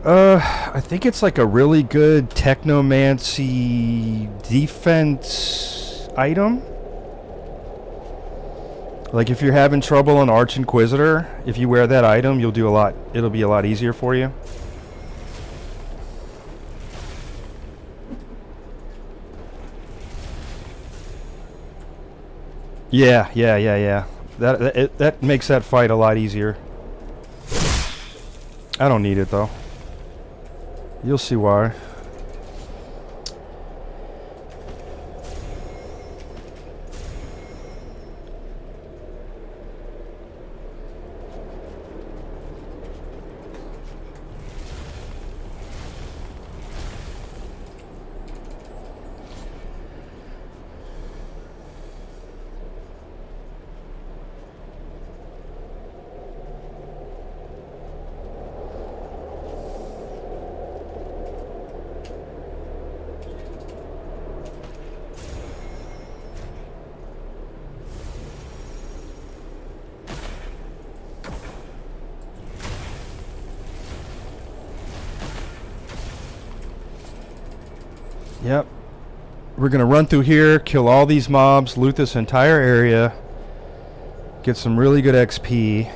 S1: I think it's like a really good technomancy defense item. Like if you're having trouble on Arch Inquisitor, if you wear that item, you'll do a lot. It'll be a lot easier for you. Yeah. That makes that fight a lot easier. I don't need it though. You'll see why. Yep. We're going to run through here, kill all these mobs, loot this entire area, get some really good XP.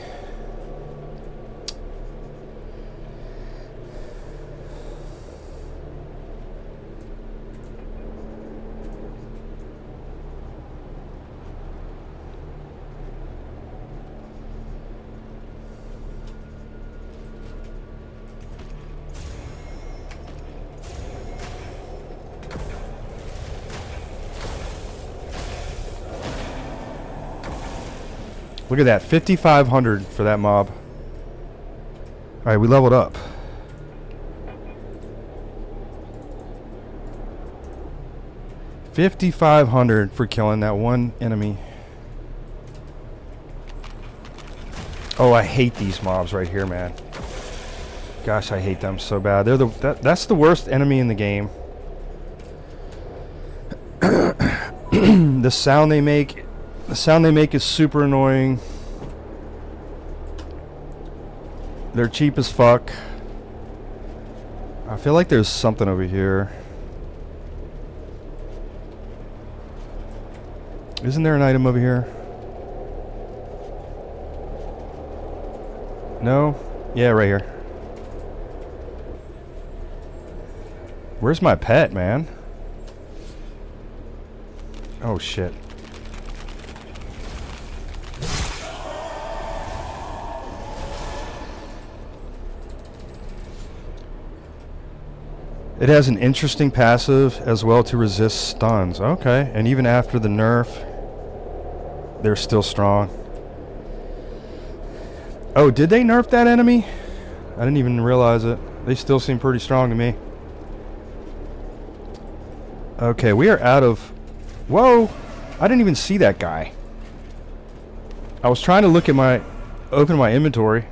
S1: Look at that, 5,500 for that mob. Alright, we leveled up. $5,500 for killing that one enemy. Oh, I hate these mobs right here, man. Gosh, I hate them so bad. They're that's the worst enemy in the game. The sound they make is super annoying. They're cheap as fuck. I feel like there's something over here. Isn't there an item over here? No? Yeah, right here. Where's my pet, man? Oh shit. It has an interesting passive as well to resist stuns. Okay, and even after the nerf, they're still strong. Oh, did they nerf that enemy? I didn't even realize it. They still seem pretty strong to me. Okay, we are out of... Whoa! I didn't even see that guy. I was trying to look at my... open my inventory.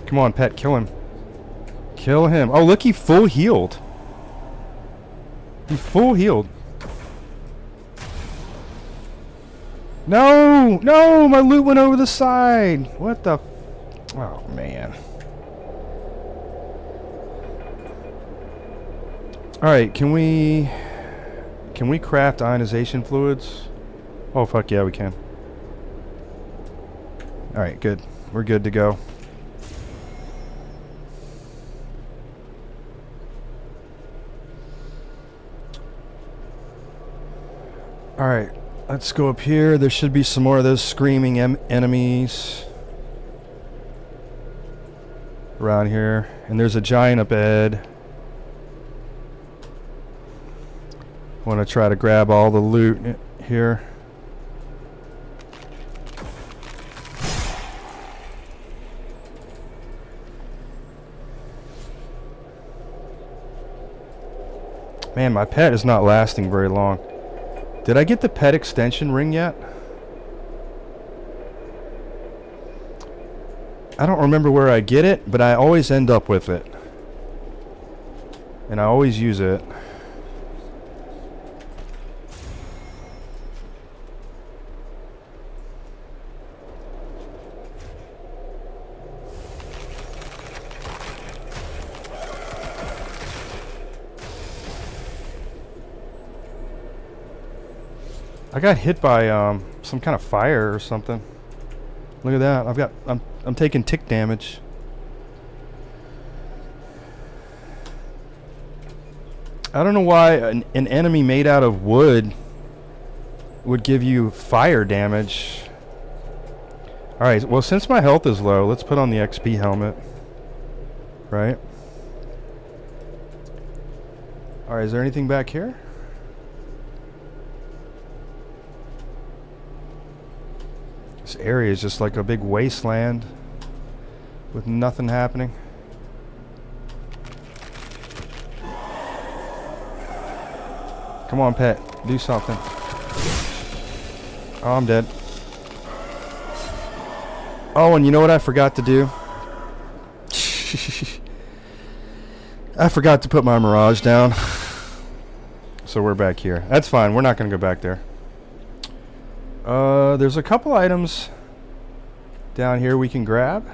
S1: Come on, pet, kill him. Kill him. Oh, look, he full healed. He full healed. No! No! My loot went over the side! What the... Oh, man. Alright, can we craft ionization fluids? Oh, fuck yeah, we can. Alright, good. We're good to go. Alright, let's go up here. There should be some more of those screaming enemies around here. And there's a giant up ahead. Want to try to grab all the loot here. Man, my pet is not lasting very long. Did I get the pet extension ring yet? I don't remember where I get it, but I always end up with it. And I always use it. I got hit by some kind of fire or something. Look at that. I'm taking tick damage. I don't know why an enemy made out of wood would give you fire damage. Alright, well, since my health is low, let's put on the XP helmet. Right? Alright, is there anything back here? This area is just like a big wasteland with nothing happening. Come on, pet. Do something. Oh, I'm dead. Oh, and you know what I forgot to do? I forgot to put my Mirage down. So we're back here. That's fine. We're not going to go back there. There's a couple items down here we can grab.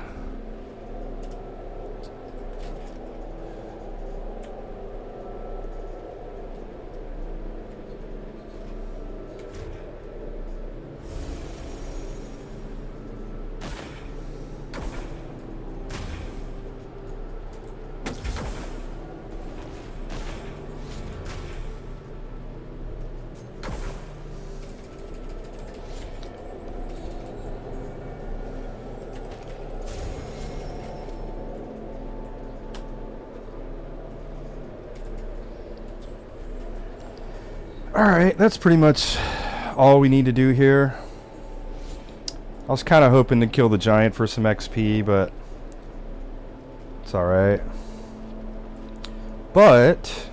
S1: Alright, that's pretty much all we need to do here. I was kind of hoping to kill the giant for some XP, but it's alright. But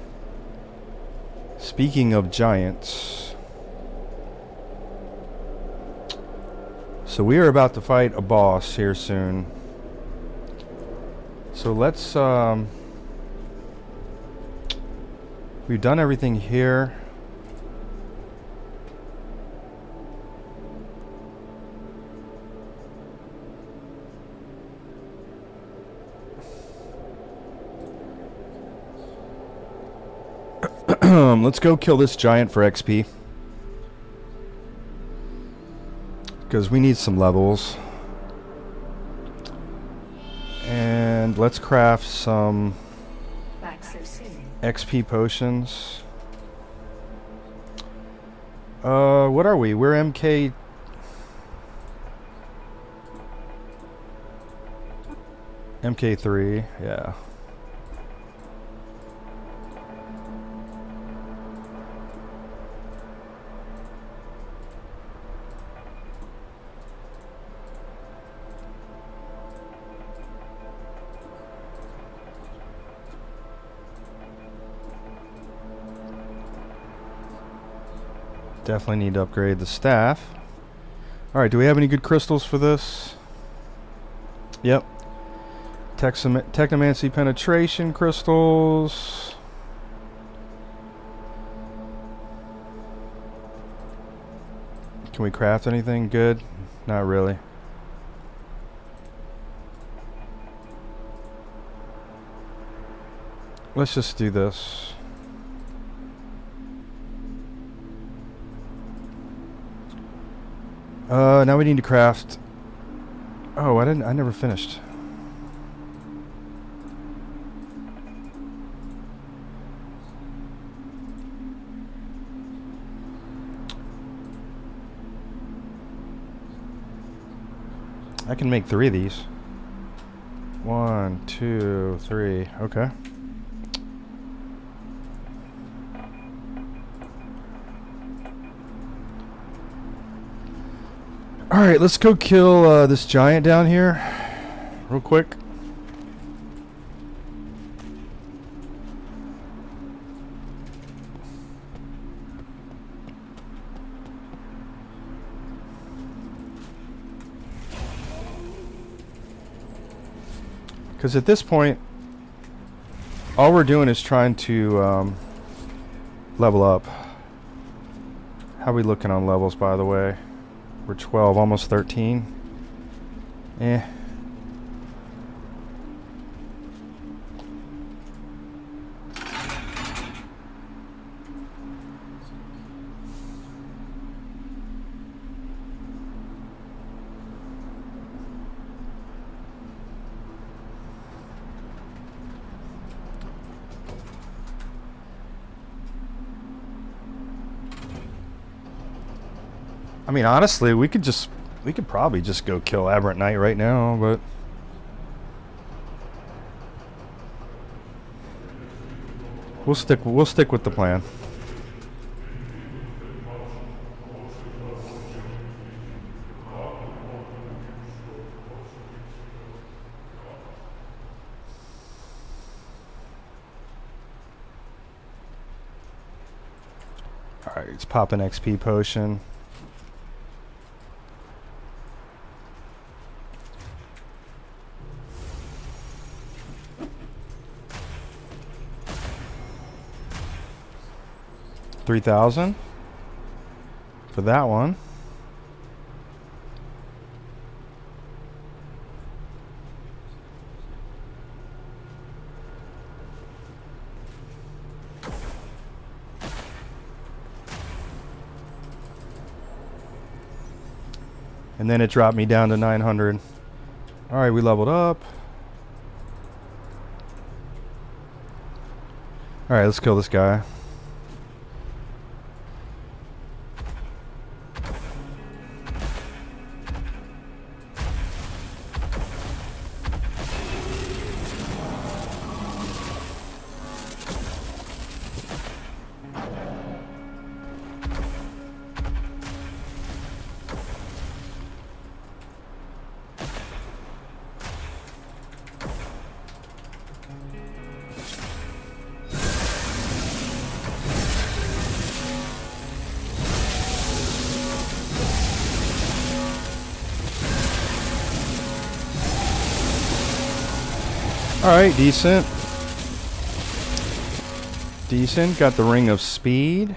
S1: speaking of giants, so we are about to fight a boss here soon. So let's we've done everything here. Let's go kill this giant for XP. Because we need some levels. And let's craft some
S4: Back so soon.
S1: XP potions. What are we? We're MK... MK3, yeah. Definitely need to upgrade the staff. Alright, do we have any good crystals for this? Yep. Technomancy penetration crystals. Can we craft anything good? Not really. Let's just do this. Now we need to craft. Oh, I never finished. I can make 3 of these. 1, 2, 3. Okay. Alright, let's go kill this giant down here real quick. Because at this point, all we're doing is trying to level up. How are we looking on levels, by the way? We're 12, almost 13. Eh. I mean, honestly, we could probably just go kill Aberrant Knight right now, but we'll stick with the plan. All right, let's pop an XP potion. $3,000 for that one. And then it dropped me down to 900. All right, we leveled up. All right, let's kill this guy. Alright, decent. Decent. Got the Ring of Speed.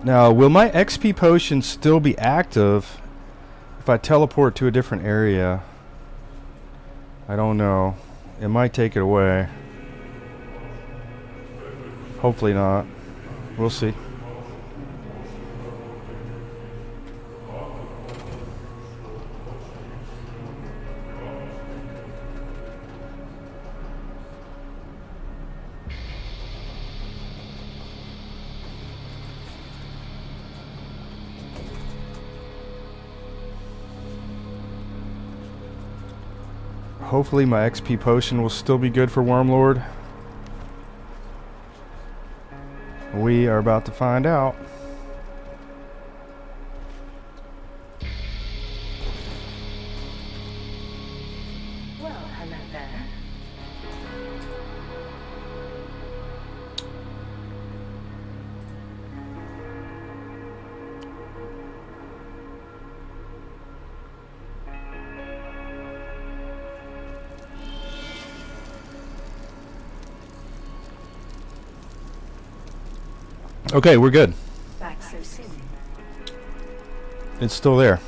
S1: Now, will my XP potion still be active if I teleport to a different area? I don't know. It might take it away. Hopefully not. We'll see. Hopefully my XP potion will still be good for Wormlord. We are about to find out.
S4: Well, hello there.
S1: Okay, we're good.
S4: Back so soon.
S1: It's still there.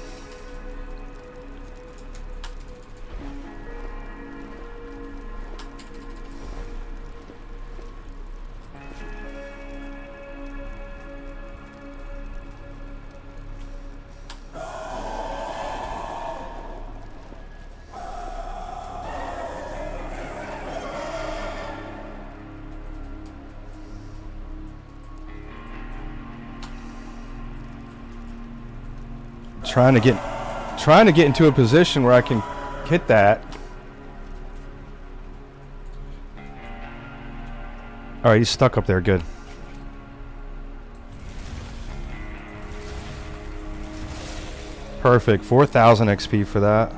S1: Trying to get into a position where I can hit that. All right, he's stuck up there. Good. Perfect. 4,000 XP for that.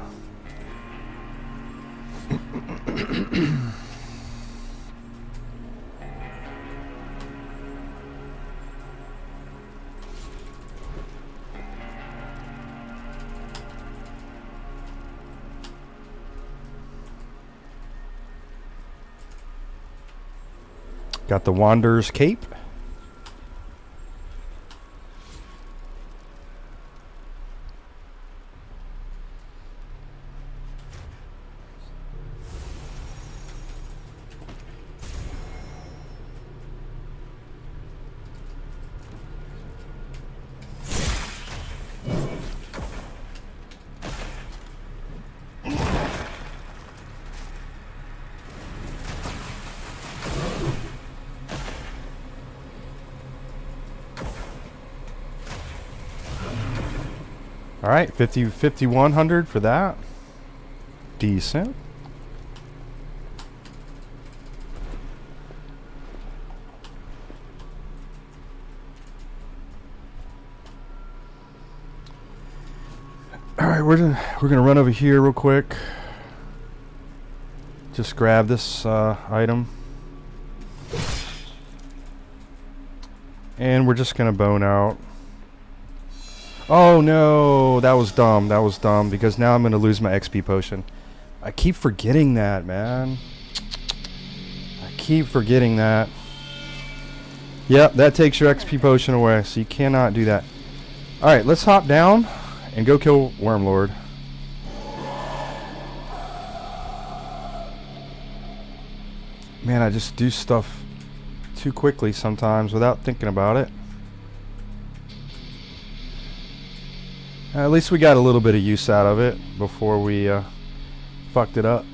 S1: Got the Wanderer's Cape. All right, 5,100 for that. Decent. All right, we're gonna run over here real quick. Just grab this item, and we're just gonna bone out. Oh no, that was dumb. That was dumb because now I'm going to lose my XP potion. I keep forgetting that, man. I keep forgetting that. Yep, that takes your XP potion away, so you cannot do that. Alright, let's hop down and go kill Wormlord. Man, I just do stuff too quickly sometimes without thinking about it. At least we got a little bit of use out of it before we fucked it up.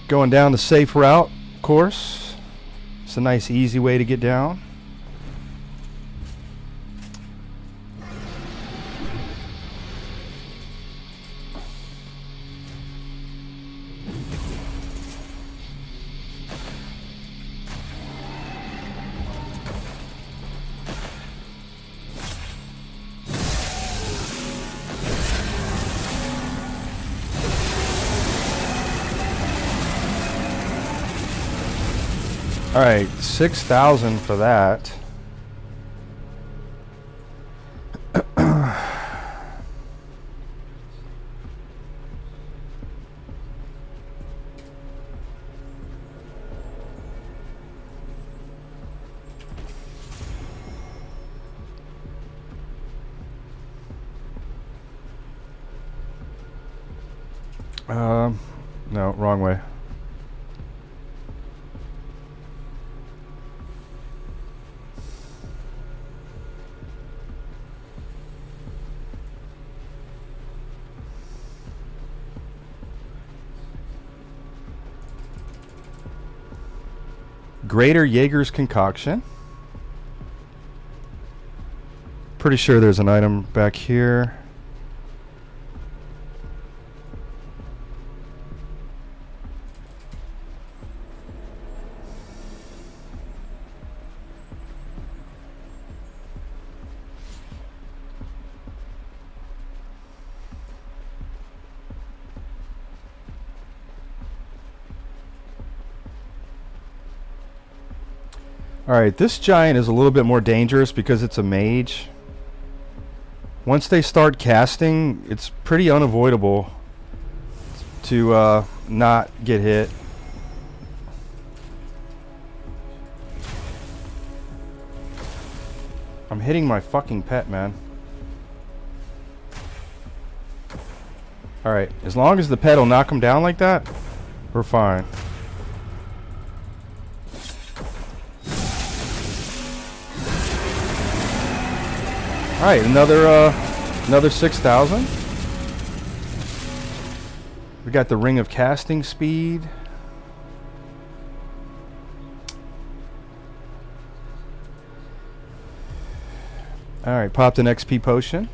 S1: Going down the safe route, of course. It's a nice easy way to get down. All right, 6,000 for that. No, wrong way. Greater Jaeger's Concoction. Pretty sure there's an item back here. Alright, this giant is a little bit more dangerous because it's a mage. Once they start casting, it's pretty unavoidable to not get hit. I'm hitting my fucking pet, man. Alright, as long as the pet will knock him down like that, we're fine. Alright, another 6,000. We got the Ring of Casting Speed. Alright, popped an XP potion.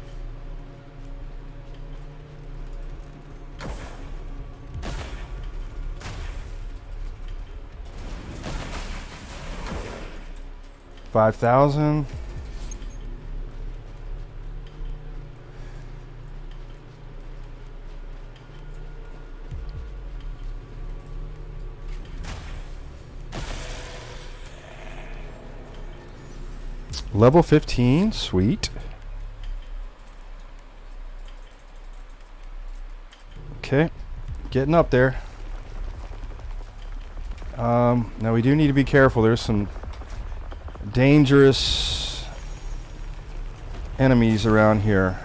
S1: $5,000. Level 15, sweet. Okay, getting up there. Now we do need to be careful. There's some dangerous enemies around here.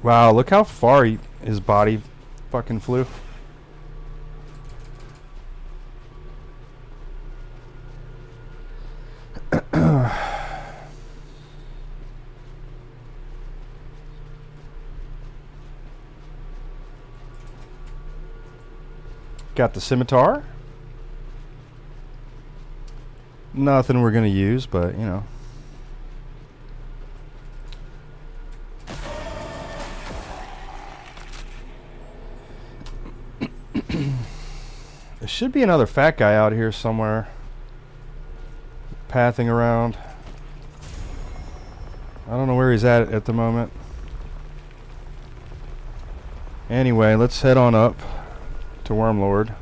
S1: Wow, look how far his body fucking flew. Got the scimitar. Nothing we're gonna use, but you know. There should be another fat guy out here somewhere, pathing around. I don't know where he's at the moment. Anyway, let's head on up to Wormlord.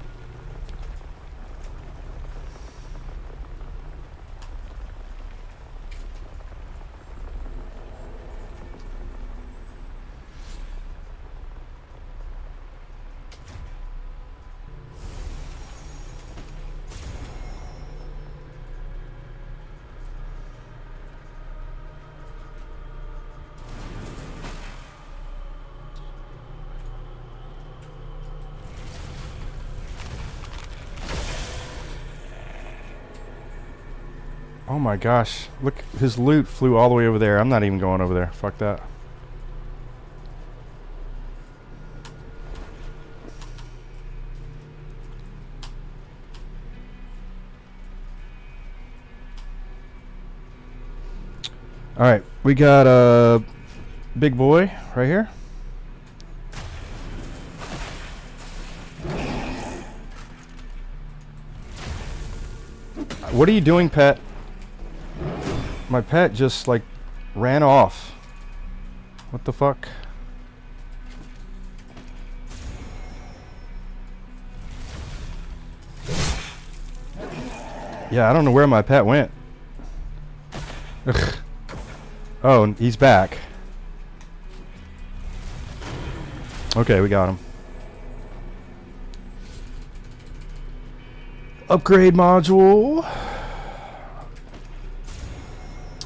S1: Oh my gosh, look, his loot flew all the way over there. I'm not even going over there. Fuck that. Alright, we got a big boy right here. What are you doing, pet? My pet just like ran off. What the fuck? Yeah, I don't know where my pet went. Ugh. Oh, and he's back. Okay, we got him. Upgrade module.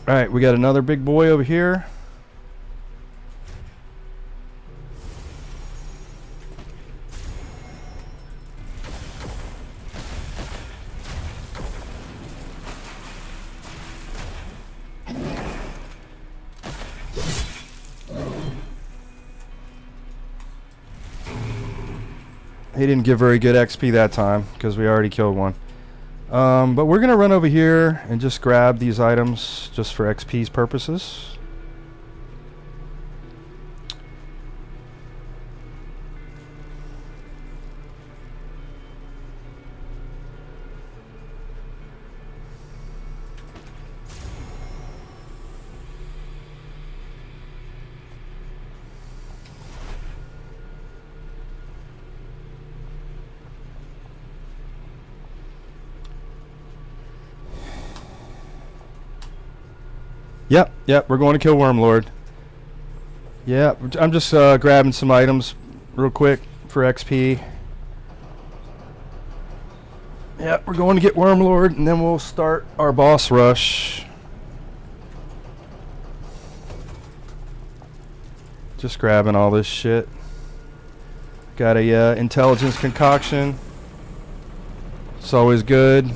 S1: Alright, we got another big boy over here. He didn't give very good XP that time because we already killed one. But we're gonna run over here and just grab these items just for XP's purposes. Yep, we're going to kill Wormlord. Yeah, I'm just grabbing some items real quick for XP. Yep, we're going to get Wormlord and then we'll start our boss rush. Just grabbing all this shit. Got a intelligence concoction. It's always good.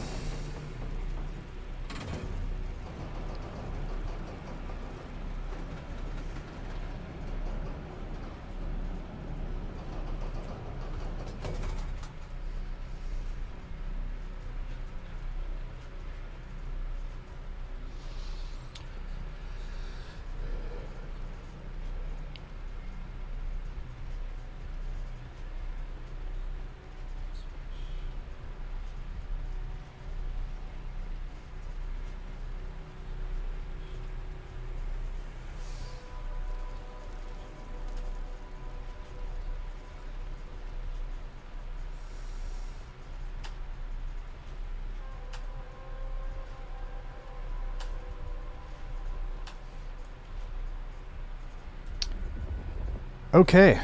S1: Okay,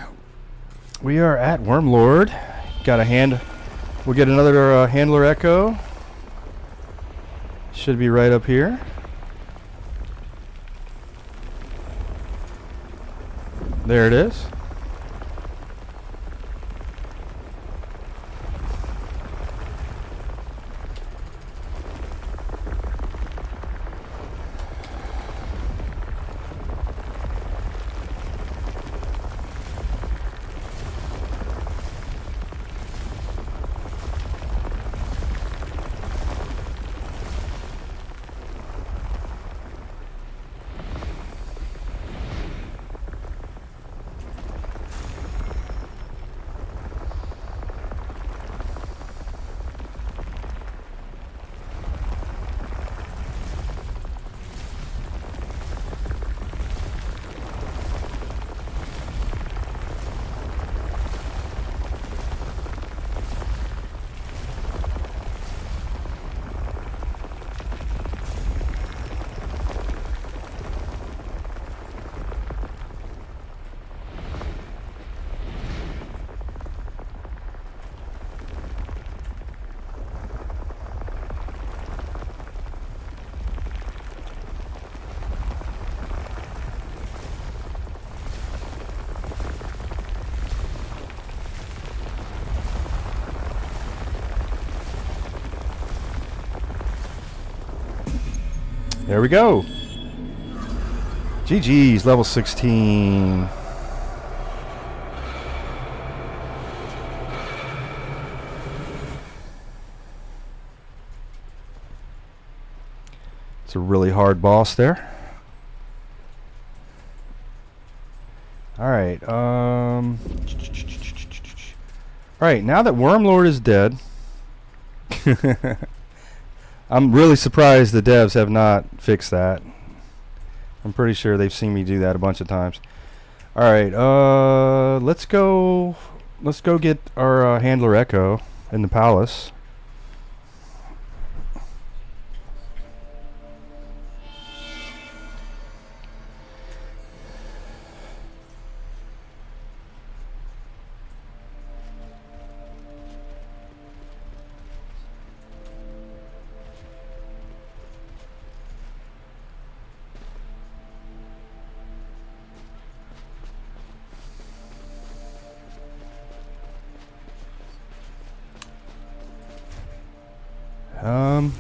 S1: we are at Wormlord. Got a hand. We'll get another handler echo. Should be right up here. There it is. There we go. GG's, level 16. It's a really hard boss there. Alright, Alright, now that Wormlord is dead, I'm really surprised the devs have not fixed that. I'm pretty sure they've seen me do that a bunch of times. Alright, let's go get our handler echo in the palace.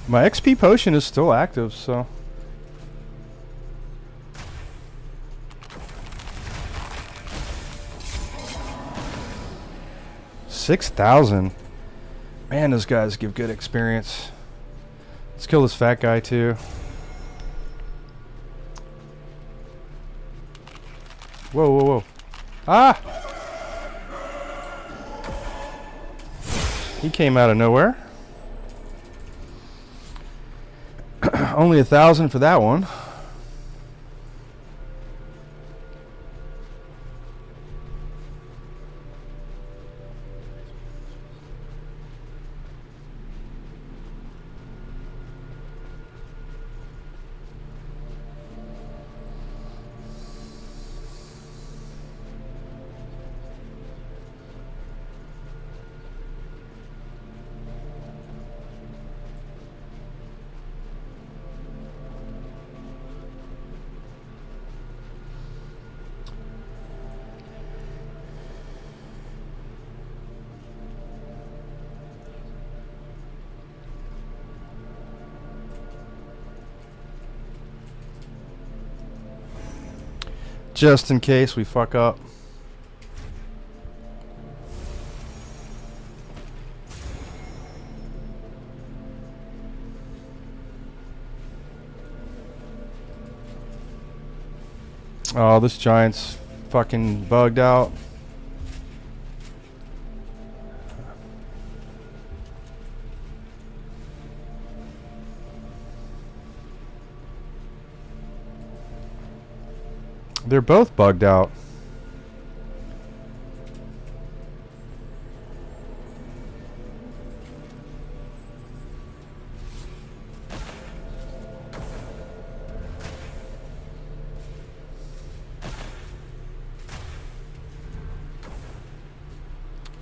S1: My XP potion is still active, so. $6,000. Man, those guys give good experience. Let's kill this fat guy too. Whoa, whoa, whoa. Ah! He came out of nowhere. Only 1,000 for that one. Just in case we fuck up. Oh, this giant's fucking bugged out. They're both bugged out.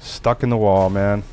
S1: Stuck in the wall, man.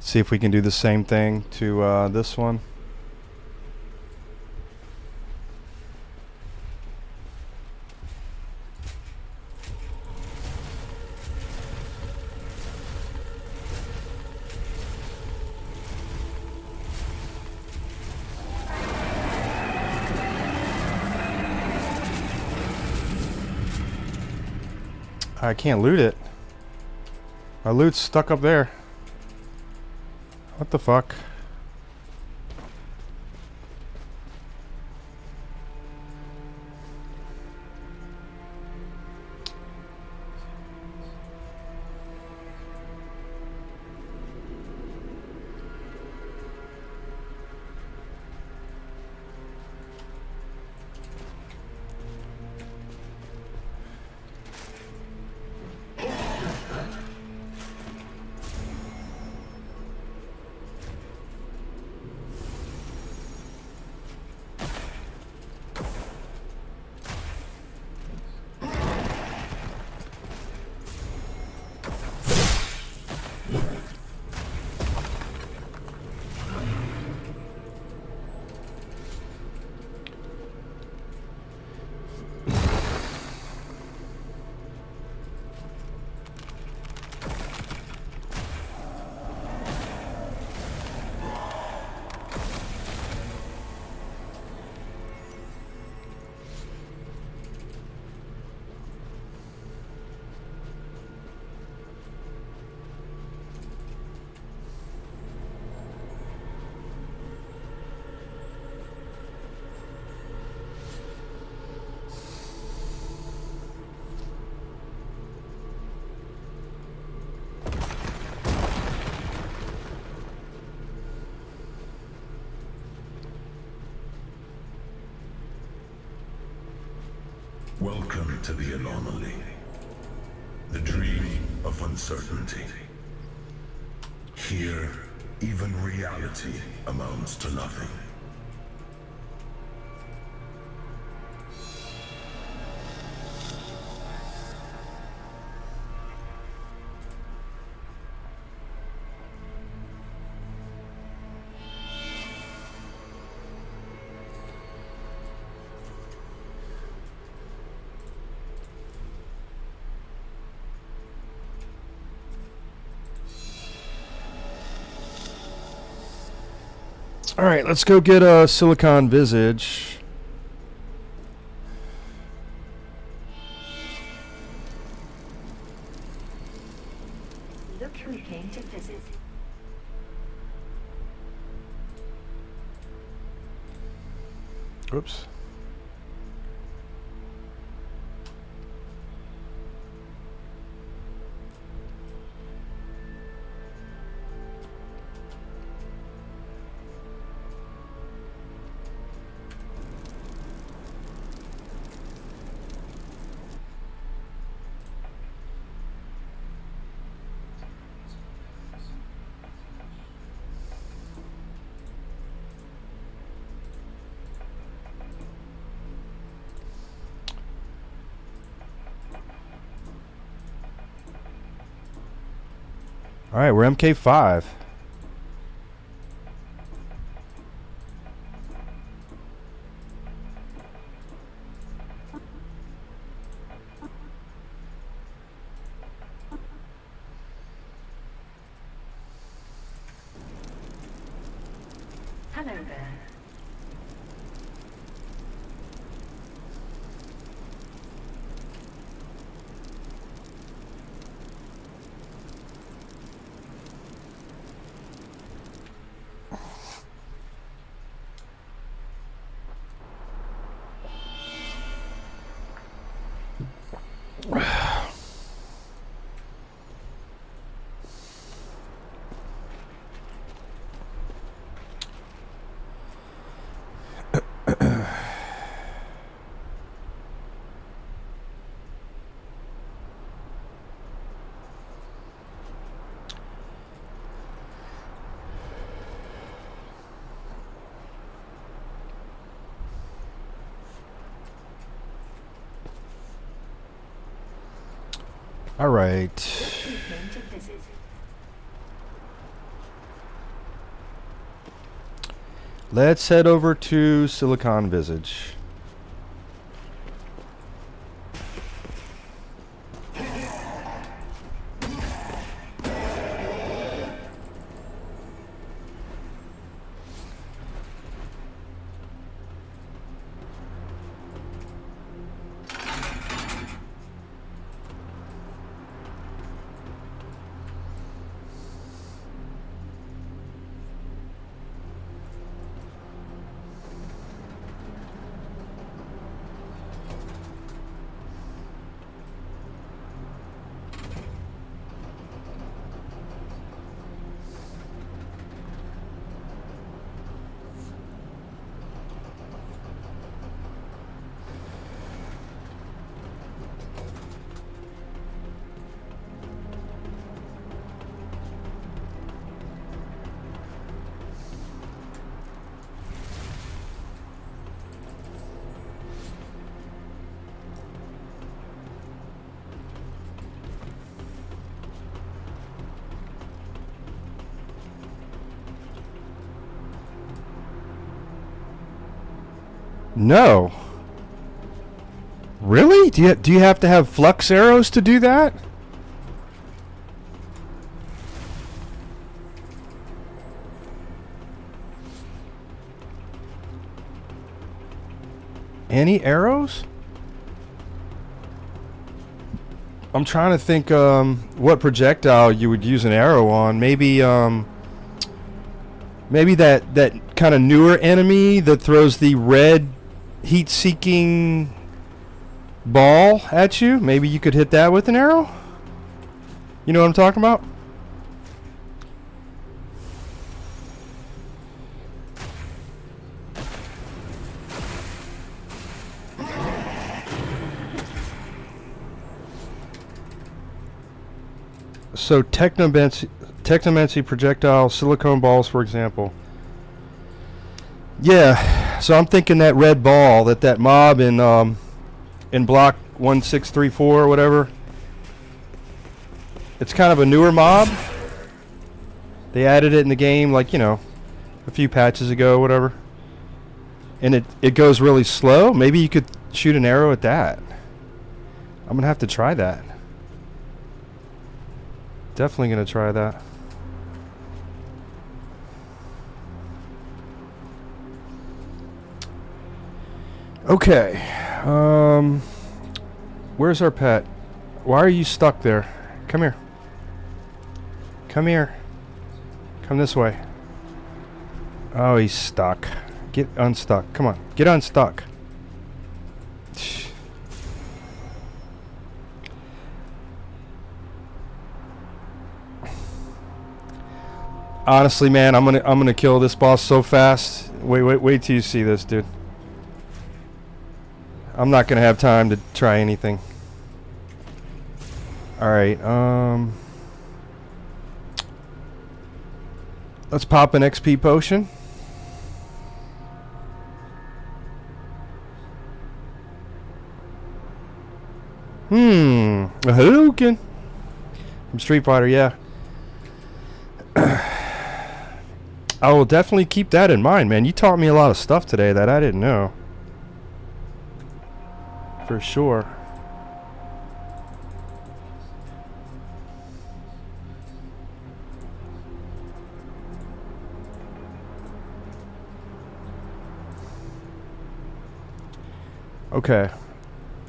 S1: See if we can do the same thing to this one. I can't loot it. My loot's stuck up there. What the fuck?
S3: Welcome to the anomaly. The dream of uncertainty. Here, even reality amounts to nothing.
S1: All right, let's go get a Silicon Visage.
S4: Look who came to visit.
S1: Oops. All right, we're MK5.
S4: Hello there.
S1: All right.
S4: Who came to visit?
S1: Let's head over to Silicon Visage. No. Really? Do you have to have flux arrows to do that? Any arrows? I'm trying to think what projectile you would use an arrow on. Maybe maybe that kind of newer enemy that throws the red heat-seeking ball at you. Maybe you could hit that with an arrow. You know what I'm talking about? So Technomancy projectile, silicone balls, for example. Yeah, so I'm thinking that red ball that mob in block 1634 or whatever. It's kind of a newer mob. They added it in the game, like, you know, a few patches ago, whatever. And it goes really slow. Maybe you could shoot an arrow at that. I'm gonna have to try that. Definitely gonna try that. Okay. Where's our pet? Why are you stuck there? Come here. Come here. Come this way. Oh, he's stuck. Get unstuck. Come on. Get unstuck. Honestly, man, I'm gonna kill this boss so fast. Wait till you see this, dude. I'm not gonna have time to try anything. Alright, let's pop an XP potion. A Hadouken from Street Fighter, yeah. I will definitely keep that in mind, man. You taught me a lot of stuff today that I didn't know. For sure. Okay.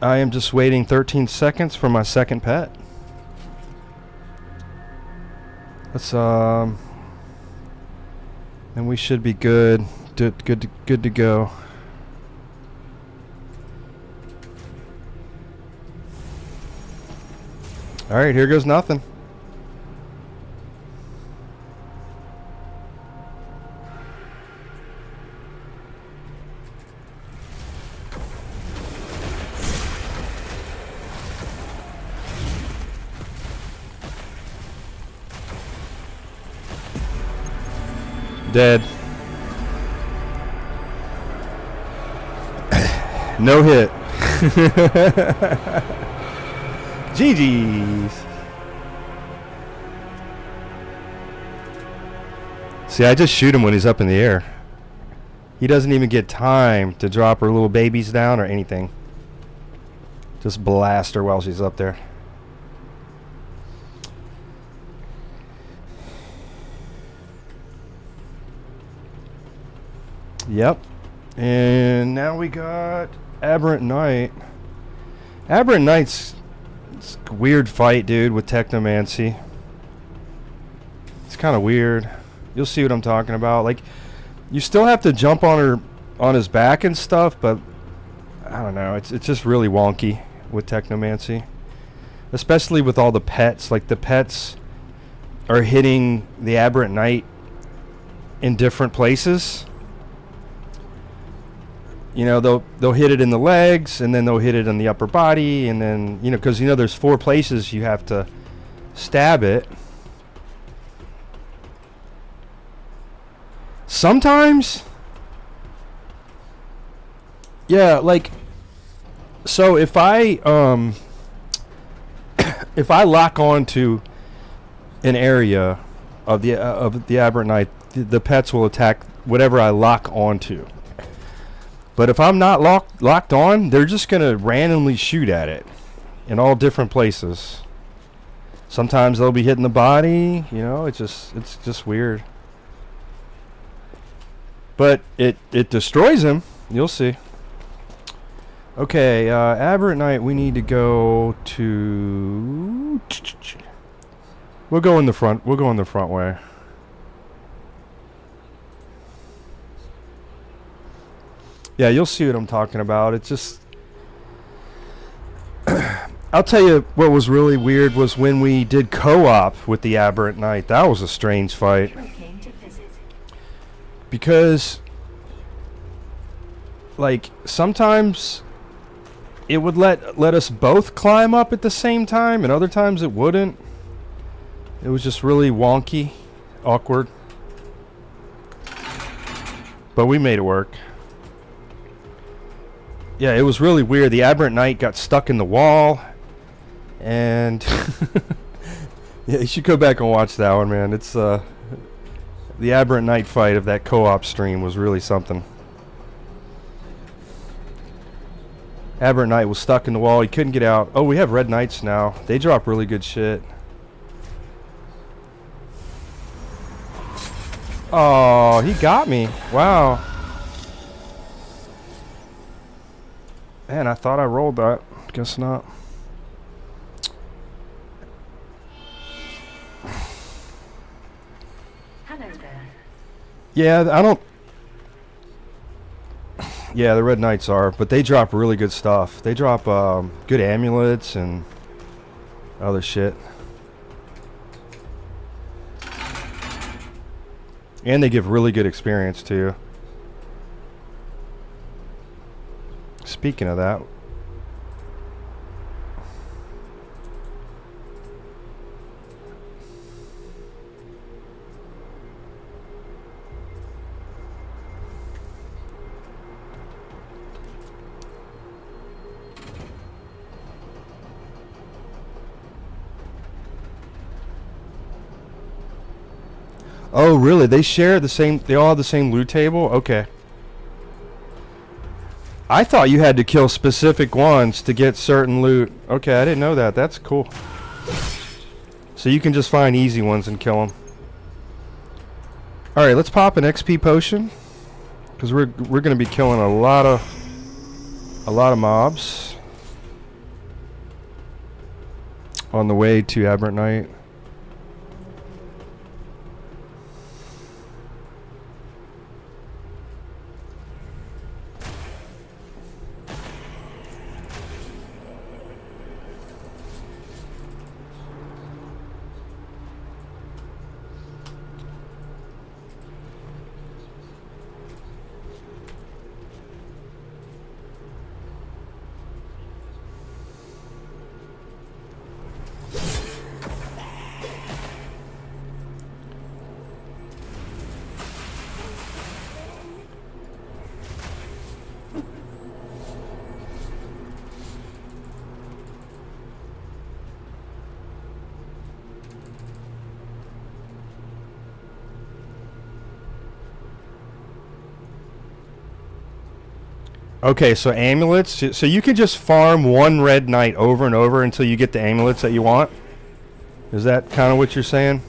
S1: I am just waiting 13 seconds for my second pet. Let's and we should be good. Good to go. All right, here goes nothing. Dead. No hit. GG's. See, I just shoot him when he's up in the air. He doesn't even get time to drop her little babies down or anything. Just blast her while she's up there. Yep. And now we got Aberrant Knight. Aberrant Knight's a weird fight, dude, with Technomancy. It's kind of weird. You'll see what I'm talking about. Like, you still have to jump on his back and stuff, but I don't know. It's just really wonky with Technomancy. Especially with all the pets. Like, the pets are hitting the Aberrant Knight in different places. You know, they'll hit it in the legs, and then they'll hit it in the upper body, and then, you know, because, you know, there's 4 places you have to stab it. Sometimes, yeah, like, so if I if I lock onto an area of the Aberrant Knight, the pets will attack whatever I lock onto. But if I'm not locked on, they're just gonna randomly shoot at it in all different places. Sometimes they'll be hitting the body, you know, it's just weird. But it destroys him. You'll see. Okay, Aberrant Knight, we need to go to... We'll go in the front. We'll go in the front way. Yeah, you'll see what I'm talking about. It's just... I'll tell you what was really weird was when we did co-op with the Aberrant Knight. That was a strange fight. Because, like, sometimes it would let us both climb up at the same time, and other times it wouldn't. It was just really wonky, awkward. But we made it work. Yeah, it was really weird. The Aberrant Knight got stuck in the wall, and yeah, you should go back and watch that one, man. It's the Aberrant Knight fight of that co-op stream was really something. Aberrant Knight was stuck in the wall. He couldn't get out. Oh, we have Red Knights now. They drop really good shit. Oh, he got me. Wow. Man, I thought I rolled that. Guess not.
S4: Hello there.
S1: Yeah, I don't... Yeah, the Red Knights are, but they drop really good stuff. They drop good amulets and other shit. And they give really good experience, too. Speaking of that... Oh, really? They share the same... They all have the same loot table? Okay. I thought you had to kill specific ones to get certain loot. Okay, I didn't know that. That's cool. So you can just find easy ones and kill them. Alright, let's pop an XP potion. Because we're going to be killing a lot of mobs on the way to Aberrant Night. Okay, so amulets. So you can just farm one red knight over and over until you get the amulets that you want? Is that kind of what you're saying?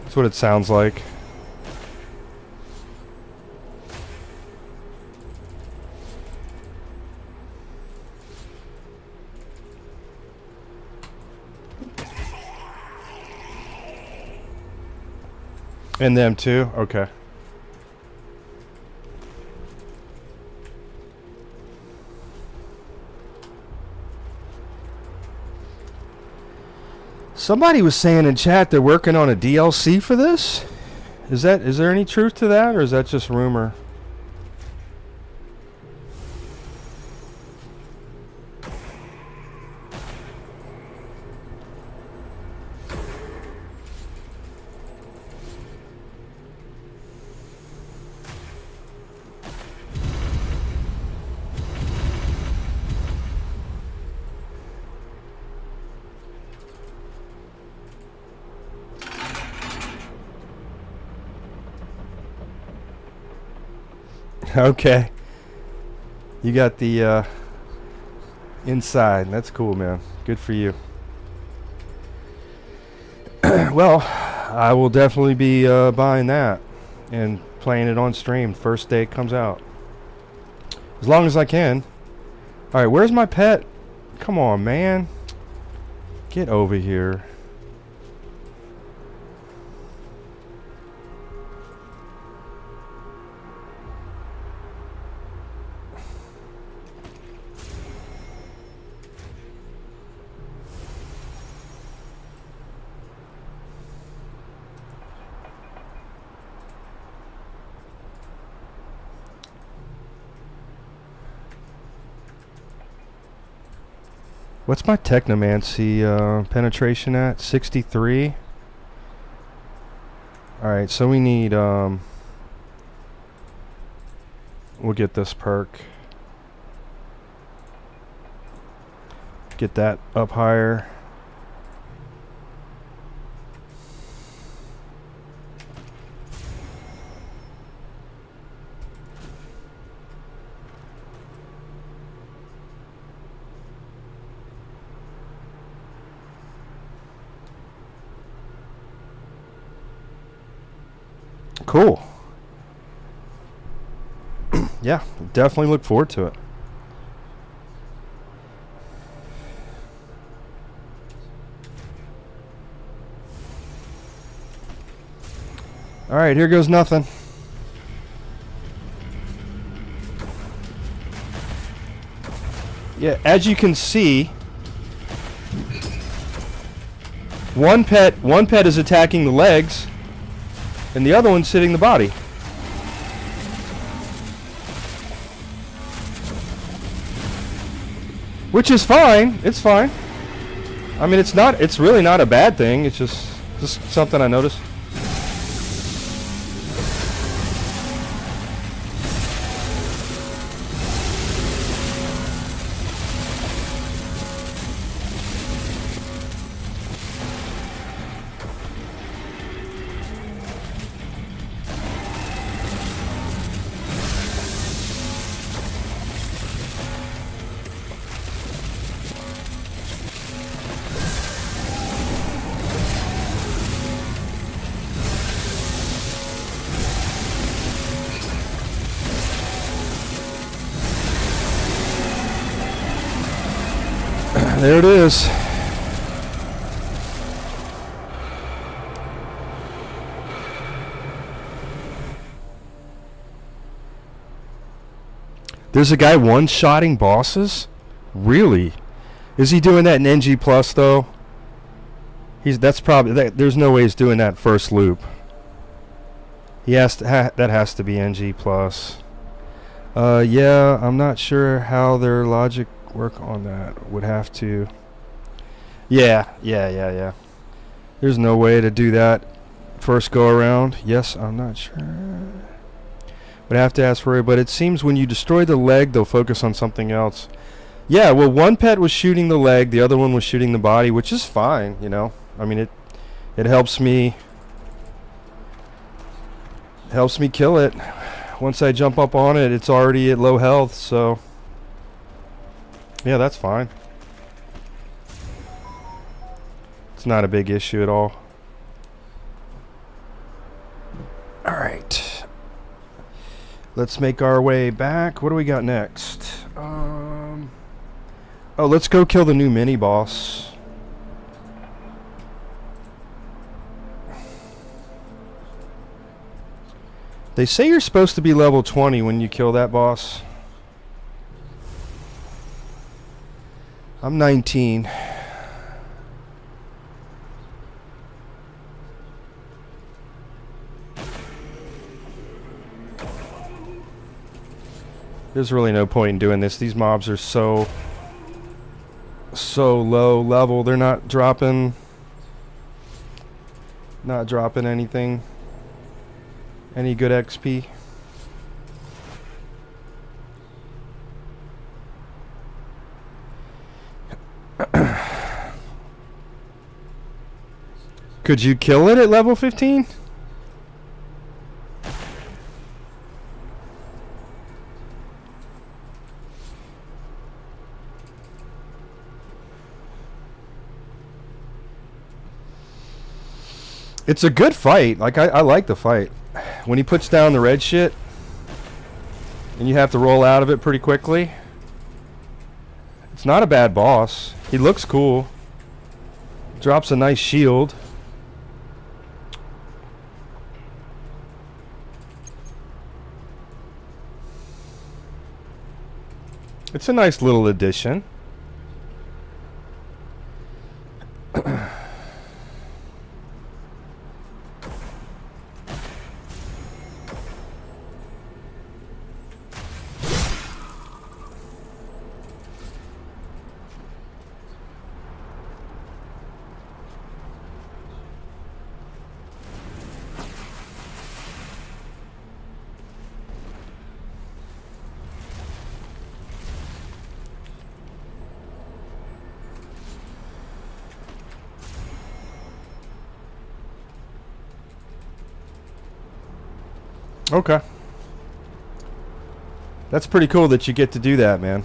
S1: That's what it sounds like. And them too? Okay. Somebody was saying in chat they're working on a DLC for this. Is there any truth to that, or is that just rumor? Okay. You got the inside. That's cool, man. Good for you. Well, I will definitely be buying that and playing it on stream first day it comes out. As long as I can. Alright, where's my pet? Come on, man. Get over here. What's my Technomancy penetration at? 63? Alright, so we need, we'll get this perk. Get that up higher. Cool. Yeah, definitely look forward to it. Alright, here goes nothing. Yeah, as you can see, one pet is attacking the legs, and the other one's sitting the body. Which is fine. It's fine. I mean, it's really not a bad thing. It's just something I noticed. There it is. There's a guy one-shotting bosses? Really? Is he doing that in NG Plus though? That's probably there's no way he's doing that first loop. He has to that has to be NG Plus. Yeah, I'm not sure how their logic work on that. Would have to. Yeah. There's no way to do that first go around. Yes, I'm not sure. Would have to ask Rory, but it seems when you destroy the leg, they'll focus on something else. Yeah, well, one pet was shooting the leg, the other one was shooting the body, which is fine, you know. I mean, it helps me kill it. Once I jump up on it, it's already at low health, so yeah, that's fine. It's not a big issue at all. All right. Let's make our way back. What do we got next? Oh, let's go kill the new mini boss. They say you're supposed to be level 20 when you kill that boss. I'm 19. There's really no point in doing this. These mobs are so low level. They're not dropping anything. Any good XP. Could you kill it at level 15? It's a good fight. Like I like the fight. When he puts down the red shit and you have to roll out of it pretty quickly. It's not a bad boss. He looks cool. Drops a nice shield. It's a nice little addition. Okay. That's pretty cool that you get to do that, man.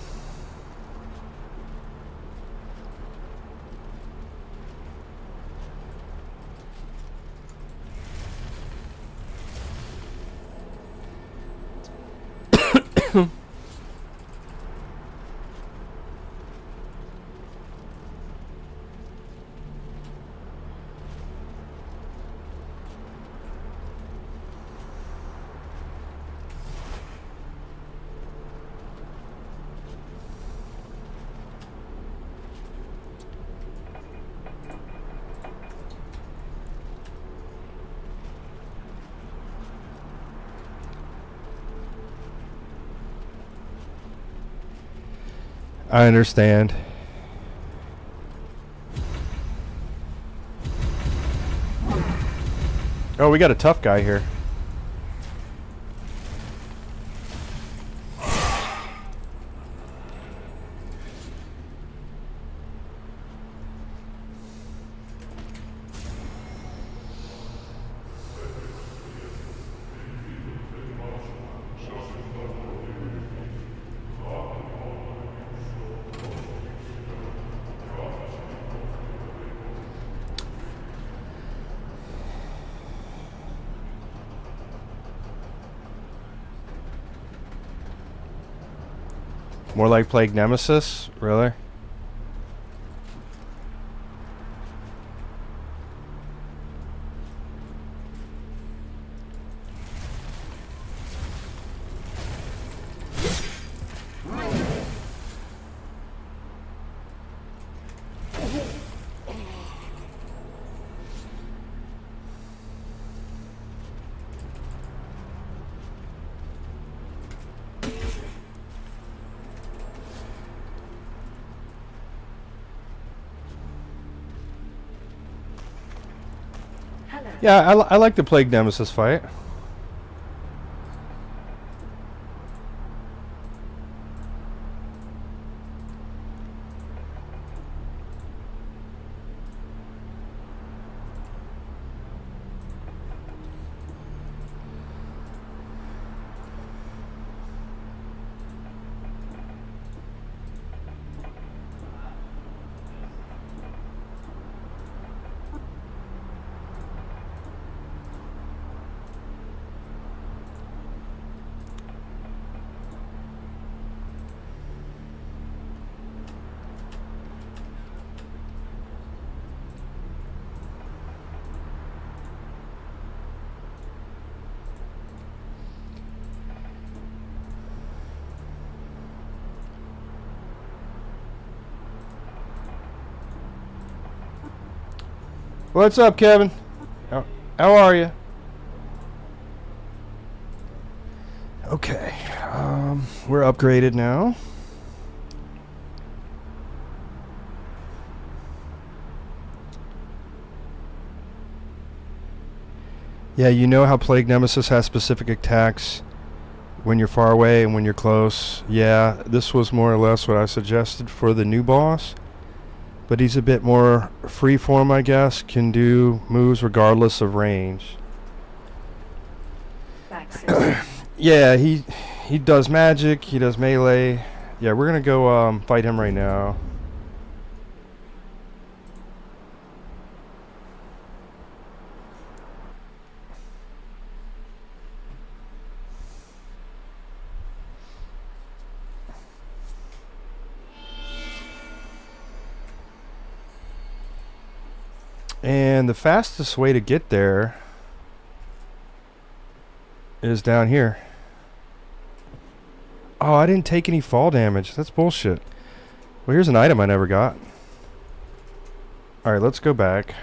S1: I understand. Oh, we got a tough guy here. More like Plague Nemesis? Really? Yeah, I like the Plague Nemesis fight. What's up, Kevin? How are you? Okay, we're upgraded now. Yeah, you know how Plague Nemesis has specific attacks when you're far away and when you're close. Yeah, this was more or less what I suggested for the new boss. But he's a bit more freeform, I guess. Can do moves regardless of range. Yeah, he does magic. He does melee. Yeah, we're gonna go fight him right now. And the fastest way to get there is down here. Oh, I didn't take any fall damage. That's bullshit. Well, here's an item I never got. Alright, let's go back.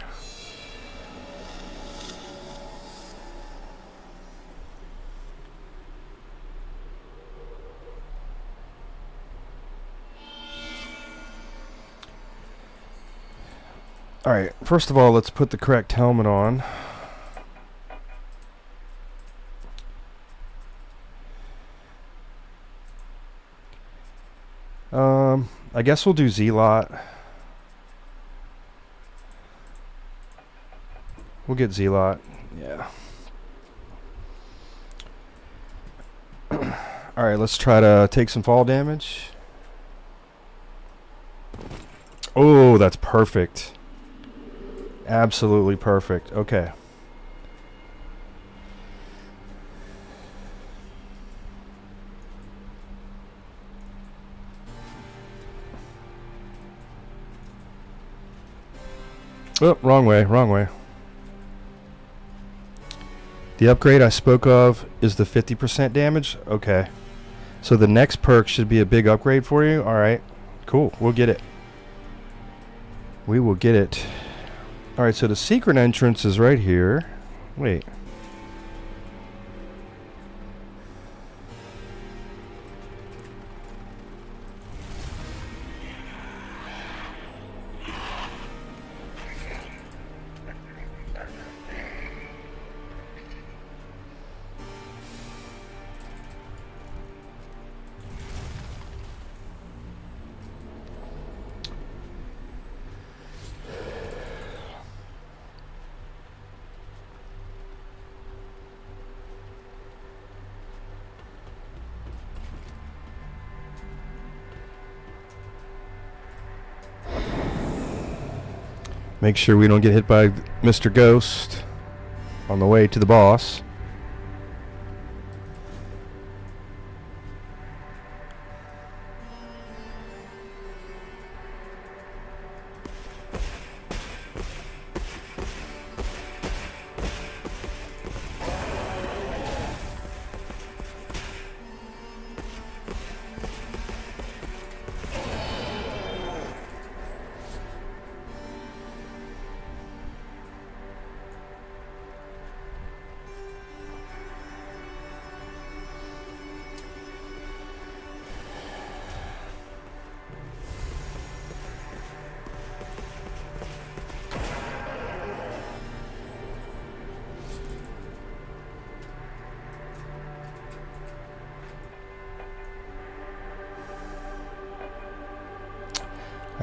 S1: Alright, first of all, let's put the correct helmet on. I guess we'll do Zealot. We'll get Zealot. Yeah. Alright, let's try to take some fall damage. Oh, that's perfect. Absolutely perfect. Okay. Oh, wrong way, wrong way. The upgrade I spoke of is the 50% damage? Okay. So the next perk should be a big upgrade for you? Alright. Cool. We'll get it. We will get it. Alright, so the secret entrance is right here. Wait. Make sure we don't get hit by Mr. Ghost on the way to the boss.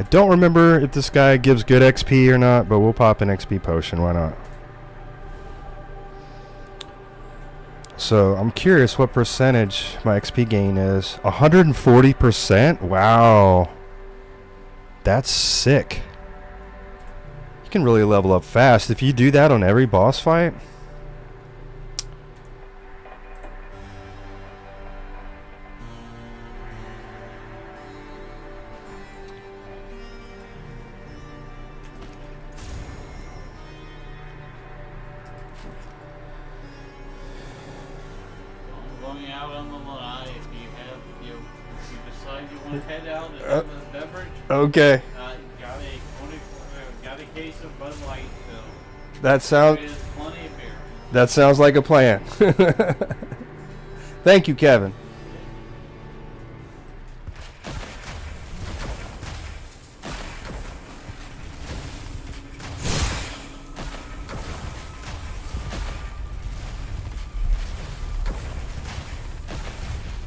S1: don't remember if this guy gives good XP or not, but we'll pop an XP potion. Why not? So I'm curious what percentage my XP gain is. 140%? Wow. That's sick. You can really level up fast if you do that on every boss fight.
S6: Going out on the line, if you decide you want to head out and have a beverage,
S1: Okay.
S6: got a case of Bud Light, so
S1: That sounds
S6: there's plenty of beer.
S1: that sounds like a plan. Thank you, Kevin.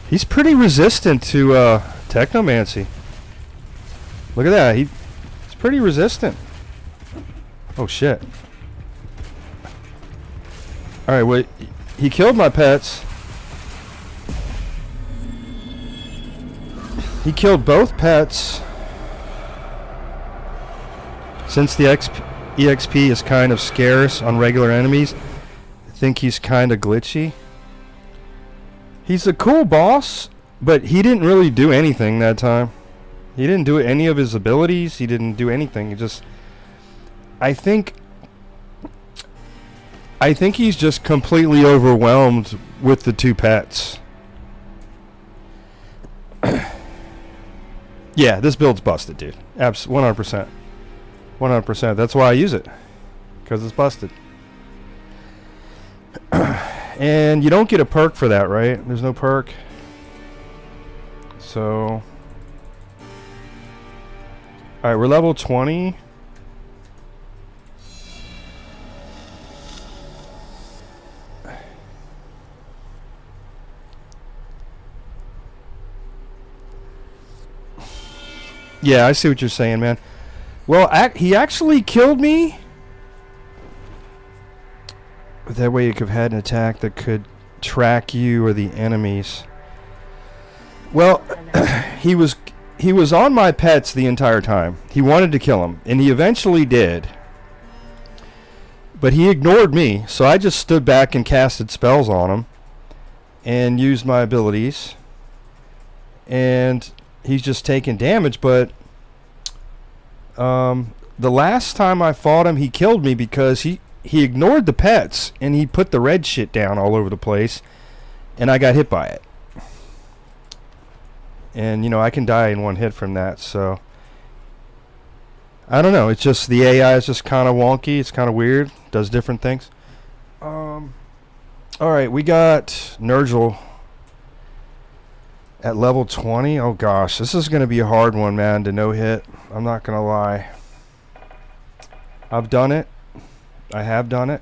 S1: He's pretty resistant to technomancy. Look at that. He's pretty resistant. Oh shit. Alright, wait. He killed my pets. He killed both pets. Since the EXP is kind of scarce on regular enemies, I think he's kind of glitchy. He's a cool boss, but he didn't really do anything that time. He didn't do any of his abilities. He didn't do anything. He just... I think he's just completely overwhelmed with the two pets. Yeah, this build's busted, dude. 100%. 100%. That's why I use it. Because it's busted. And you don't get a perk for that, right? There's no perk. So... Alright, we're level 20. Yeah, I see what you're saying, man. Well, he actually killed me. That way you could have had an attack that could track you or the enemies. Well, he was on my pets the entire time. He wanted to kill him, and he eventually did. But he ignored me, so I just stood back and casted spells on him and used my abilities. And he's just taking damage, but the last time I fought him, he killed me because he ignored the pets and he put the red shit down all over the place, and I got hit by it. And you know, I can die in one hit from that, so I don't know, it's just the AI is just kind of wonky. It's kind of weird, does different things. Alright, we got Nergal at level 20. Oh gosh, this is going to be a hard one, man, to no hit. I'm not going to lie. I've done it. I have done it.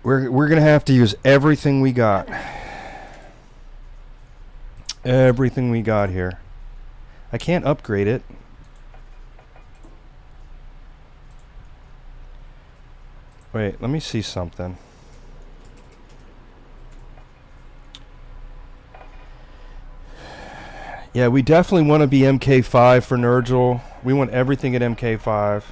S1: We're going to have to use everything we got. Everything we got here. I can't upgrade it. Wait, let me see something. Yeah, we definitely want to be MK5 for Nergal. We want everything at MK5.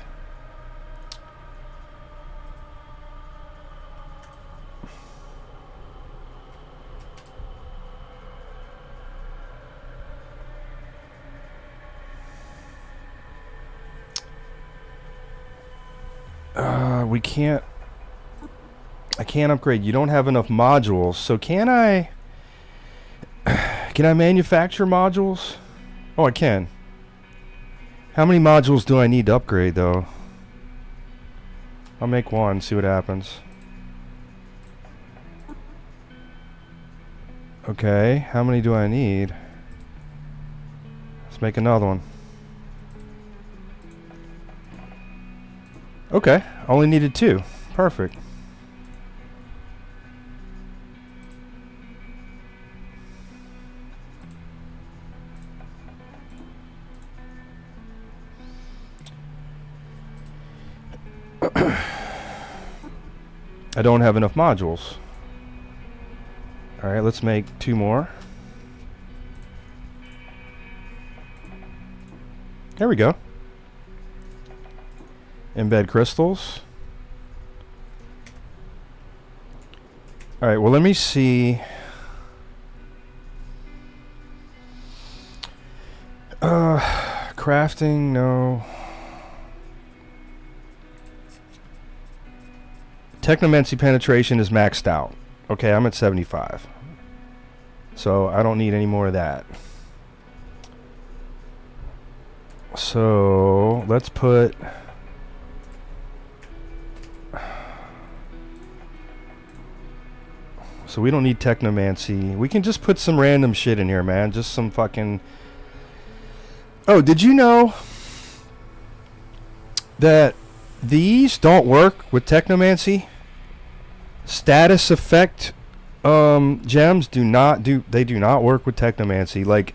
S1: We can't... I can't upgrade. You don't have enough modules. So can I... Can I manufacture modules? Oh, I can. How many modules do I need to upgrade, though? I'll make one, see what happens. Okay, how many do I need? Let's make another one. Okay, only needed 2. Perfect. I don't have enough modules. Alright, let's make 2 more. There we go. Embed crystals. Alright, well let me see. Crafting, no. Technomancy penetration is maxed out. Okay, I'm at 75. So I don't need any more of that. So let's put... So we don't need technomancy. We can just put some random shit in here, man. Just some fucking... Oh, did you know that these don't work with technomancy? Status effect gems do not work with technomancy. Like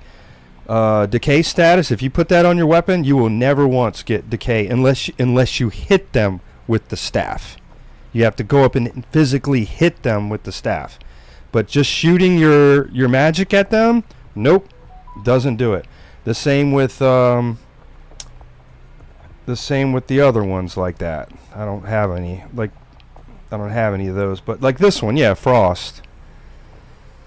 S1: decay status, if you put that on your weapon, you will never once get decay unless you hit them with the staff. You have to go up and physically hit them with the staff. But just shooting your magic at them, nope, doesn't do it. The same with the other ones like that. I don't have any of those, but like this one, yeah, frost.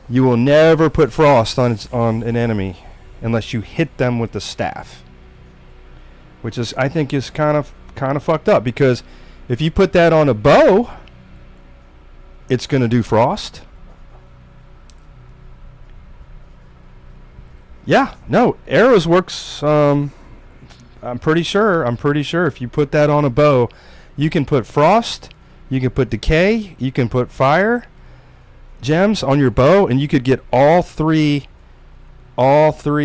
S1: You will never put frost on an enemy unless you hit them with the staff, which is, I think, is kind of fucked up, because if you put that on a bow, it's going to do frost. Yeah, no, arrows works. I'm pretty sure if you put that on a bow, you can put frost, you can put decay, you can put fire gems on your bow, and you could get all three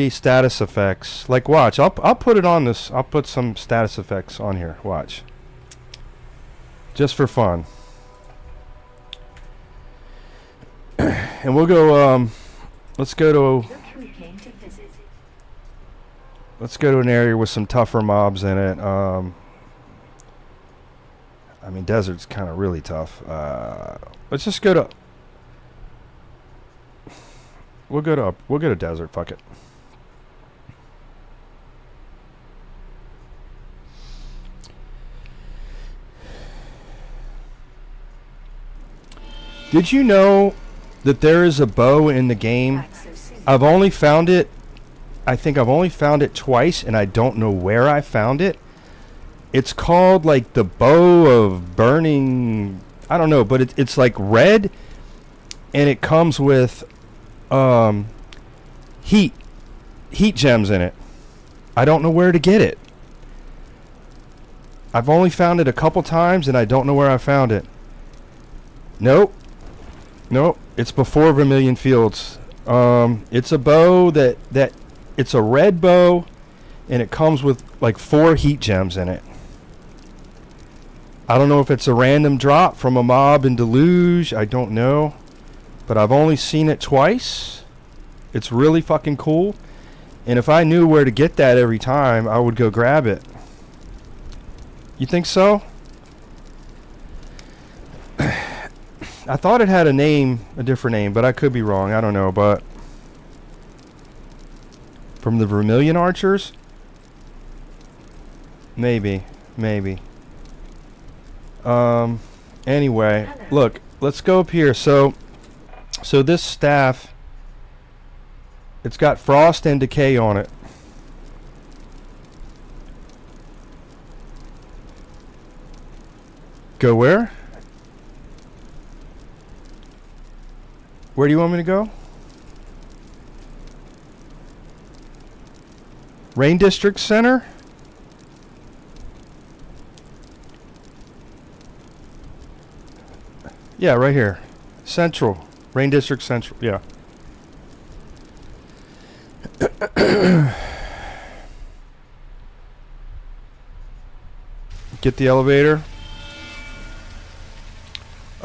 S1: status effects. Like, watch, I'll put it on this. I'll put some status effects on here. Watch, just for fun. And we'll go. Let's go to. Let's go to an area with some tougher mobs in it. I mean, desert's kind of really tough. Let's just go to. We'll go to desert. Fuck it. Did you know that there is a bow in the game? I've only found it. I think I've only found it twice, and I don't know where I found it. It's called like the bow of burning. I don't know, but it's like red, and it comes with heat gems in it. I don't know where to get it. I've only found it a couple times, and I don't know where I found it. Nope, it's before Vermilion Fields. It's a bow that it's a red bow, and it comes with like 4 heat gems in it. I don't know if it's a random drop from a mob in Deluge. I don't know, but I've only seen it twice. It's really fucking cool, and if I knew where to get that every time, I would go grab it. You think so? I thought it had a different name, but I could be wrong. I don't know, but from the Vermilion Archers? Maybe. Anyway, look, let's go up here. So this staff, it's got frost and decay on it. Go where? Where do you want me to go? Rain District Center? Yeah, right here. Central. Rain District Central. Yeah. Get the elevator.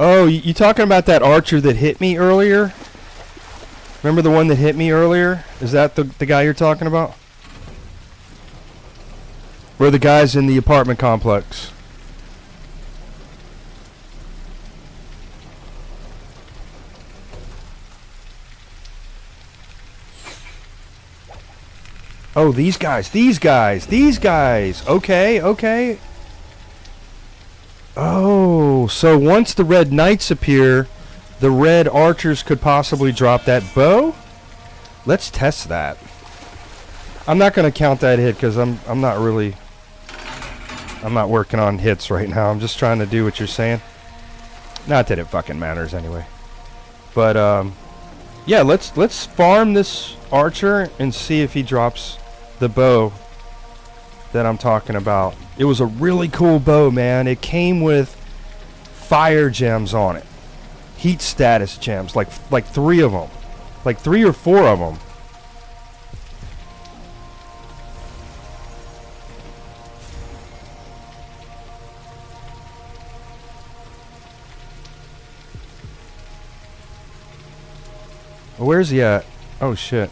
S1: Oh, you talking about that archer that hit me earlier? Remember the one that hit me earlier? Is that the guy you're talking about? We're the guys in the apartment complex. Oh, these guys. Okay, okay. Oh, so once the red knights appear, the red archers could possibly drop that bow? Let's test that. I'm not going to count that hit because I'm not working on hits right now. I'm just trying to do what you're saying. Not that it fucking matters anyway. But yeah, let's farm this archer and see if he drops the bow that I'm talking about. It was a really cool bow, man. It came with fire gems on it. Heat status gems, like 3 of them. Like 3 or 4 of them. Where's he at? Oh shit.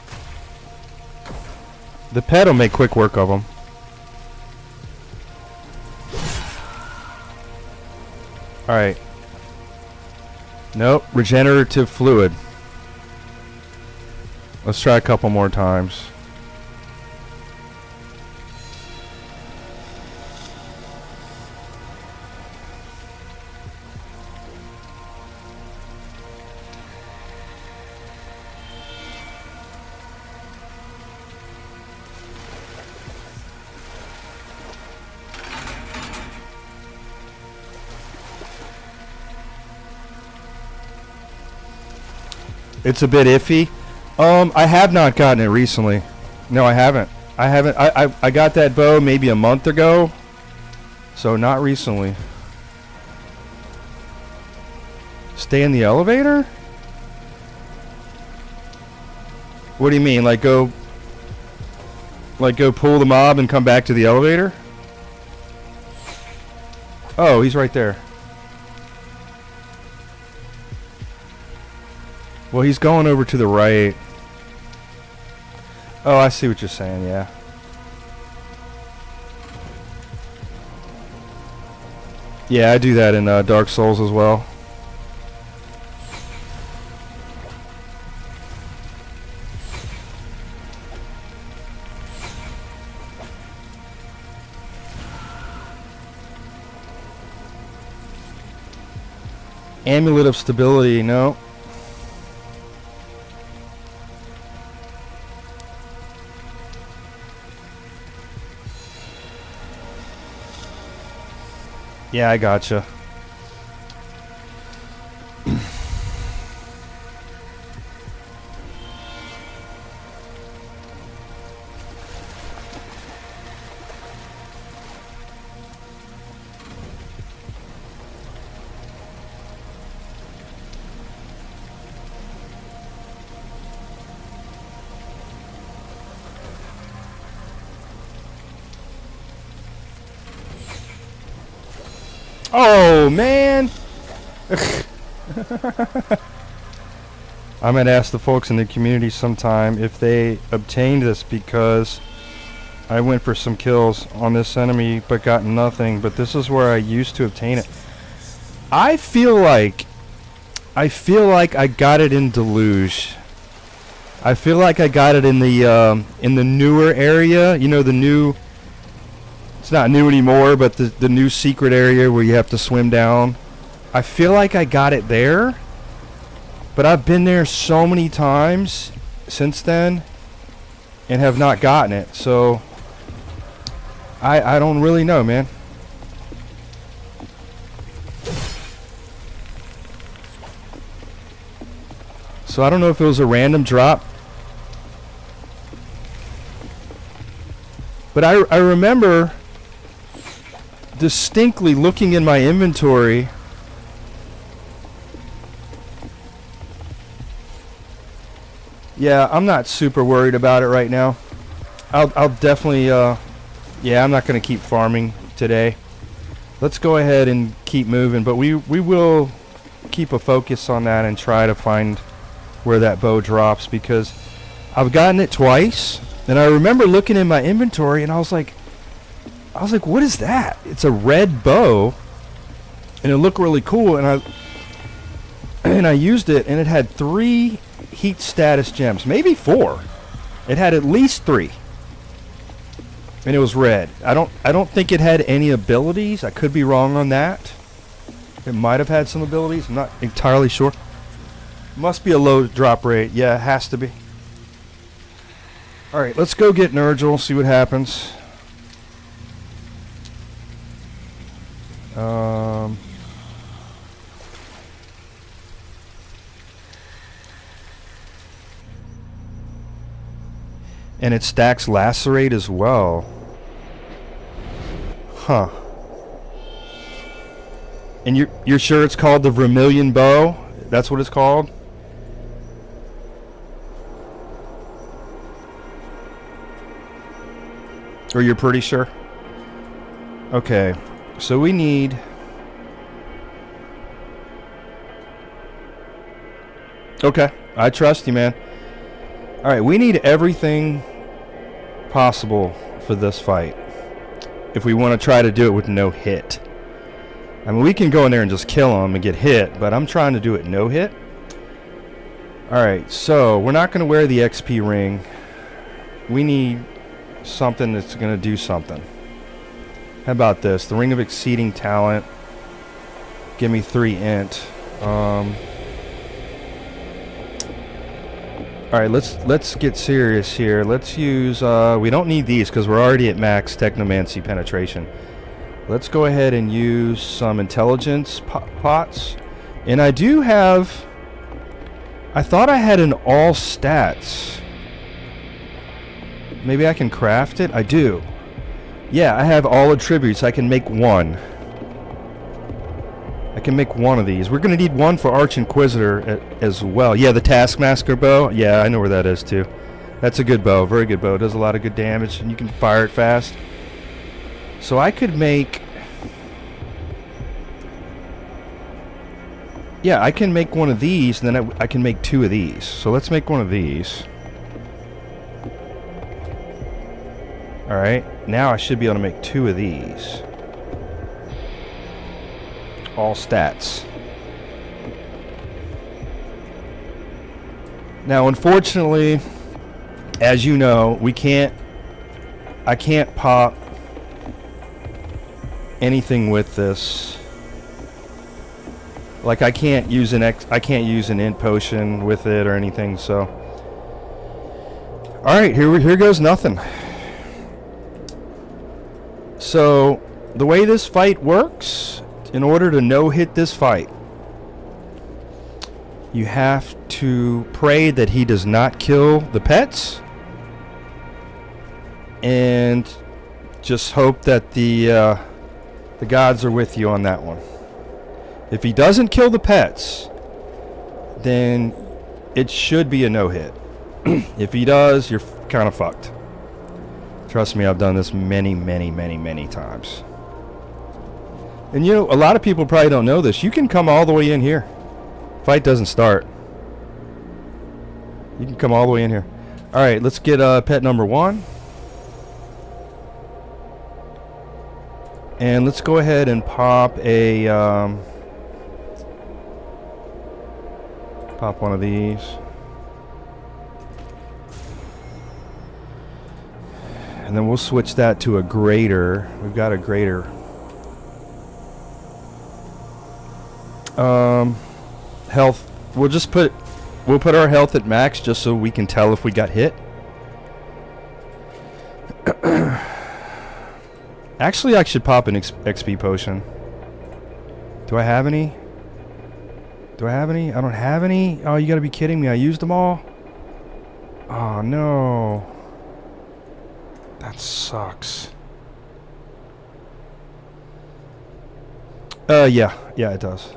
S1: The pet will make quick work of him. Alright. Nope. Regenerative fluid. Let's try a couple more times. It's a bit iffy. I have not gotten it recently. No, I haven't. I got that bow maybe a month ago. So not recently. Stay in the elevator? What do you mean? Like go pull the mob and come back to the elevator? Oh, he's right there. Well, he's going over to the right. Oh, I see what you're saying, yeah. Yeah, I do that in Dark Souls as well. Amulet of Stability, no. Yeah, I gotcha. Oh, man. I'm going to ask the folks in the community sometime if they obtained this, because I went for some kills on this enemy but got nothing. But this is where I used to obtain it. I feel like I got it in Deluge. I feel like I got it in the newer area. You know, the new... It's not new anymore, but the new secret area where you have to swim down. I feel like I got it there, but I've been there so many times since then and have not gotten it. So I don't really know, man. So I don't know if it was a random drop. But I remember distinctly looking in my inventory Yeah, I'm not super worried about it right now. I'll definitely, yeah, I'm not going to keep farming today. Let's go ahead and keep moving, but we will keep a focus on that and try to find where that bow drops, because I've gotten it twice, and I remember looking in my inventory, and I was like, what is that? It's a red bow, and it looked really cool, and I used it, and it had 3 heat status gems, maybe 4. It had at least 3. And it was red. I don't think it had any abilities. I could be wrong on that. It might have had some abilities. I'm not entirely sure. Must be a low drop rate. Yeah, it has to be. Alright, let's go get Nurgle, see what happens. And it stacks Lacerate as well. Huh. And you're sure it's called the Vermilion Bow? That's what it's called? Or you're pretty sure? Okay. So we need... Okay. I trust you, man. Alright, we need everything possible for this fight. If we want to try to do it with no hit. I mean, we can go in there and just kill them and get hit, but I'm trying to do it no hit. Alright, so we're not going to wear the XP ring. We need something that's going to do something. How about this? The Ring of Exceeding Talent. Give me 3 int. Alright, let's get serious here. Let's use... we don't need these because we're already at max Technomancy penetration. Let's go ahead and use some intelligence pots. And I do have... I thought I had an all stats. Maybe I can craft it? I do. Yeah, I have all attributes. I can make one. I can make one of these. We're going to need one for Arch Inquisitor as well. Yeah, the Taskmaster bow. Yeah, I know where that is too. That's a good bow. Very good bow. It does a lot of good damage, and you can fire it fast. So I could make... Yeah, I can make one of these, and then I can make 2 of these. So let's make one of these. Alright, now I should be able to make 2 of these. All stats. Now, unfortunately, as you know, I can't pop anything with this. Like I can't use an int potion with it or anything, so. Alright, here goes nothing. So, the way this fight works, in order to no-hit this fight, you have to pray that he does not kill the pets, and just hope that the gods are with you on that one. If he doesn't kill the pets, then it should be a no-hit. If he does, you're kind of fucked. Trust me, I've done this many, many, many, many times. And you know, a lot of people probably don't know this. You can come all the way in here. Fight doesn't start. You can come all the way in here. Alright, let's get pet number 1. And let's go ahead and pop a... pop one of these. And then we'll switch that to a grater. We've got a grater. Health. We'll put our health at max just so we can tell if we got hit. Actually, I should pop an XP potion. Do I have any? Do I have any? I don't have any? Oh, you gotta be kidding me. I used them all? Oh, no. That sucks. Yeah, it does.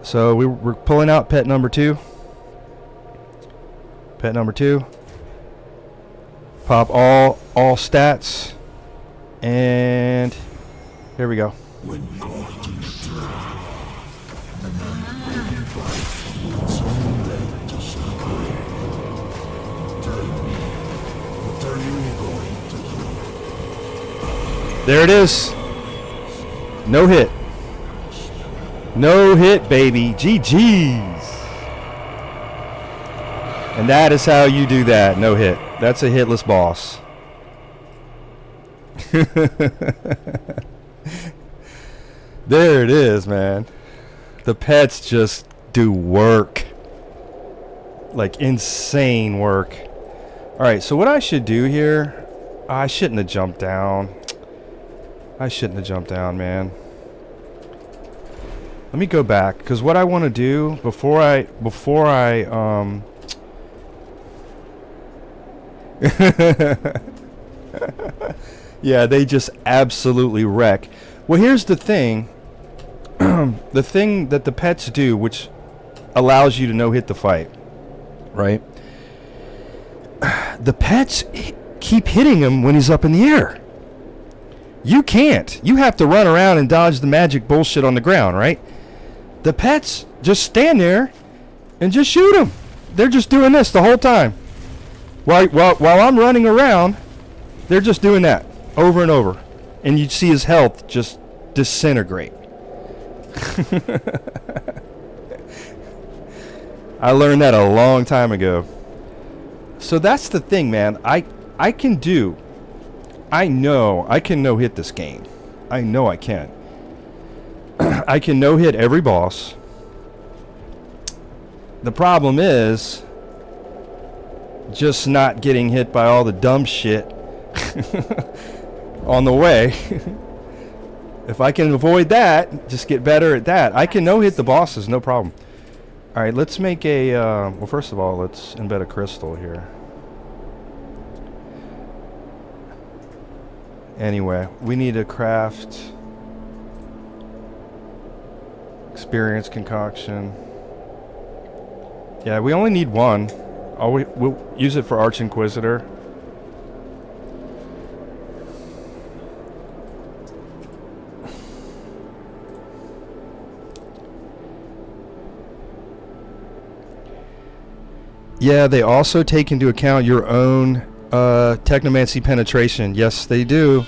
S1: So we're pulling out pet number 2. Pet number 2. Pop all stats. And here we go. There it is. No hit. No hit, baby. GG's. And that is how you do that. No hit. That's a hitless boss. There it is, man. The pets just do work. Like insane work. Alright, so what I should do here... I shouldn't have jumped down. I shouldn't have jumped down, man. Let me go back, because what I want to do before I yeah, they just absolutely wreck. Well, here's the thing. The thing that the pets do, which allows you to no-hit the fight, right? The pets keep hitting him when he's up in the air. You can't. You have to run around and dodge the magic bullshit on the ground, right? The pets just stand there and just shoot him. They're just doing this the whole time. While I'm running around, they're just doing that over and over. And you see his health just disintegrate. I learned that a long time ago. So that's the thing, man. I know I can no-hit this game. I know I can. I can no-hit every boss. The problem is just not getting hit by all the dumb shit on the way. If I can avoid that, just get better at that. I can no-hit the bosses, no problem. Alright, let's make a... well, first of all, let's embed a crystal here. Anyway, we need to craft... experience concoction. Yeah, we only need one. We'll use it for Arch Inquisitor. Yeah, they also take into account your own technomancy penetration. Yes, they do.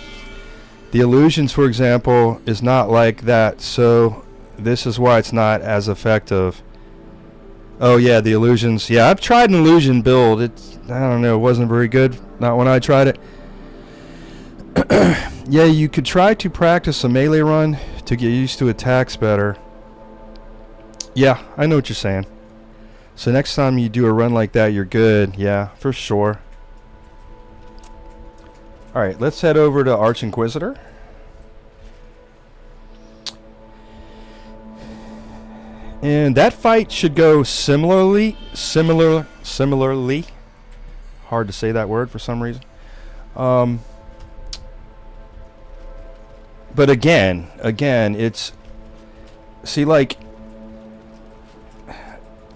S1: The illusions, for example, is not like that, so this is why it's not as effective. Oh yeah, the illusions. Yeah, I've tried an illusion build. I don't know, it wasn't very good. Not when I tried it. Yeah, you could try to practice a melee run to get used to attacks better. Yeah, I know what you're saying. So next time you do a run like that, you're good. Yeah, for sure. Alright, let's head over to Arch Inquisitor. And that fight should go similarly. Hard to say that word for some reason. But again, it's... See, like...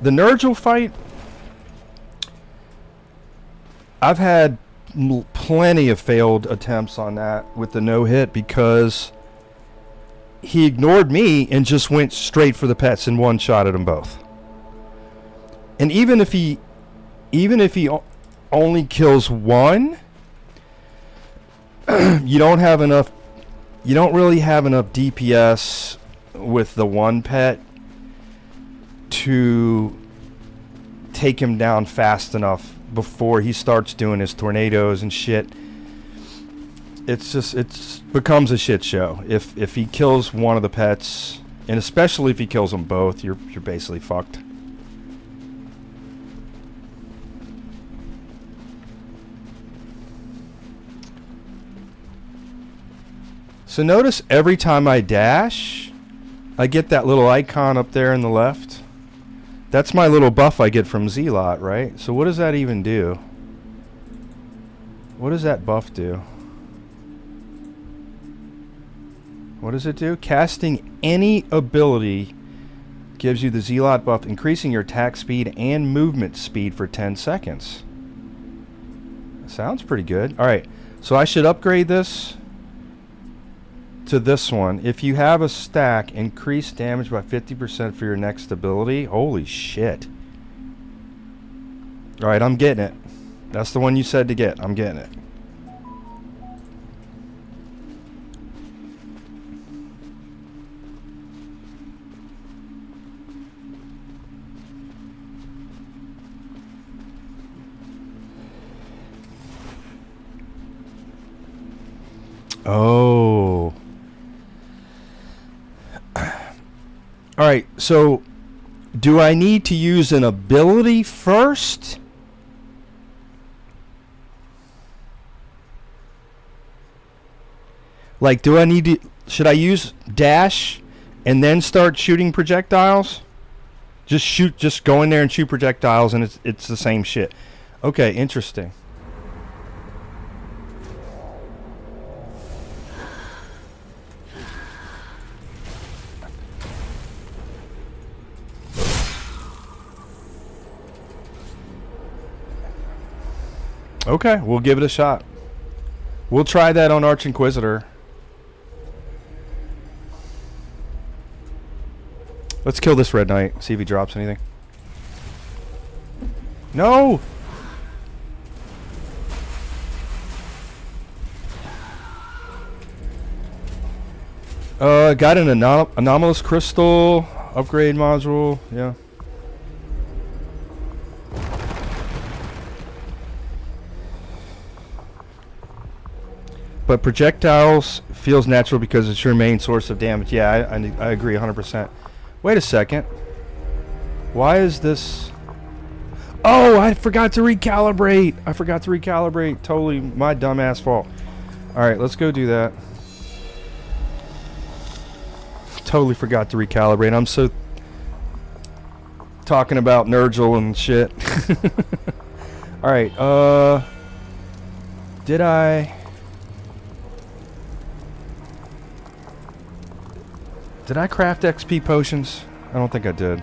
S1: The Nurgle fight... I've had plenty of failed attempts on that with the no-hit because he ignored me and just went straight for the pets and one-shotted them both. And even if he only kills one, you don't really have enough DPS with the one pet to take him down fast enough before he starts doing his tornadoes and shit. It becomes a shit show. If he kills one of the pets, and especially if he kills them both, you're basically fucked. So notice every time I dash, I get that little icon up there in the left. That's my little buff I get from Zealot, right? So what does that even do? What does that buff do? What does it do? Casting any ability gives you the Zealot buff, increasing your attack speed and movement speed for 10 seconds. Sounds pretty good. Alright, so I should upgrade this to this one. If you have a stack, increase damage by 50% for your next ability. Holy shit. Alright, I'm getting it. That's the one you said to get. I'm getting it. Oh. Alright, so do I need to use an ability first? Like, do I need to... Should I use dash and then start shooting projectiles? Just go in there and shoot projectiles and it's the same shit. Okay, interesting. Okay, we'll give it a shot. We'll try that on Arch Inquisitor. Let's kill this Red Knight, see if he drops anything. No! Got an anomalous crystal, upgrade module, yeah. But projectiles feels natural because it's your main source of damage. Yeah, I agree 100%. Wait a second. Why is this... Oh, I forgot to recalibrate. Totally my dumbass fault. Alright, let's go do that. Totally forgot to recalibrate. I'm so... talking about Nurgle and shit. Alright, did I... Did I craft XP potions? I don't think I did.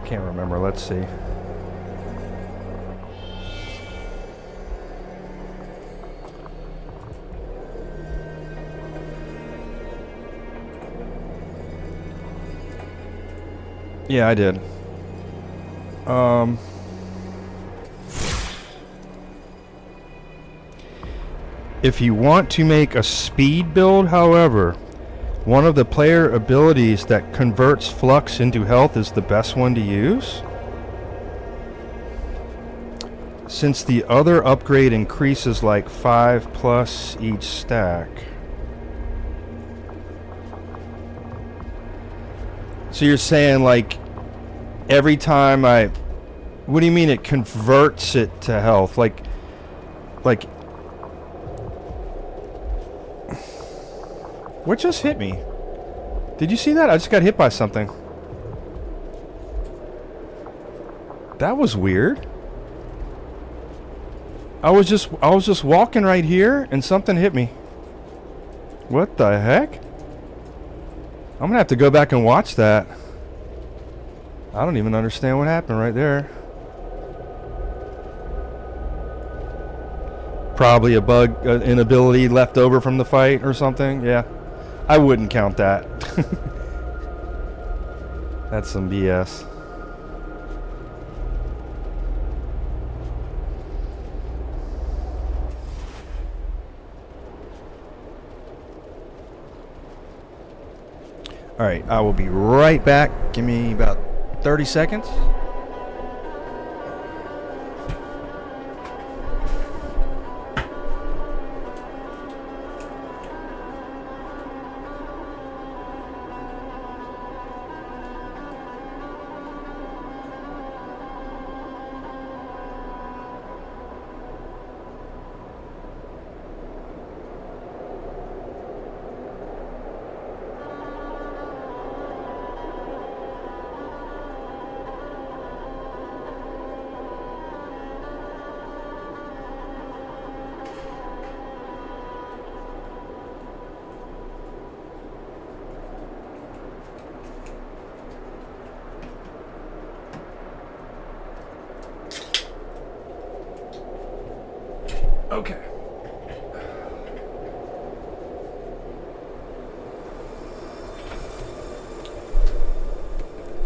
S1: Can't remember. Let's see. Yeah, I did. If you want to make a speed build, however, one of the player abilities that converts flux into health is the best one to use. Since the other upgrade increases like 5+ each stack. So you're saying like every time I... What do you mean it converts it to health? Like what just hit me? Did you see that? I just got hit by something. That was weird. I was just walking right here and something hit me. What the heck? I'm gonna have to go back and watch that. I don't even understand what happened right there. Probably a bug, an ability left over from the fight or something. Yeah. I wouldn't count that. That's some BS. Alright, I will be right back. Give me about 30 seconds. Okay.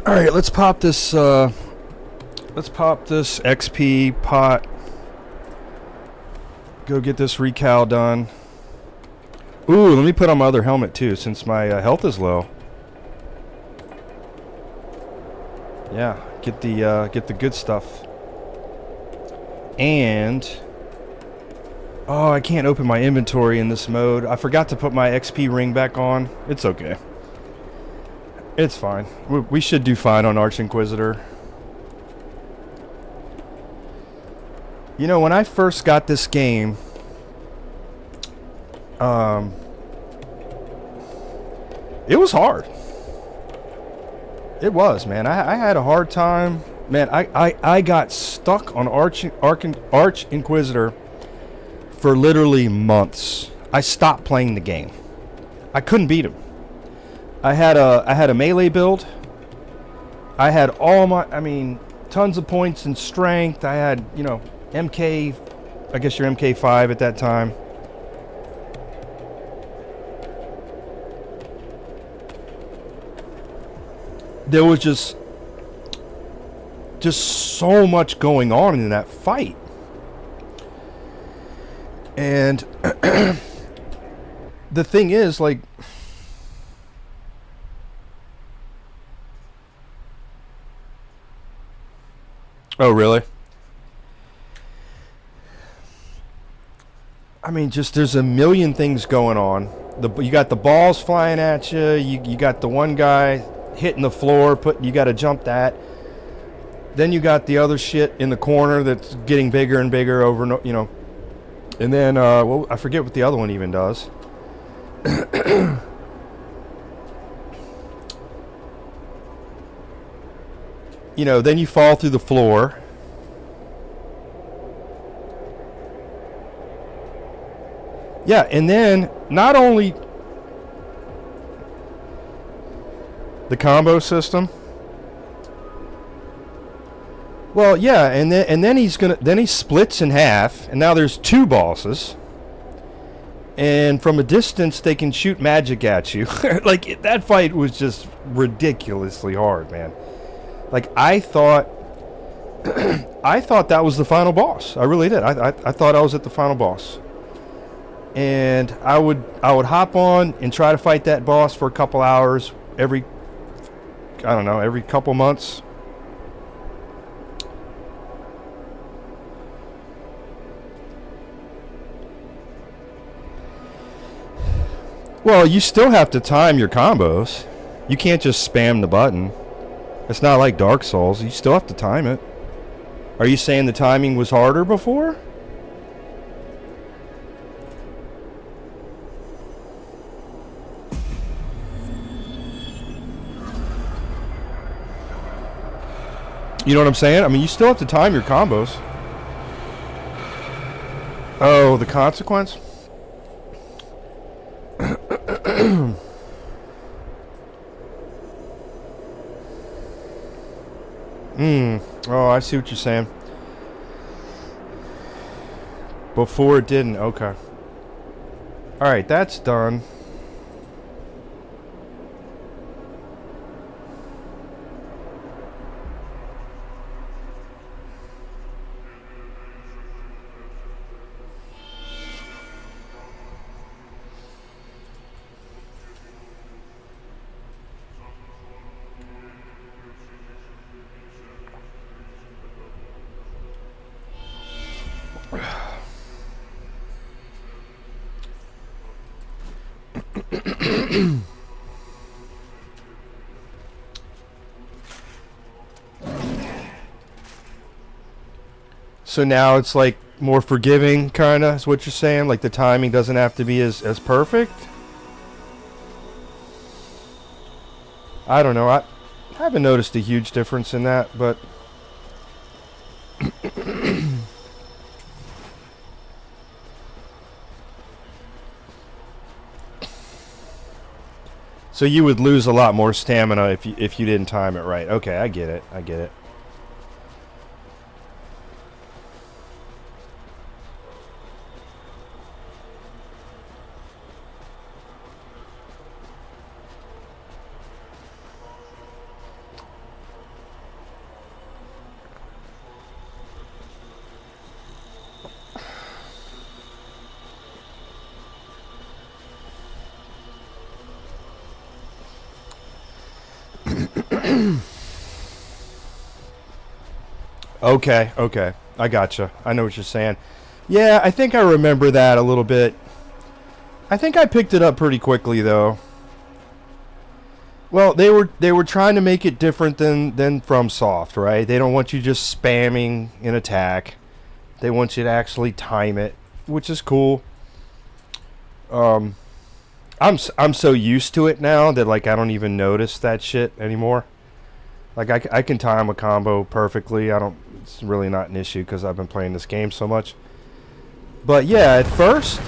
S1: All right, let's pop this XP pot. Go get this recal done. Ooh, let me put on my other helmet too, since my health is low. Yeah, get the good stuff. And Oh, I can't open my inventory in this mode. I forgot to put my XP ring back on. It's okay. It's fine. We should do fine on Arch Inquisitor. You know, when I first got this game, it was hard. It was, man. I had a hard time. Man, I got stuck on Arch Inquisitor for literally months. I stopped playing the game. I couldn't beat him. I had a melee build. I had tons of points in strength. I had, you know, MK, I guess your MK5 at that time. There was just so much going on in that fight. And the thing is, like, oh, really? I mean, just there's a million things going on. You got the balls flying at you. You got the one guy hitting the floor. You got to jump that. Then you got the other shit in the corner that's getting bigger and bigger over, you know. And then, well, I forget what the other one even does. You know, then you fall through the floor. Yeah, and then not only the combo system. Well, yeah, and then he splits in half, and now there's two bosses. And from a distance, they can shoot magic at you. Like, that fight was just ridiculously hard, man. Like, I thought that was the final boss. I really did. I thought I was at the final boss. And I would hop on and try to fight that boss for a couple hours every couple months. Well, you still have to time your combos. You can't just spam the button. It's not like Dark Souls. You still have to time it. Are you saying the timing was harder before? You know what I'm saying? I mean, you still have to time your combos. Oh, the consequence? Oh, I see what you're saying. Before it didn't. Okay. Alright, that's done. So now it's like more forgiving, kind of, is what you're saying? Like the timing doesn't have to be as perfect? I don't know. I haven't noticed a huge difference in that, but... So you would lose a lot more stamina if you didn't time it right. Okay, I get it. I get it. Okay, okay. I gotcha. I know what you're saying. Yeah, I think I remember that a little bit. I think I picked it up pretty quickly though. Well, they were trying to make it different than FromSoft, right? They don't want you just spamming an attack. They want you to actually time it, which is cool. I'm so used to it now that like I don't even notice that shit anymore. Like I can time a combo perfectly. It's really not an issue because I've been playing this game so much. But yeah, at first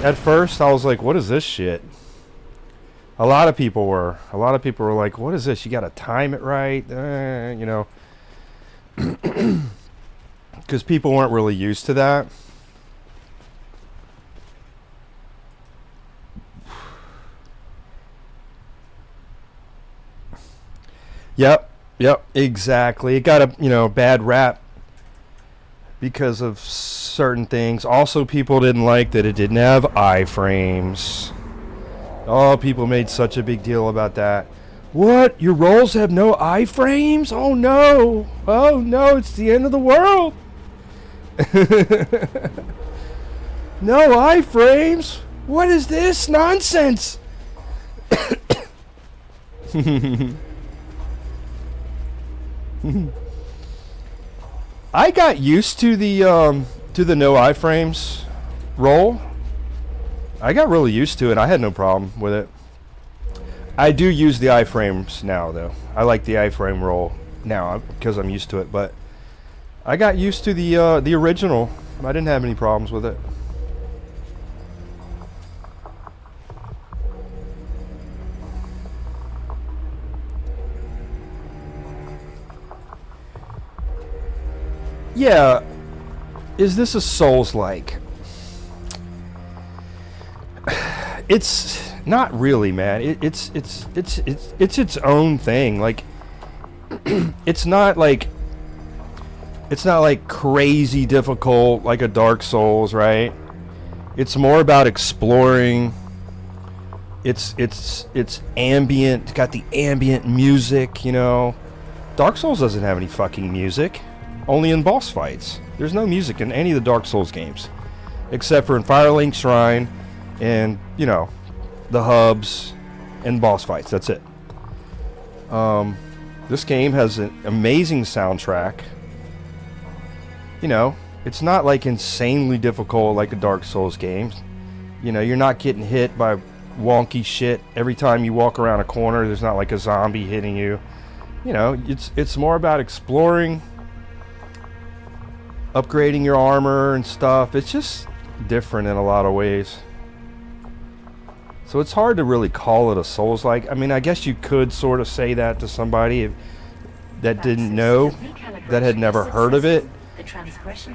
S1: I was like, what is this shit? A lot of people were like, what is this? You got to time it right, you know. Because people weren't really used to that. Yep, exactly. It got a, bad rap because of certain things. Also, people didn't like that it didn't have iframes. Oh, people made such a big deal about that. What? Your rolls have no iframes? Oh no! Oh no, it's the end of the world! No iframes? What is this nonsense? I got used to the no iframes roll. I got really used to it. I had no problem with it. I do use the iframes now, though. I like the iframe roll now because I'm used to it. But I got used to the original. I didn't have any problems with it. Yeah, is this a Souls-like? It's not really, man. It's its own thing. Like, it's not like crazy difficult like a Dark Souls, right? It's more about exploring. It's ambient. It's got the ambient music, Dark Souls doesn't have any fucking music. Only in boss fights. There's no music in any of the Dark Souls games. Except for in Firelink Shrine and, the hubs and boss fights. That's it. This game has an amazing soundtrack. It's not like insanely difficult like a Dark Souls game. You're not getting hit by wonky shit every time you walk around a corner. There's not like a zombie hitting you. It's more about exploring, upgrading your armor and stuff. It's just different in a lot of ways. So it's hard to really call it a Souls-like. I mean, I guess you could sort of say that to somebody that didn't know, that had never heard of it,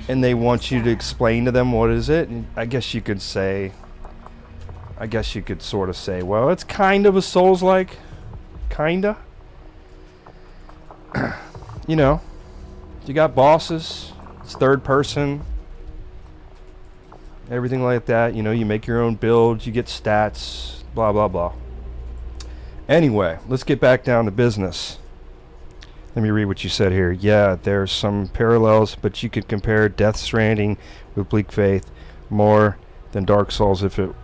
S1: and they want you to explain to them what is it. And I guess you could sort of say, well, it's kind of a Souls-like. Kinda. You got bosses. It's third person, everything like that. You make your own builds, you get stats, blah blah blah. Anyway, let's get back down to business. Let me read what you said here. Yeah, there's some parallels, but you could compare Death Stranding with Bleak Faith more than Dark Souls if it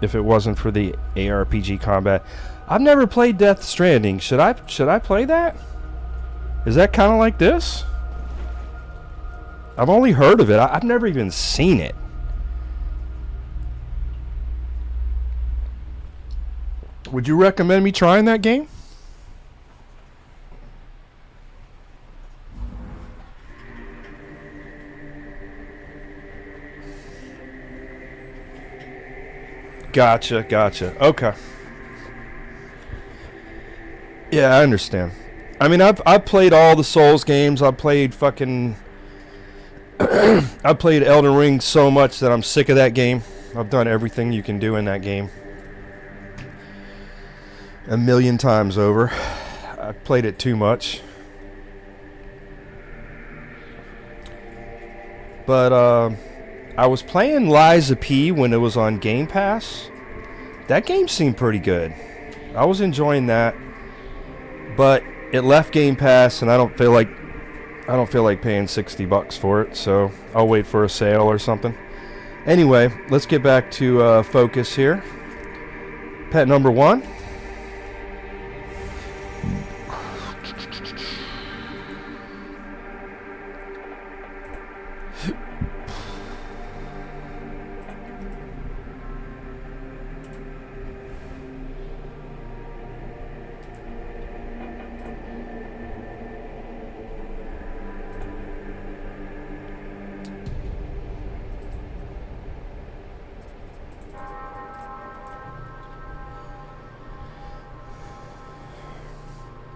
S1: wasn't for the ARPG combat. I've never played Death Stranding. Should I play that? Is that kind of like this? I've only heard of it. I've never even seen it. Would you recommend me trying that game? Gotcha. Okay. Yeah, I understand. I mean, I've played all the Souls games. I've played I played Elden Ring so much that I'm sick of that game. I've done everything you can do in that game 1,000,000 times over. I've played it too much. But I was playing Lies of P when it was on Game Pass. That game seemed pretty good. I was enjoying that. But it left Game Pass, and I don't feel like I don't feel like paying $60 for it, so I'll wait for a sale or something. Anyway, let's get back to focus here. Pet number 1.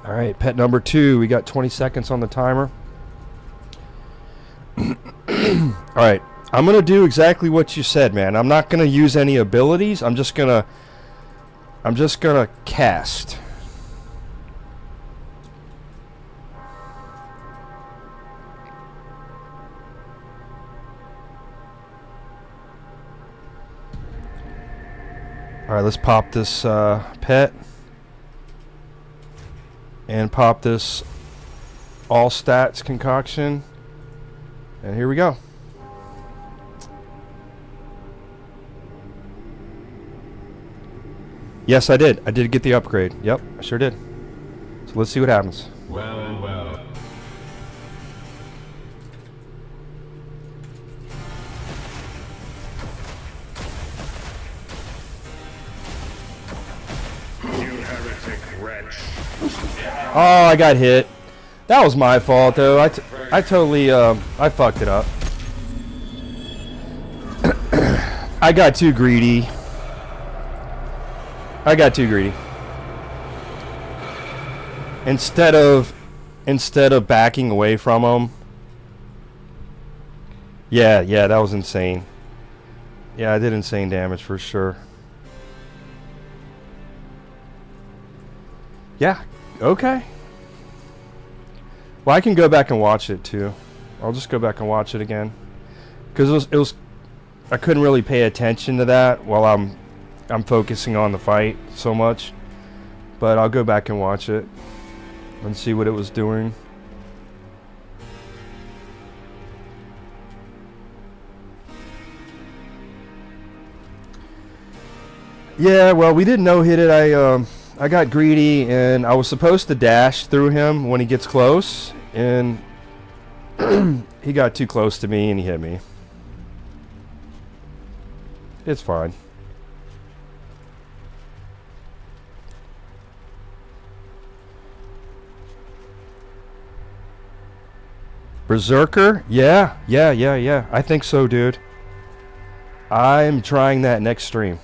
S1: All right, pet number 2. We got 20 seconds on the timer. All right, I'm gonna do exactly what you said, man. I'm not gonna use any abilities. I'm just gonna cast. All right, let's pop this pet. And pop this all stats concoction. And here we go. Yes, I did. I did get the upgrade. Yep, I sure did. So let's see what happens.
S7: Well, well.
S1: Oh, I got hit. That was my fault, though. I totally, I fucked it up. I got too greedy. Instead of backing away from him. Yeah, that was insane. Yeah, I did insane damage for sure. Yeah, okay. Well, I can go back and watch it too. I'll just go back and watch it again, because it was I couldn't really pay attention to that while I'm focusing on the fight so much. But I'll go back and watch it and see what it was doing. Yeah, well, we didn't no-hit it. I got greedy, and I was supposed to dash through him when he gets close, and he got too close to me and he hit me. It's fine. Berserker? Yeah. I think so, dude. I'm trying that next stream.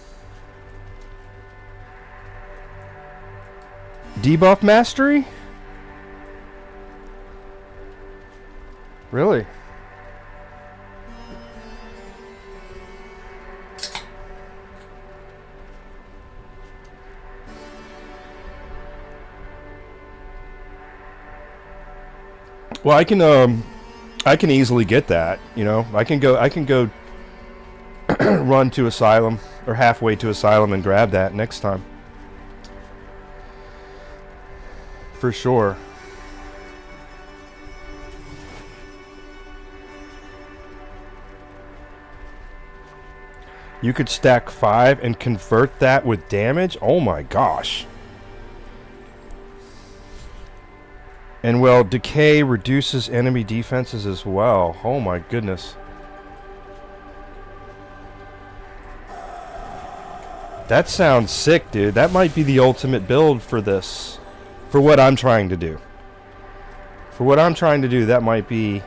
S1: Debuff mastery? Really? Well, I can easily get that, you know. I can go run to Asylum, or halfway to Asylum, and grab that next time. For sure. You could stack 5 and convert that with damage? Oh my gosh. And well, decay reduces enemy defenses as well. Oh my goodness. That sounds sick, dude. That might be the ultimate build for this. For what I'm trying to do. For what I'm trying to do, that might be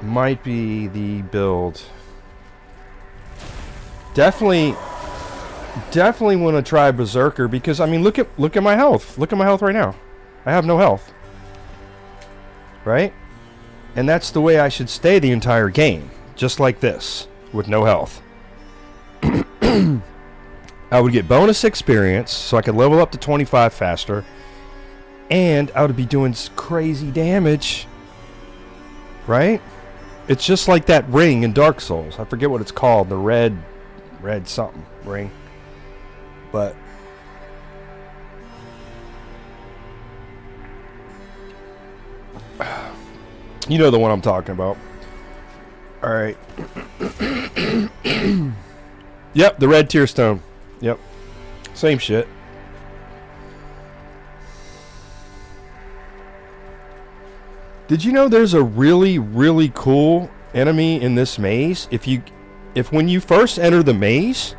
S1: the build. Definitely want to try Berserker, because I mean, look at my health. Look at my health right now. I have no health. Right? And that's the way I should stay the entire game, just like this, with no health. I would get bonus experience, so I could level up to 25 faster, and I would be doing crazy damage, right? It's just like that ring in Dark Souls. I forget what it's called, the red something ring. But You know the one I'm talking about. All right. Yep, the red tear stone. Yep. Same shit. Did you know there's a really, really cool enemy in this maze? If when you first enter the maze,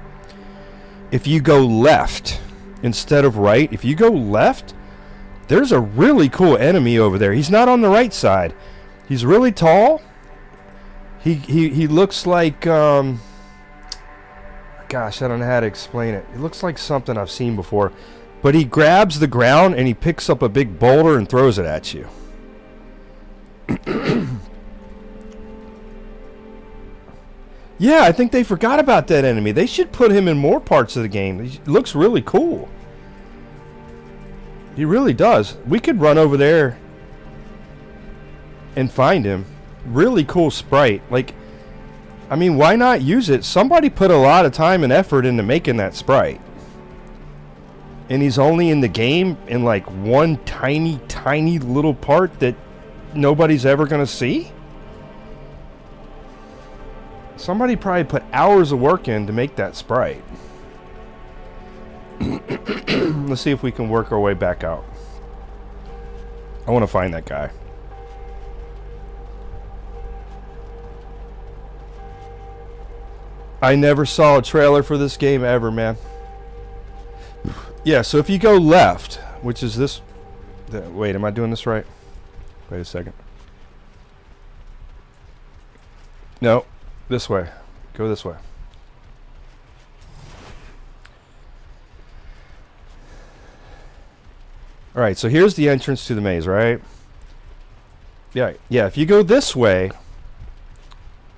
S1: if you go left instead of right, if you go left, there's a really cool enemy over there. He's not on the right side. He's really tall. He looks like gosh, I don't know how to explain it. It looks like something I've seen before. But he grabs the ground and he picks up a big boulder and throws it at you. Yeah, I think they forgot about that enemy. They should put him in more parts of the game. He looks really cool. He really does. We could run over there and find him. Really cool sprite. Like, I mean, why not use it? Somebody put a lot of time and effort into making that sprite. And he's only in the game in like one tiny, tiny little part that nobody's ever going to see? Somebody probably put hours of work in to make that sprite. Let's see if we can work our way back out. I want to find that guy. I never saw a trailer for this game ever, man. Yeah, so if you go left, which is this... Wait, am I doing this right? Wait a second. No, this way. Go this way. Alright, so here's the entrance to the maze, right? Yeah, if you go this way,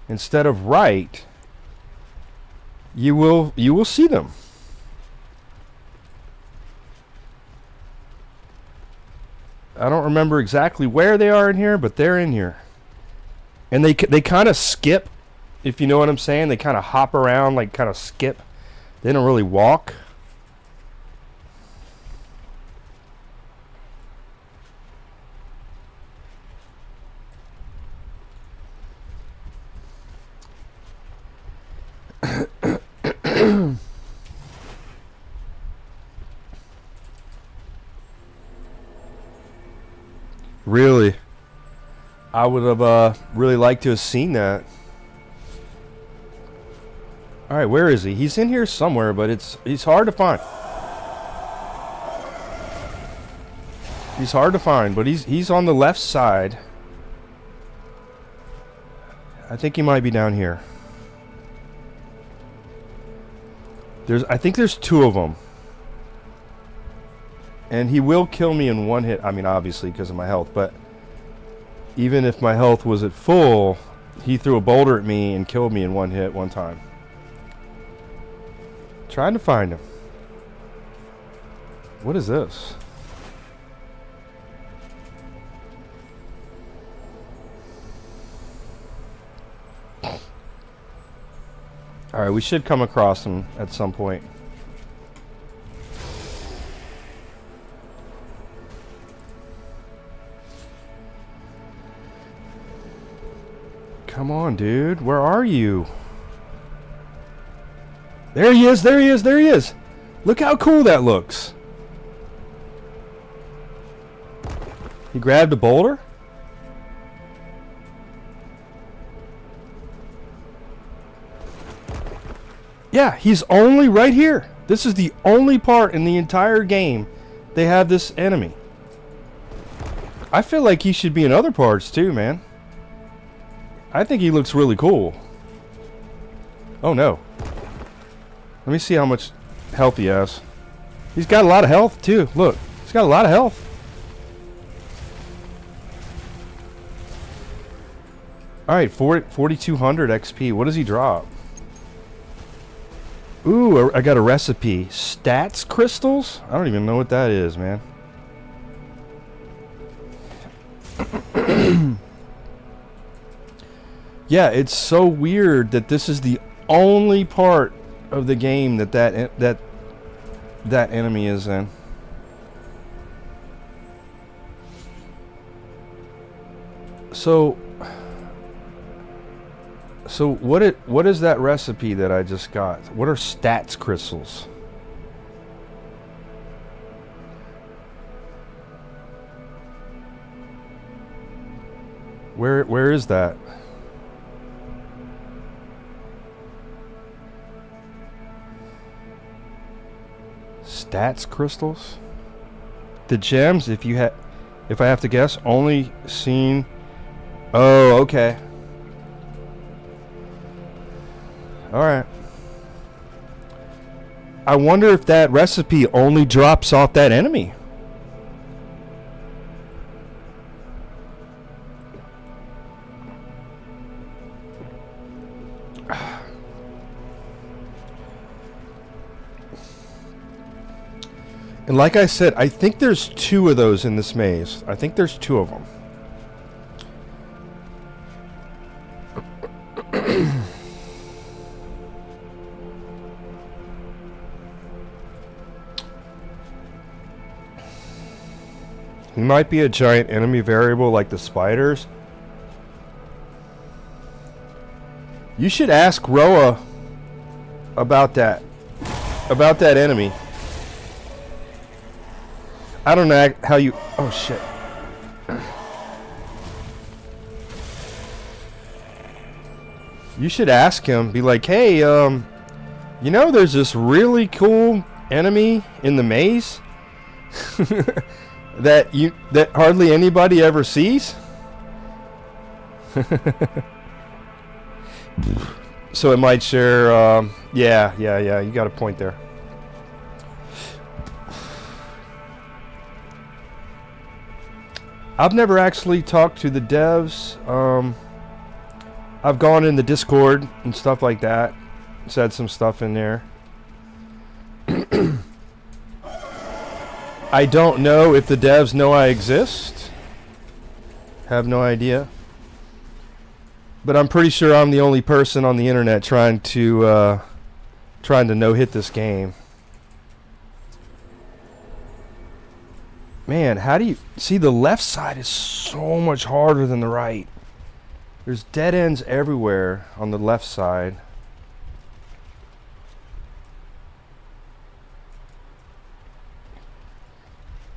S1: instead of right, you will see them. I don't remember exactly where they are in here, but they're in here. And they kind of skip, if you know what I'm saying. They kind of hop around, like kind of skip. They don't really walk. Really? I would have really liked to have seen that. Alright, where is he? He's in here somewhere, but he's hard to find. He's hard to find, but he's on the left side. I think he might be down here. I think there's two of them. And he will kill me in one hit. I mean, obviously, because of my health. But even if my health was at full, he threw a boulder at me and killed me in one hit one time. Trying to find him. What is this? Alright, we should come across him at some point. Come on, dude. Where are you? There he is, there he is, there he is. Look how cool that looks. He grabbed a boulder? Yeah, he's only right here. This is the only part in the entire game they have this enemy. I feel like he should be in other parts too, man. I think he looks really cool. Oh no. Let me see how much health he has. He's got a lot of health too. Look, he's got a lot of health. Alright, 4,200 XP. What does he drop? Ooh, I got a recipe. Stats crystals? I don't even know what that is, man. Yeah, it's so weird that this is the only part of the game that enemy is in. So what is that recipe that I just got? What are stats crystals? Where is that? Stats crystals? The gems, if I have to guess, only seen. Oh, okay. All right. I wonder if that recipe only drops off that enemy. And like I said, I think there's 2 of those in this maze. I think there's 2 of them. He might be a giant enemy variable like the spiders. You should ask Roa about that. About that enemy. I don't know how you... Oh, shit. You should ask him. Be like, hey, you know there's this really cool enemy in the maze that hardly anybody ever sees? So it might share... yeah, you got a point there. I've never actually talked to the devs. I've gone in the Discord and stuff like that. Said some stuff in there. I don't know if the devs know I exist. Have no idea. But I'm pretty sure I'm the only person on the internet trying to no-hit this game. Man, how do you... See, the left side is so much harder than the right. There's dead ends everywhere on the left side.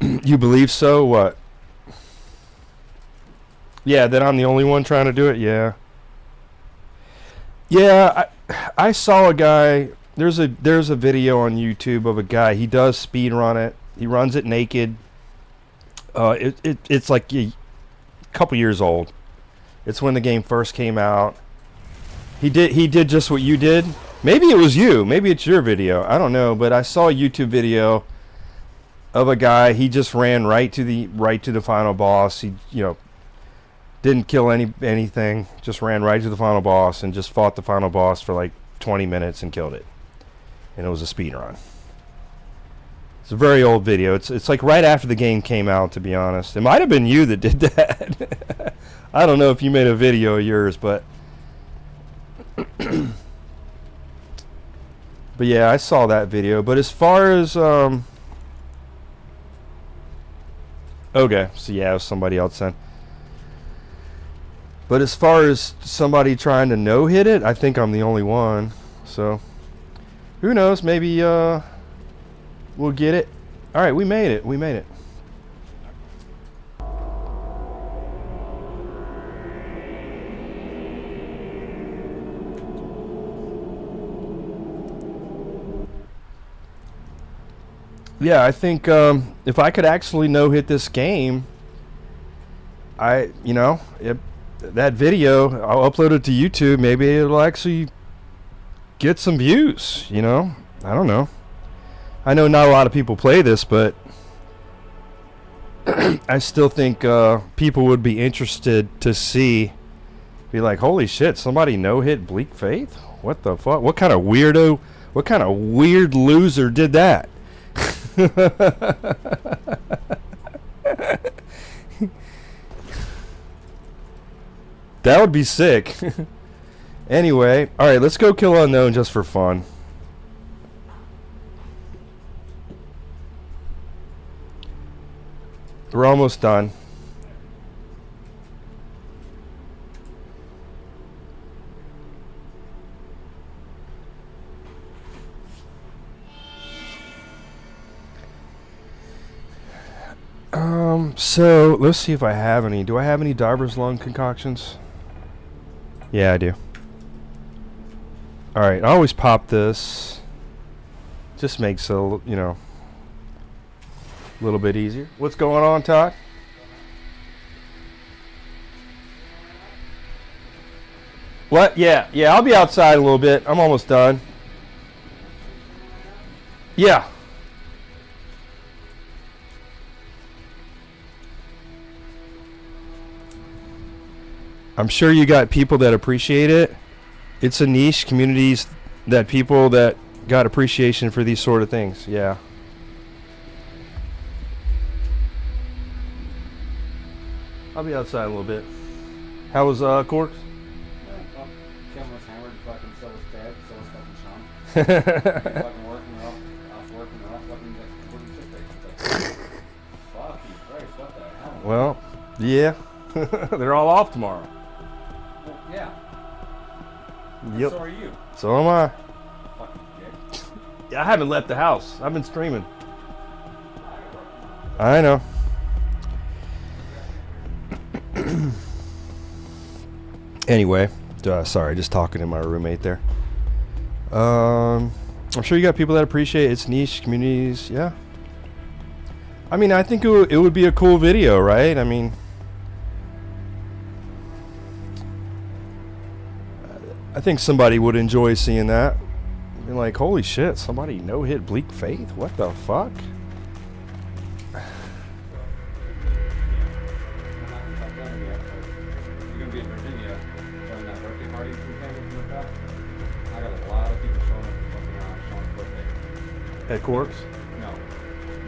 S1: You believe so? What? Yeah, that I'm the only one trying to do it? Yeah. Yeah, I saw a guy... There's a video on YouTube of a guy. He does speed run it. He runs it naked. It's like a couple years old. It's when the game first came out. He did just what you did. Maybe it was you. Maybe it's your video. I don't know. But I saw a YouTube video of a guy. He just ran right to the final boss. He didn't kill anything. Just ran right to the final boss and just fought the final boss for like 20 minutes and killed it. And it was a speed run. It's a very old video. It's like right after the game came out, to be honest. It might have been you that did that. I don't know if you made a video of yours, but... but yeah, I saw that video. But as far as... Okay, so yeah, it was somebody else then. But as far as somebody trying to no-hit it, I think I'm the only one. So, who knows? Maybe... we'll get it. Alright, we made it. We made it. Yeah, I think if I could actually no-hit this game, that video, I'll upload it to YouTube. Maybe it'll actually get some views, I don't know. I know not a lot of people play this, but I still think people would be interested to be like, holy shit, somebody no-hit Bleak Faith? What the fuck? What kind of weird loser did that? That would be sick. Anyway, alright, let's go kill Unknown just for fun. We're almost done. So let's see if I have any. Do I have any Diver's Lung concoctions? Yeah, I do. All right, I always pop this. Just makes it, you know, a little bit easier. What's going on, Todd? What? Yeah, I'll be outside a little bit. I'm almost done. Yeah. I'm sure you got people that appreciate it. It's a niche communities that people that got appreciation for these sort of things. Yeah. I'll be outside a little bit. How was Corks?
S7: Kim was hammered, fucking so was Ted, so was fucking Sean. Fucking working off work and off fucking shit days. Fuck you, Christ, what the hell?
S1: Well, yeah. They're all off tomorrow.
S7: Well, yeah.
S1: Yep.
S7: So are you.
S1: So am I.
S7: Fucking dick.
S1: Yeah, I haven't left the house. I've been streaming. I know. Anyway, sorry, just talking to my roommate there. I'm sure you got people that appreciate its niche communities. Yeah. I mean, I think it would be a cool video, right? I mean, I think somebody would enjoy seeing that. Be like, holy shit, somebody no-hit Bleak Faith? What the fuck?
S7: You're gonna be in Virginia during that birthday party weekend and like that. I got a lot of people showing up for fucking Sean's birthday.
S1: At Corks?
S7: No.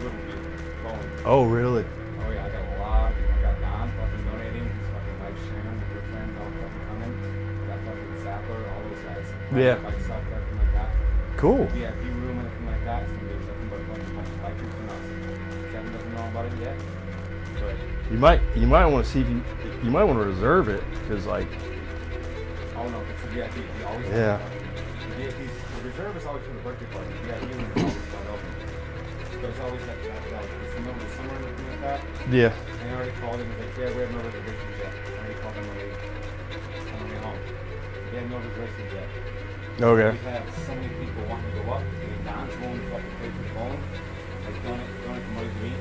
S7: Littleview. Bowling.
S1: Oh, really?
S7: Oh yeah, I got a lot of people. I got Don fucking donating. He's fucking live streaming with your friends all fucking coming. I got fucking Sappler, all those guys.
S1: Yeah.
S7: Like stuff, everything like that.
S1: Cool.
S7: VIP room and everything like that. It's gonna be nothing but like a bunch of bikers and us. Kevin doesn't know about it yet. But
S1: You might want to see if you might want to reserve it, because like,
S7: oh no, it's a VIP. We always
S1: Yeah.
S7: The VIP, the reserve is always for the birthday party. The VIP room is always wide open. But it's always like it's the middle of the summer and everything like that.
S1: yeah.
S7: And I already called him and was like, yeah, we have no reservations yet. I already called him on the way home. We have no reservations yet.
S1: Okay.
S7: We have so many people wanting to go up, and Don's willing to fucking pay for the bowling. Like, donate for money to me.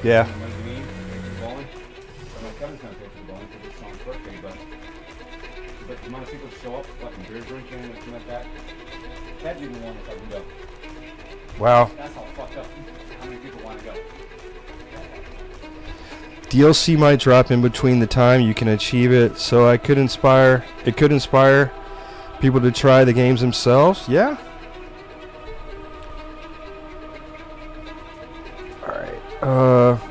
S1: Yeah.
S7: Money to me, pay for the bowling. So my Kevin's gonna pay for the bowling because it's Sean's birthday, but the amount of people show up, fucking beer drinking and everything like that, Ted's even want to fucking go.
S1: Wow.
S7: That's how fucked up how many people want to go.
S1: DLC might drop in between the time you can achieve it, so it could inspire people to try the games themselves. Yeah. Alright.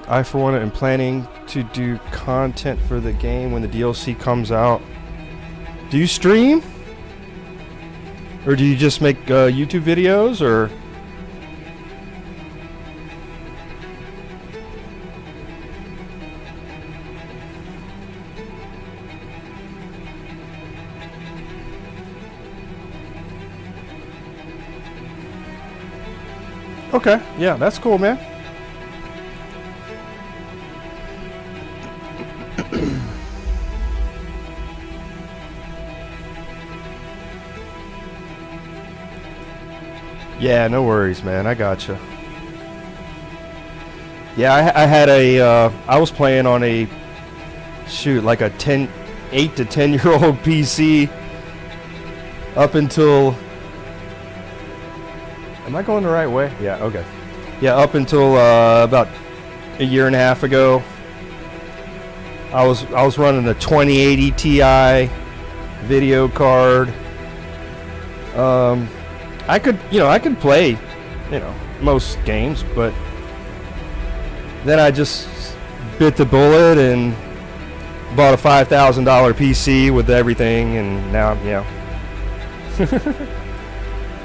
S1: I for one am planning to do content for the game when the DLC comes out. Do you stream? Or do you just make YouTube videos, or? Okay, yeah, that's cool, man. Yeah, no worries, man. I gotcha. Yeah, I had I was playing on a, like a 8 to 10 year old PC up until, am I going the right way? Yeah, okay. Yeah, up until about a year and a half ago, I was running a 2080 Ti video card. I could play, most games, but then I just bit the bullet and bought a $5,000 PC with everything, and now,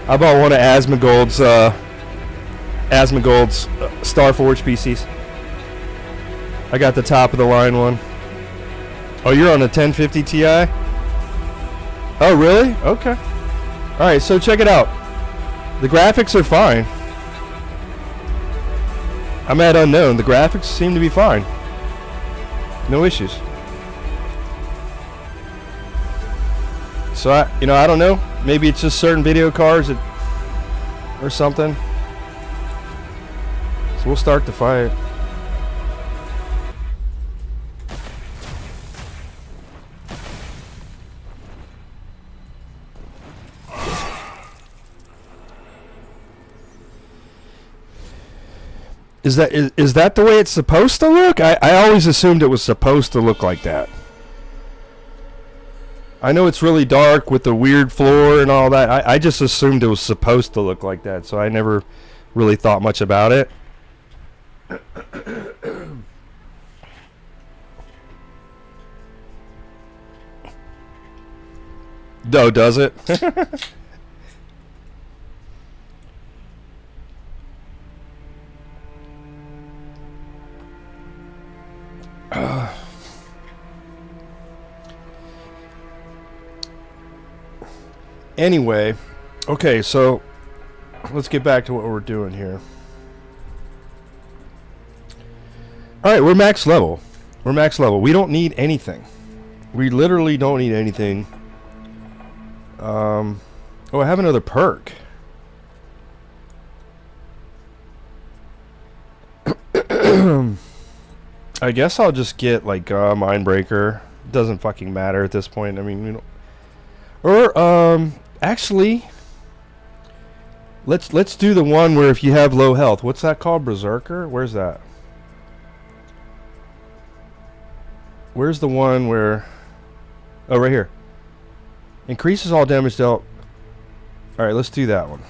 S1: I bought one of Asmongold's Starforge PCs. I got the top of the line one. Oh, you're on a 1050 Ti? Oh, really? Okay. All right, so check it out. The graphics are fine. I'm at unknown. The graphics seem to be fine. No issues. So I don't know. Maybe it's just certain video cards or something. So we'll start the fight. Is that the way it's supposed to look? I always assumed it was supposed to look like that. I know it's really dark with the weird floor and all that. I just assumed it was supposed to look like that, so I never really thought much about it. No, does it? Anyway, okay, so let's get back to what we're doing here. Alright, we're max level. We're max level. We don't need anything. We literally don't need anything. Oh, I have another perk. I guess I'll just get like Mindbreaker. Doesn't fucking matter at this point. I mean, you know. Or actually, let's do the one where if you have low health. What's that called? Berserker? Where's that? Where's the one where? Oh, right here. Increases all damage dealt. All right, let's do that one.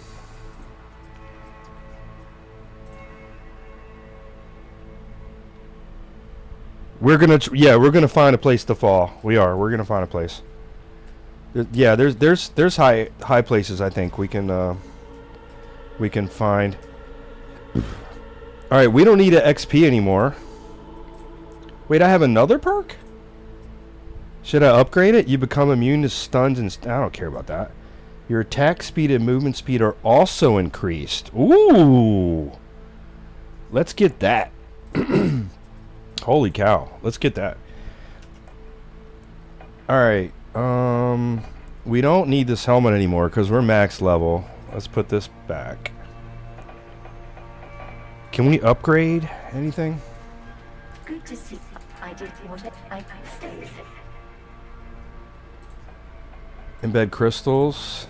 S1: We're gonna find a place to fall. We're gonna find a place. Yeah, there's high places I think we can find. All right, we don't need an XP anymore. Wait, I have another perk? Should I upgrade it? You become immune to stuns and I don't care about that. Your attack speed and movement speed are also increased. Ooh. Let's get that. Holy cow. Let's get that. Alright. We don't need this helmet anymore because we're max level. Let's put this back. Can we upgrade anything?
S4: Good to see. I did what I said.
S1: Embed crystals.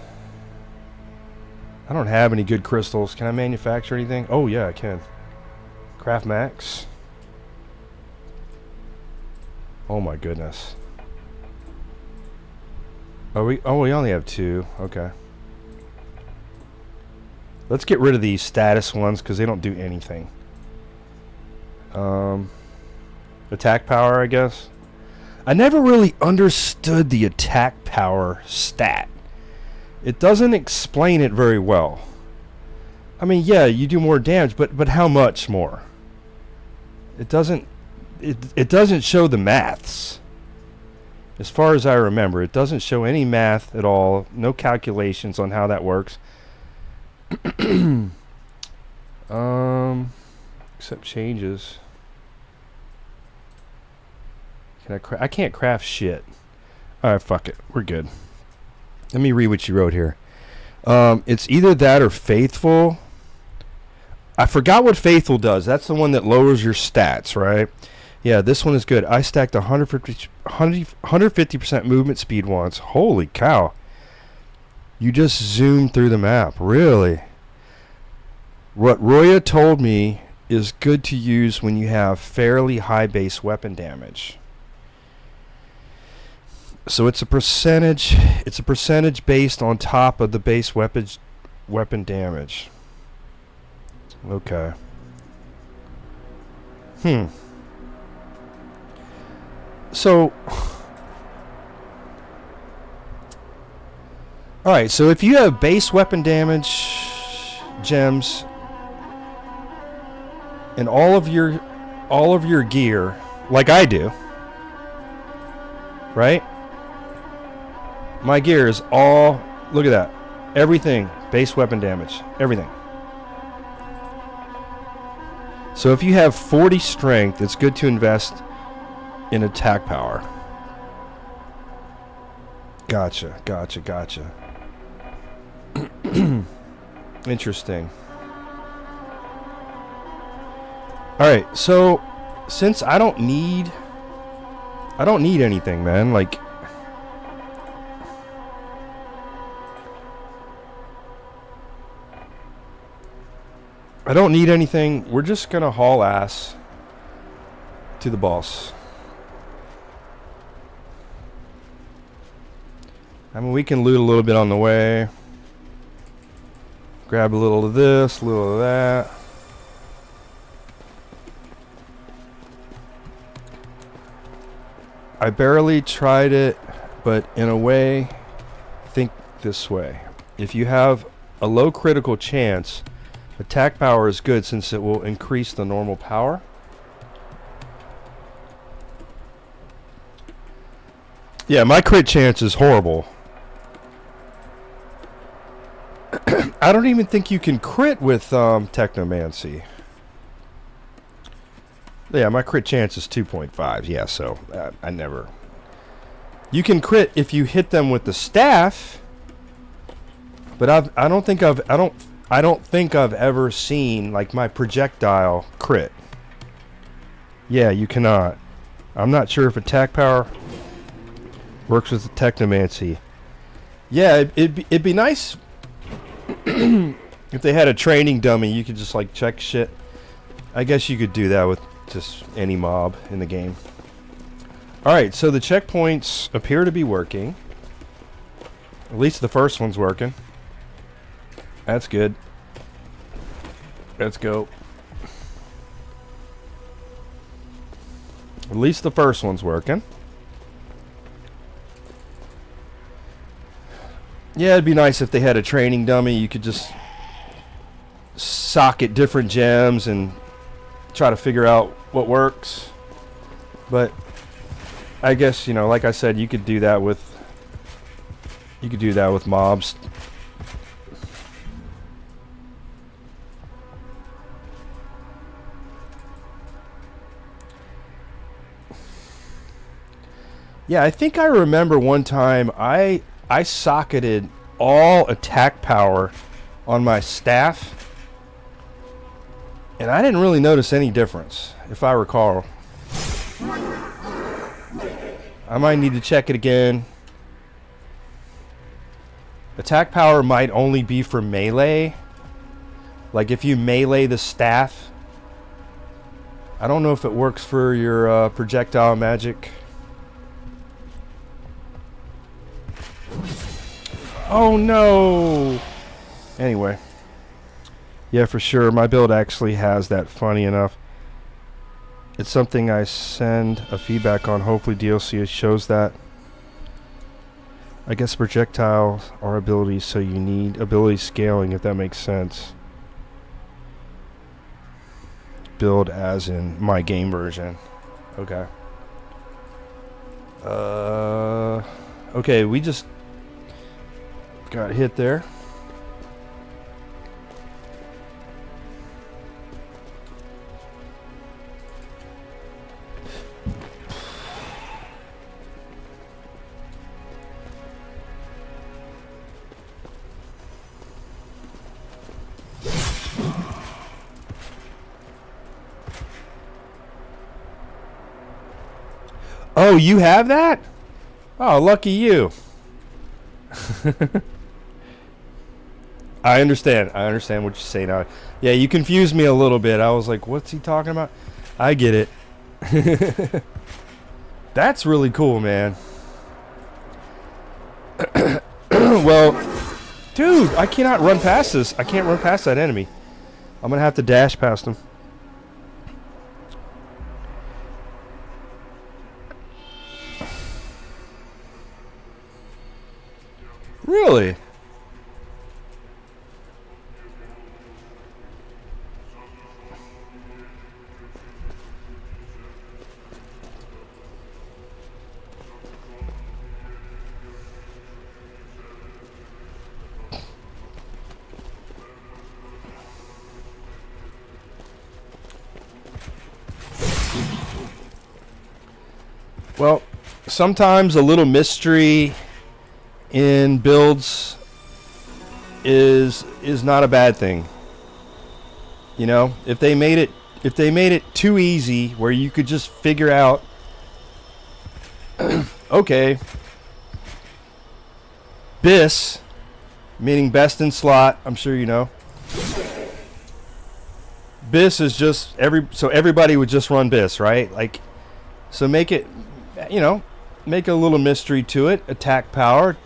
S1: I don't have any good crystals. Can I manufacture anything? Oh yeah, I can. Craft max. Oh my goodness. We only have 2. Okay. Let's get rid of these status ones because they don't do anything. Attack power, I guess. I never really understood the attack power stat. It doesn't explain it very well. I mean, yeah, you do more damage, but how much more? It doesn't show the maths. As far as I remember, it doesn't show any math at all. No calculations on how that works. Except changes. Can I can't craft shit. Alright, fuck it. We're good. Let me read what you wrote here. It's either that or Faithful. I forgot what Faithful does. That's the one that lowers your stats, right? Yeah, this one is good. I stacked 150% movement speed once. Holy cow. You just zoomed through the map. Really? What Roya told me is good to use when you have fairly high base weapon damage. So it's a percentage based on top of the base weapon damage. Okay. So alright, so if you have base weapon damage gems and all of your gear, like I do, right? My gear is all, look at that. Everything, base weapon damage, everything. So if you have 40 strength, it's good to invest in attack power. Gotcha, gotcha, gotcha. Interesting. Alright, so since I don't need anything, man. Like, I don't need anything. We're just gonna haul ass to the boss. I mean, we can loot a little bit on the way. Grab a little of this, a little of that. I barely tried it, but in a way, think this way. If you have a low critical chance, attack power is good since it will increase the normal power. Yeah, my crit chance is horrible. I don't even think you can crit with Technomancy. Yeah, my crit chance is 2.5. Yeah, so I never. You can crit if you hit them with the staff, but I don't think I've ever seen like my projectile crit. Yeah, you cannot. I'm not sure if attack power works with the Technomancy. Yeah, it'd be nice if they had a training dummy. You could just like check shit. I guess you could do that with just any mob in the game. Alright, so the checkpoints appear to be working. At least the first one's working. That's good. Let's go. At least the first one's working. Yeah, it'd be nice if they had a training dummy. You could just socket different gems and try to figure out what works. But I guess, you know, like I said, you could do that with mobs. Yeah, I think I remember one time I socketed all attack power on my staff, and I didn't really notice any difference, if I recall. I might need to check it again. Attack power might only be for melee. Like if you melee the staff. I don't know if it works for your projectile magic. Oh no! Anyway. Yeah, for sure. My build actually has that, funny enough. It's something I send a feedback on. Hopefully DLC shows that. I guess projectiles are abilities, so you need ability scaling, if that makes sense. Build as in my game version. Okay. Okay, we just got hit there. Oh, you have that? Oh, lucky you. I understand. I understand what you're saying now. Yeah, you confused me a little bit. I was like, what's he talking about? I get it. That's really cool, man. Well, dude, I cannot run past this. I can't run past that enemy. I'm going to have to dash past him. Really? Well, sometimes a little mystery in builds is not a bad thing. You know, if they made it too easy where you could just figure out okay, BIS, meaning best in slot, I'm sure you know. BIS is just so everybody would just run BIS, right? Like, so make it, you know, make a little mystery to it. Attack power.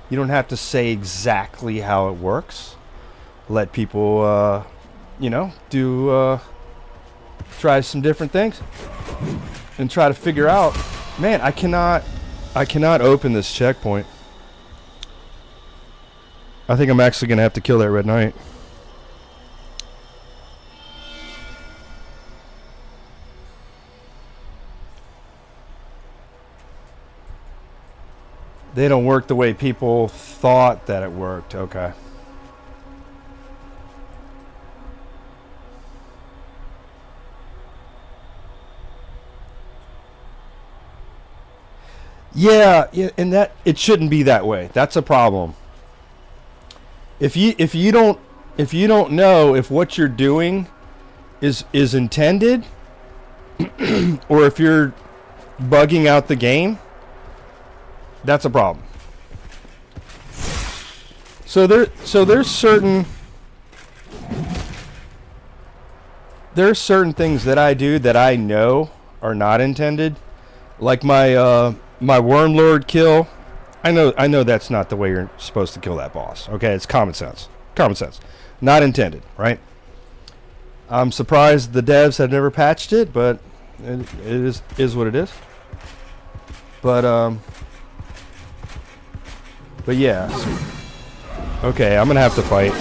S1: You don't have to say exactly how it works. Let people, you know, try some different things and try to figure out. Man, I cannot open this checkpoint. I think I'm actually gonna have to kill that Red Knight. They don't work the way people thought that it worked. Okay. Yeah, and that it shouldn't be that way. That's a problem. If you don't know if what you're doing is intended or if you're bugging out the game, that's a problem. So there's certain things that I do that I know are not intended, like my Wormlord kill. I know that's not the way you're supposed to kill that boss. Okay, it's common sense. Common sense. Not intended, right? I'm surprised the devs have never patched it, but it is what it is. But yeah. Okay, I'm gonna have to fight.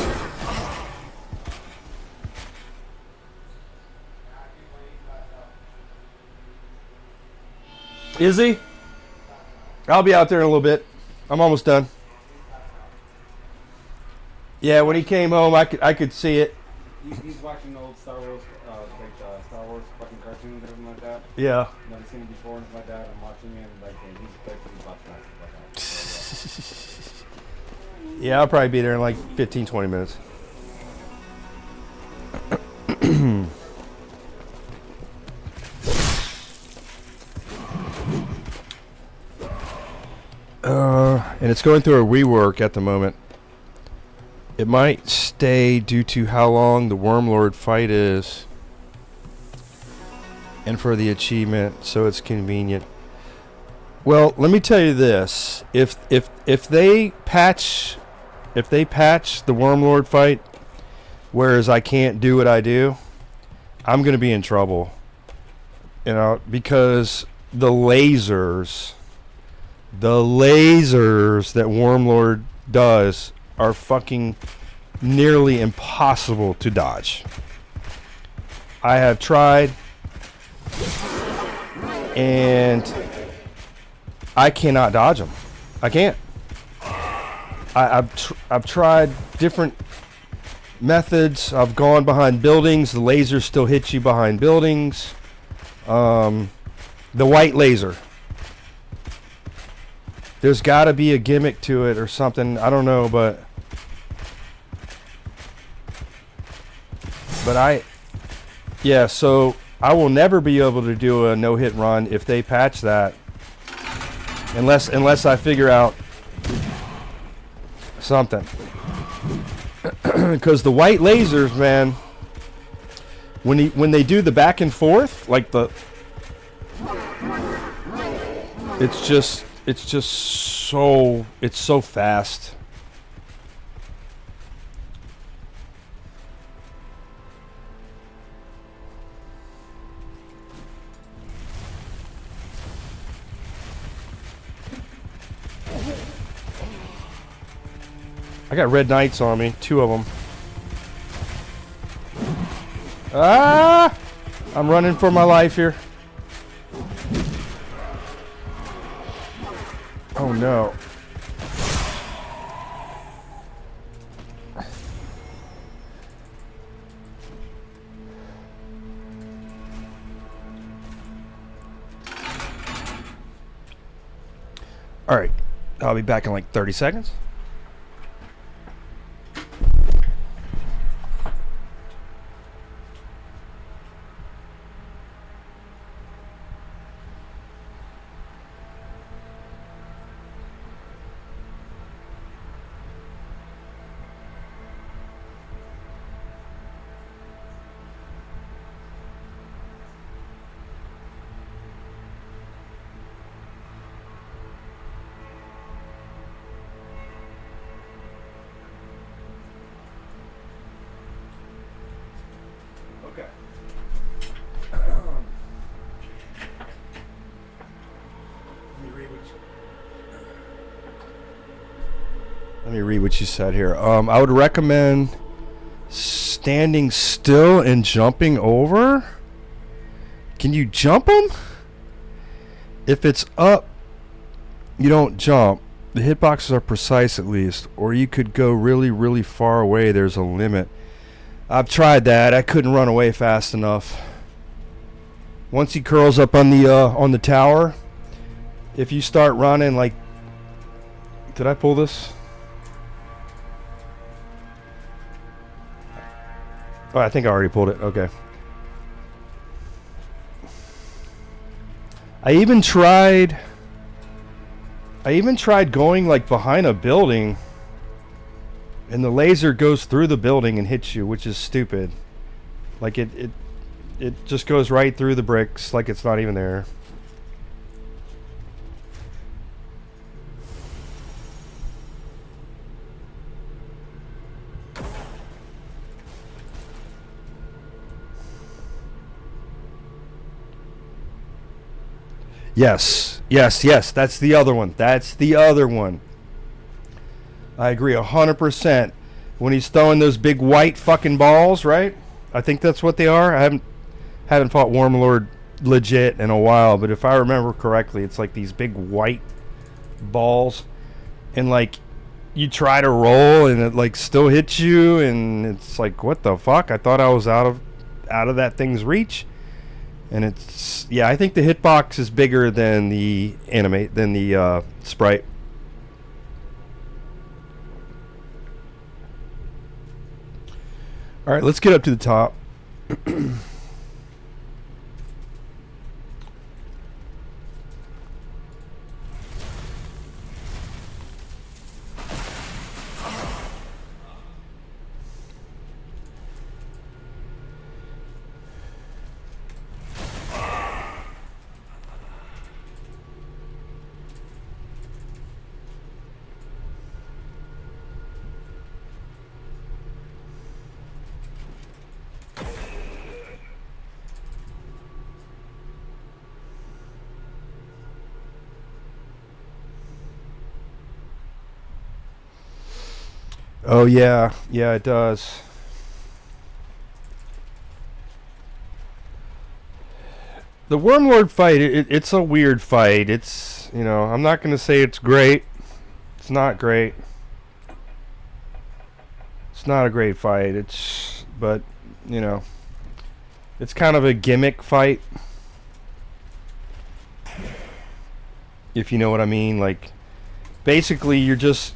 S1: Is he? I'll be out there in a little bit. I'm almost done. Yeah, when he came home, I could see it.
S7: He's watching old Star Wars, Star Wars fucking cartoons and everything like that.
S1: Yeah.
S7: Never seen it before and like that. I'm watching it and like he's about to so,
S1: Yeah, I'll probably be there in like 15, 20 minutes. And it's going through a rework at the moment. It might stay due to how long the Wormlord fight is, and for the achievement, so it's convenient. Well, let me tell you this: if they patch the Wormlord fight, whereas I can't do what I do, I'm gonna be in trouble. You know, because the lasers that Wormlord does are fucking nearly impossible to dodge. I have tried, and I cannot dodge them. I can't. I've tried different methods. I've gone behind buildings. The lasers still hit you behind buildings. The white laser. There's got to be a gimmick to it or something. I don't know, but yeah, so I will never be able to do a no-hit run if they patch that, unless I figure out something. Because the white lasers, man, when they do the back and forth, like it's so fast. I got red knights on me, 2 of them. Ah! I'm running for my life here. Oh no. All right, I'll be back in like 30 seconds. Okay. Let me read what you said here. I would recommend standing still and jumping over. Can you jump them? If it's up, you don't jump. The hitboxes are precise at least, or you could go really, really far away. There's a limit. I've tried that. I couldn't run away fast enough. Once he curls up on the tower, if you start running like, did I pull this? Oh, I think I already pulled it. Okay. I even tried going like behind a building, and the laser goes through the building and hits you, which is stupid. Like it just goes right through the bricks like it's not even there. Yes, that's the other one. That's the other one. I agree 100%. When he's throwing those big white fucking balls, right? I think that's what they are. I haven't fought Warlord legit in a while, but if I remember correctly, it's like these big white balls, and like you try to roll and it like still hits you, and it's like, what the fuck? I thought I was out of that thing's reach. And it's, yeah, I think the hitbox is bigger than the sprite. All right, let's get up to the top. Oh yeah, it does. The Wormlord fight, it's a weird fight. It's, you know, I'm not gonna say it's great. It's not great. It's not a great fight. But you know, it's kind of a gimmick fight, if you know what I mean. Like, basically, you're just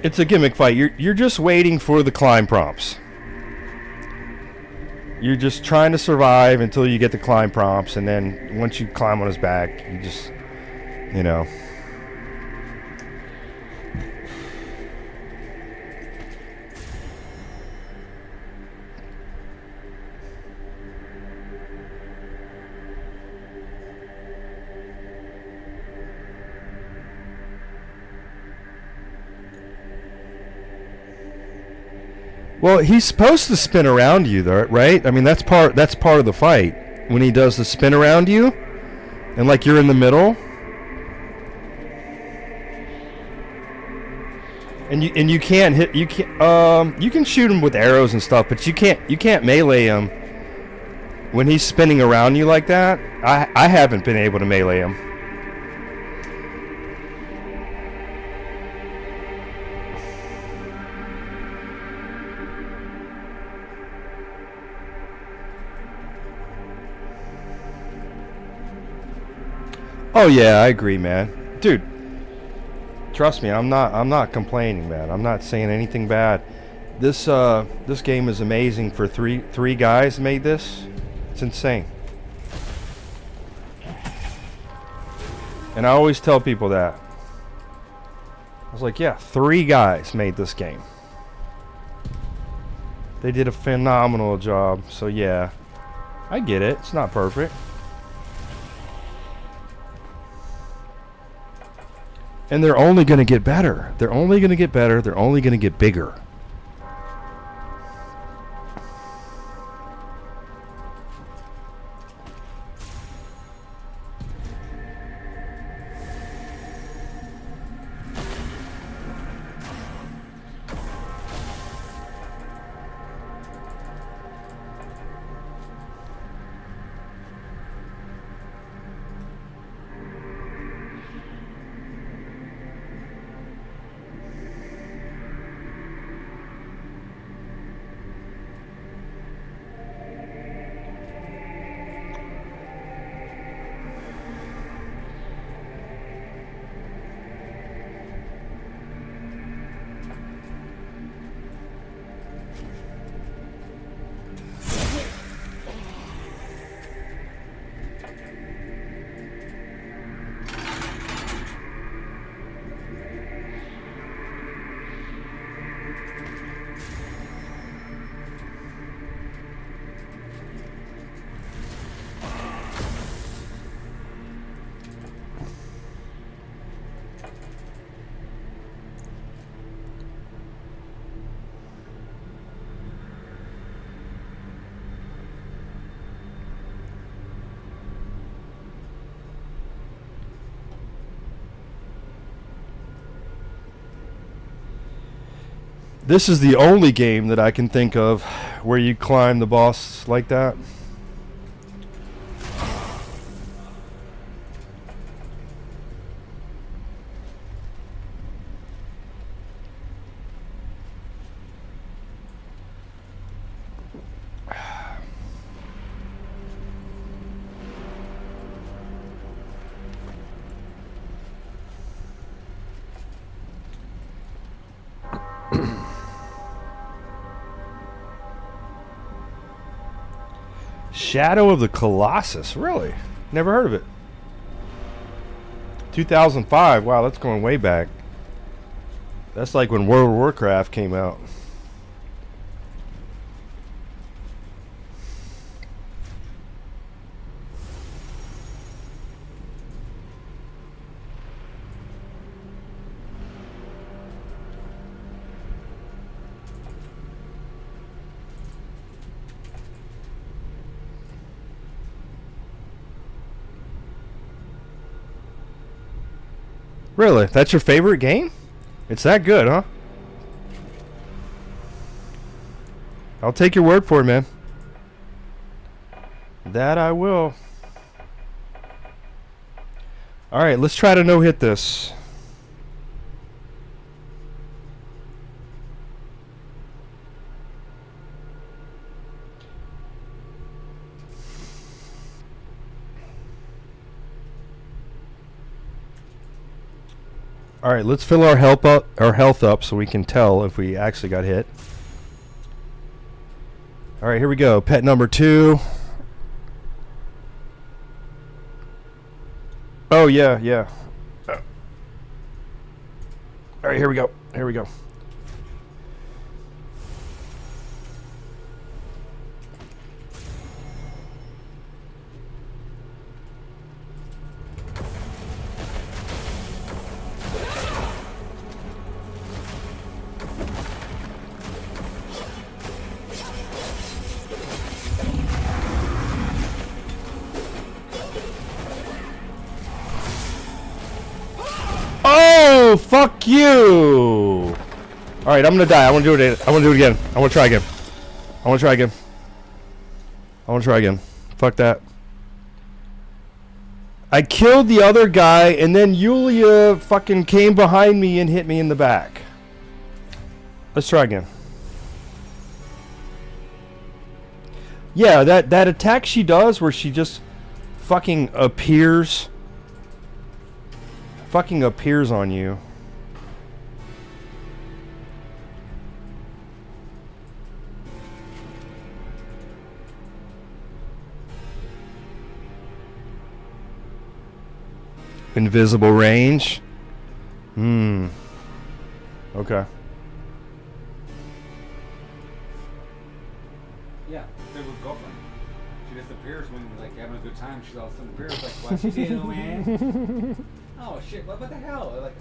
S1: it's a gimmick fight. You're just waiting for the climb prompts. You're just trying to survive until you get the climb prompts, and then once you climb on his back, you just, you know. Well, he's supposed to spin around you, though, right? I mean, that's part of the fight, when he does the spin around you, and like you're in the middle, and you can't hit. You can shoot him with arrows and stuff, but you can't melee him when he's spinning around you like that. I haven't been able to melee him. Oh yeah, I agree, man. Dude, trust me, I'm not complaining, man. I'm not saying anything bad. This game is amazing for three guys made this. It's insane. And I always tell people that. I was like, yeah, 3 guys made this game. They did a phenomenal job. So yeah, I get it. It's not perfect. And they're only going to get better. They're only going to get better. They're only going to get bigger. This is the only game that I can think of where you climb the boss like that. Shadow of the Colossus, really? Never heard of it. 2005, wow, that's going way back. That's like when World of Warcraft came out. Really? That's your favorite game? It's that good, huh? I'll take your word for it, man. That I will. Alright, let's try to no-hit this. All right, let's fill our health up so we can tell if we actually got hit. All right, here we go. Pet number 2. Oh yeah, yeah. All right, here we go. Here we go. Oh, fuck you! Alright, I'm gonna die. I wanna do it. I wanna do it again. I wanna try again. I wanna try again. I wanna try again. Fuck that. I killed the other guy, and then Yulia fucking came behind me and hit me in the back. Let's try again. Yeah, that attack she does where she just fucking appears fucking appears on you. Invisible range. Okay.
S7: Yeah, they're with girlfriend. She disappears when you're like having a good time. She all of a sudden appears like, what you doing? Oh shit, what the hell? Like,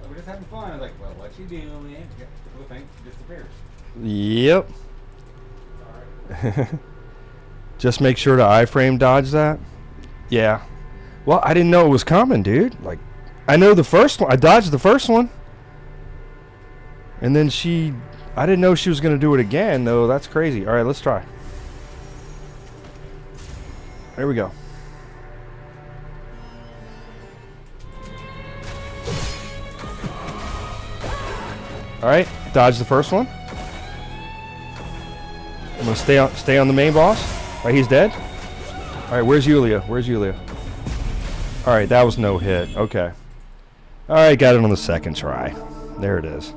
S7: we're just having fun. I was like, well, what you doing? Yeah, the thing, she disappears.
S1: Yep. Just make sure to iframe dodge that. Yeah. Well, I didn't know it was coming, dude. Like, I know the first one. I dodged the first one. And then I didn't know she was going to do it again, though. That's crazy. All right, let's try. There we go. All right, dodge the first one. I'm going to stay on the main boss. All right, he's dead. All right, where's Yulia? Where's Yulia? All right, that was no hit. Okay. All right, got it on the second try. There it is.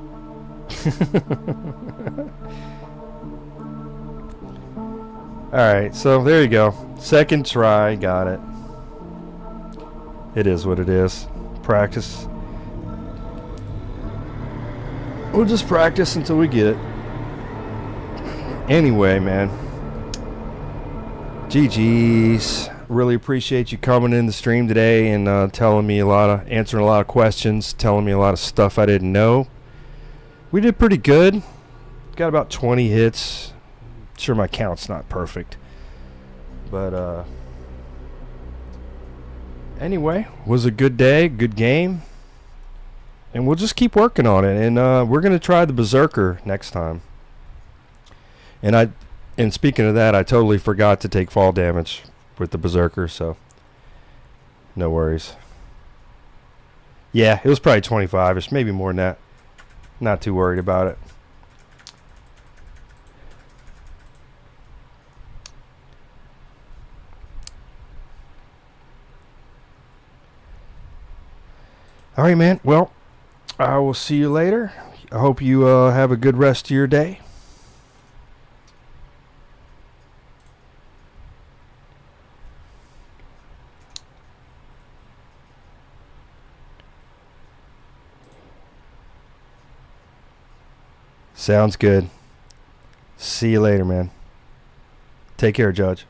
S1: Alright, so there you go. Second try, got it. It is what it is. Practice. We'll just practice until we get it. Anyway, man. GG's. Really appreciate you coming in the stream today and answering a lot of questions, telling me a lot of stuff I didn't know. We did pretty good. Got about 20 hits. Sure, my count's not perfect. But, anyway, was a good day, good game. And we'll just keep working on it. And we're going to try the Berserker next time. And speaking of that, I totally forgot to take fall damage with the Berserker, so no worries. Yeah, it was probably 25-ish, maybe more than that. Not too worried about it. All right, man. Well, I will see you later. I hope you have a good rest of your day. Sounds good. See you later, man. Take care, Judge.